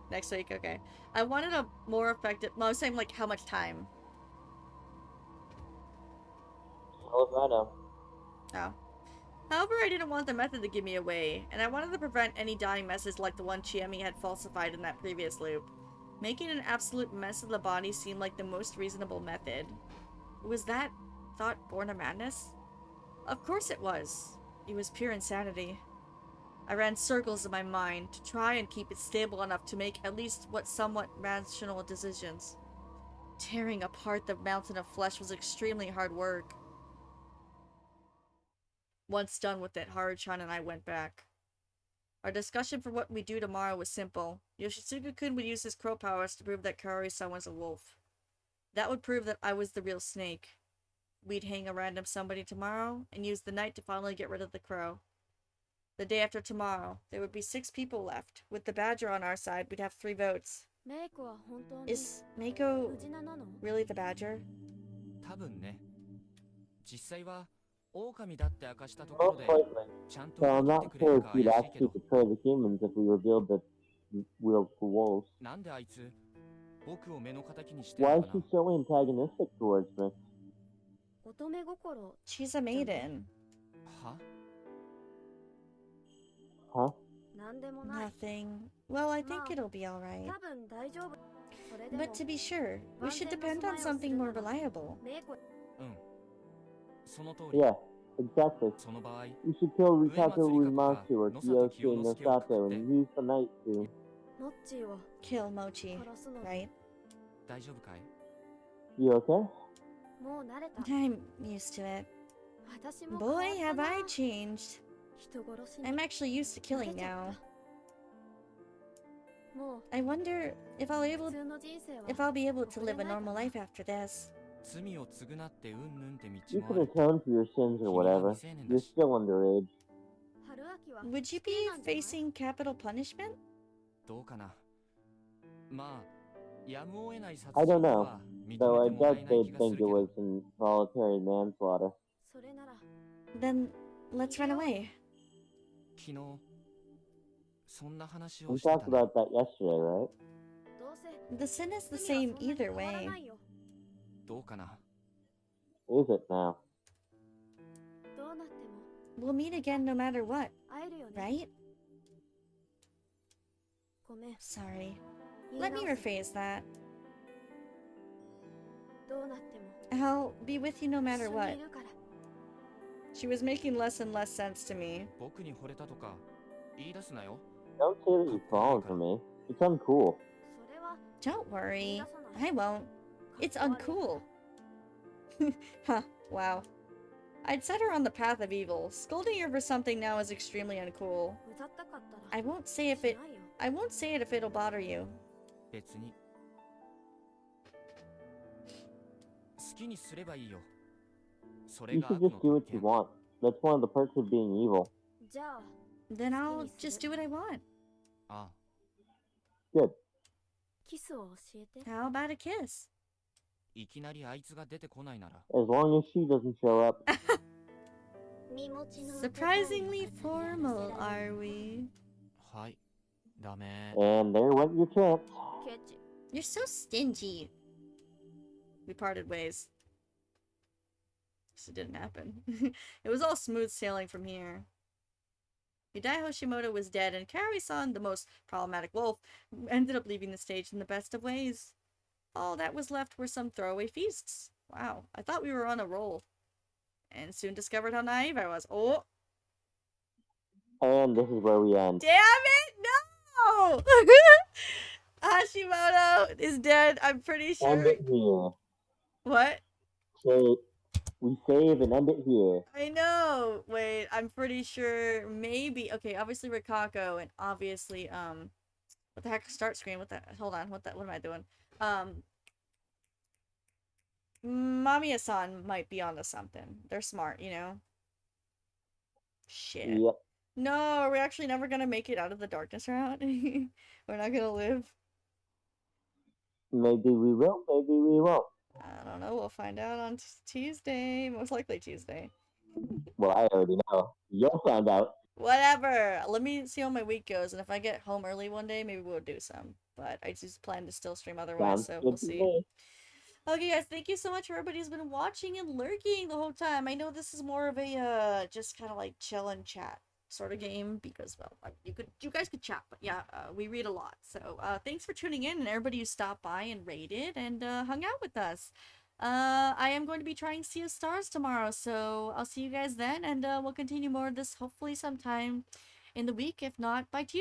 Next week, okay. I wanted a more effective... No, I was saying, like, how much time? Oh. However, I didn't want the method to give me away, and I wanted to prevent any dying messes like the one Chiemi had falsified in that previous loop. Making an absolute mess of the body seemed like the most reasonable method. Was that thought born of madness? Of course it was. It was pure insanity. I ran circles in my mind to try and keep it stable enough to make at least what somewhat rational decisions. Tearing apart the mountain of flesh was extremely hard work. Once done with it, Haruchan and I went back. Our discussion for what we do tomorrow was simple. Yoshitsugu-kun would use his crow powers to prove that Kaori-san was a wolf. That would prove that I was the real snake. We'd hang a random somebody tomorrow, and use the night to finally get rid of the crow. The day after tomorrow, there would be 6 people left. With the badger on our side, we'd have 3 votes. Is Meiko really the badger? 多分ね。実際は狼だって明かしたところ Most で likely. ちゃんと So I'm 生 not きてくれ sure る if か he'd 怪しいけ actually ど。 betray the humans if we revealed that we were the wolves. なんであいつ僕を目の敵にしてる Why の is か she so antagonistic towards me? She's a maiden. な。は Huh? Nothing. Well, I think it'll be alright. But to be sure, we should depend on something more reliable. うん。その通り。 Yeah, exactly. その場合、 We should kill Rikato Uematsu Uematsu or Kiyosuke Nosato and use the night to... Kill Mochi, right? 大丈夫かい You okay? I'm used to it. Boy, have I changed. I'm actually used to killing now. I wonder if I'll be able to live a normal life after this. 罪を償ってうんぬんって道 You も can ある。 atone for your sins or whatever. You're still underage. Would you be facing capital punishment? どうかな。まあ、やむを得ない殺 I 人 don't は know, 認 though I めてもら doubt えない気 they'd がす think るけ it ど。 was involuntary manslaughter. Then let's run away. 昨日、そんな話 We をしてた talked ね。 about that yesterday, right? The sin is the same either way. どうかな。 Is it now? We'll meet again no matter what, right? Sorry. Let me rephrase that. I'll be with you no matter what. She was making less and less sense to me. 僕に惚れたとか言い出すなよ。 Don't say that you've fallen for me. It's uncool. Don't worry. I won't. It's uncool. Huh, wow. I'd set her on the path of evil. Scolding her for something now is extremely uncool. I won't say it if it'll bother you. 別に。好きにすればいいよ。それ You が should 悪の just do 特 what you 権。 want. That's one of the perks of being evil. Then I'll just do what I want. ああ。 Good. How about a kiss? いきなりあいつが出てこないなら。 As long as she doesn't show up. Surprisingly formal, are we? はい。ダメ。 And there went your chance. You're so stingy. We parted ways. This didn't happen. It was all smooth sailing from here. Hidai Hoshimoto was dead, and Kaori-san, the most problematic wolf, ended up leaving the stage in the best of ways. All that was left were some throwaway feasts. Wow, I thought we were on a roll. And soon discovered how naive I was. Oh! And this is where we end. Damn it! No! Hashimoto is dead, I'm pretty sure. End it here. What? So we save and end it here. I know! Wait, I'm pretty sure maybe... Okay, obviously Rikako, and obviously, what the heck? Start screen? What the... Hold on, what am I doing? Mamiya-san might be onto something. They're smart, you know? Shit. Yep. No, we're actually never gonna make it out of the darkness route. We're not gonna live. Maybe we will, maybe we won't. I don't know. We'll find out on Tuesday. Most likely Tuesday. Well, I already know. You'll find out. Whatever. Let me see how my week goes, and if I get home early one day, maybe we'll do some. But I just plan to still stream otherwise, Sounds so good we'll to see. me. Okay, guys, thank you so much for everybody who's been watching and lurking the whole time. I know this is more of a just kind of like chill and chat sort of game because, well, you guys could chat, but yeah, we read a lot. So thanks for tuning in and everybody who stopped by and rated and hung out with us. I am going to be trying Sea of Stars tomorrow, so I'll see you guys then, and we'll continue more of this hopefully sometime in the week, if not by Tuesday.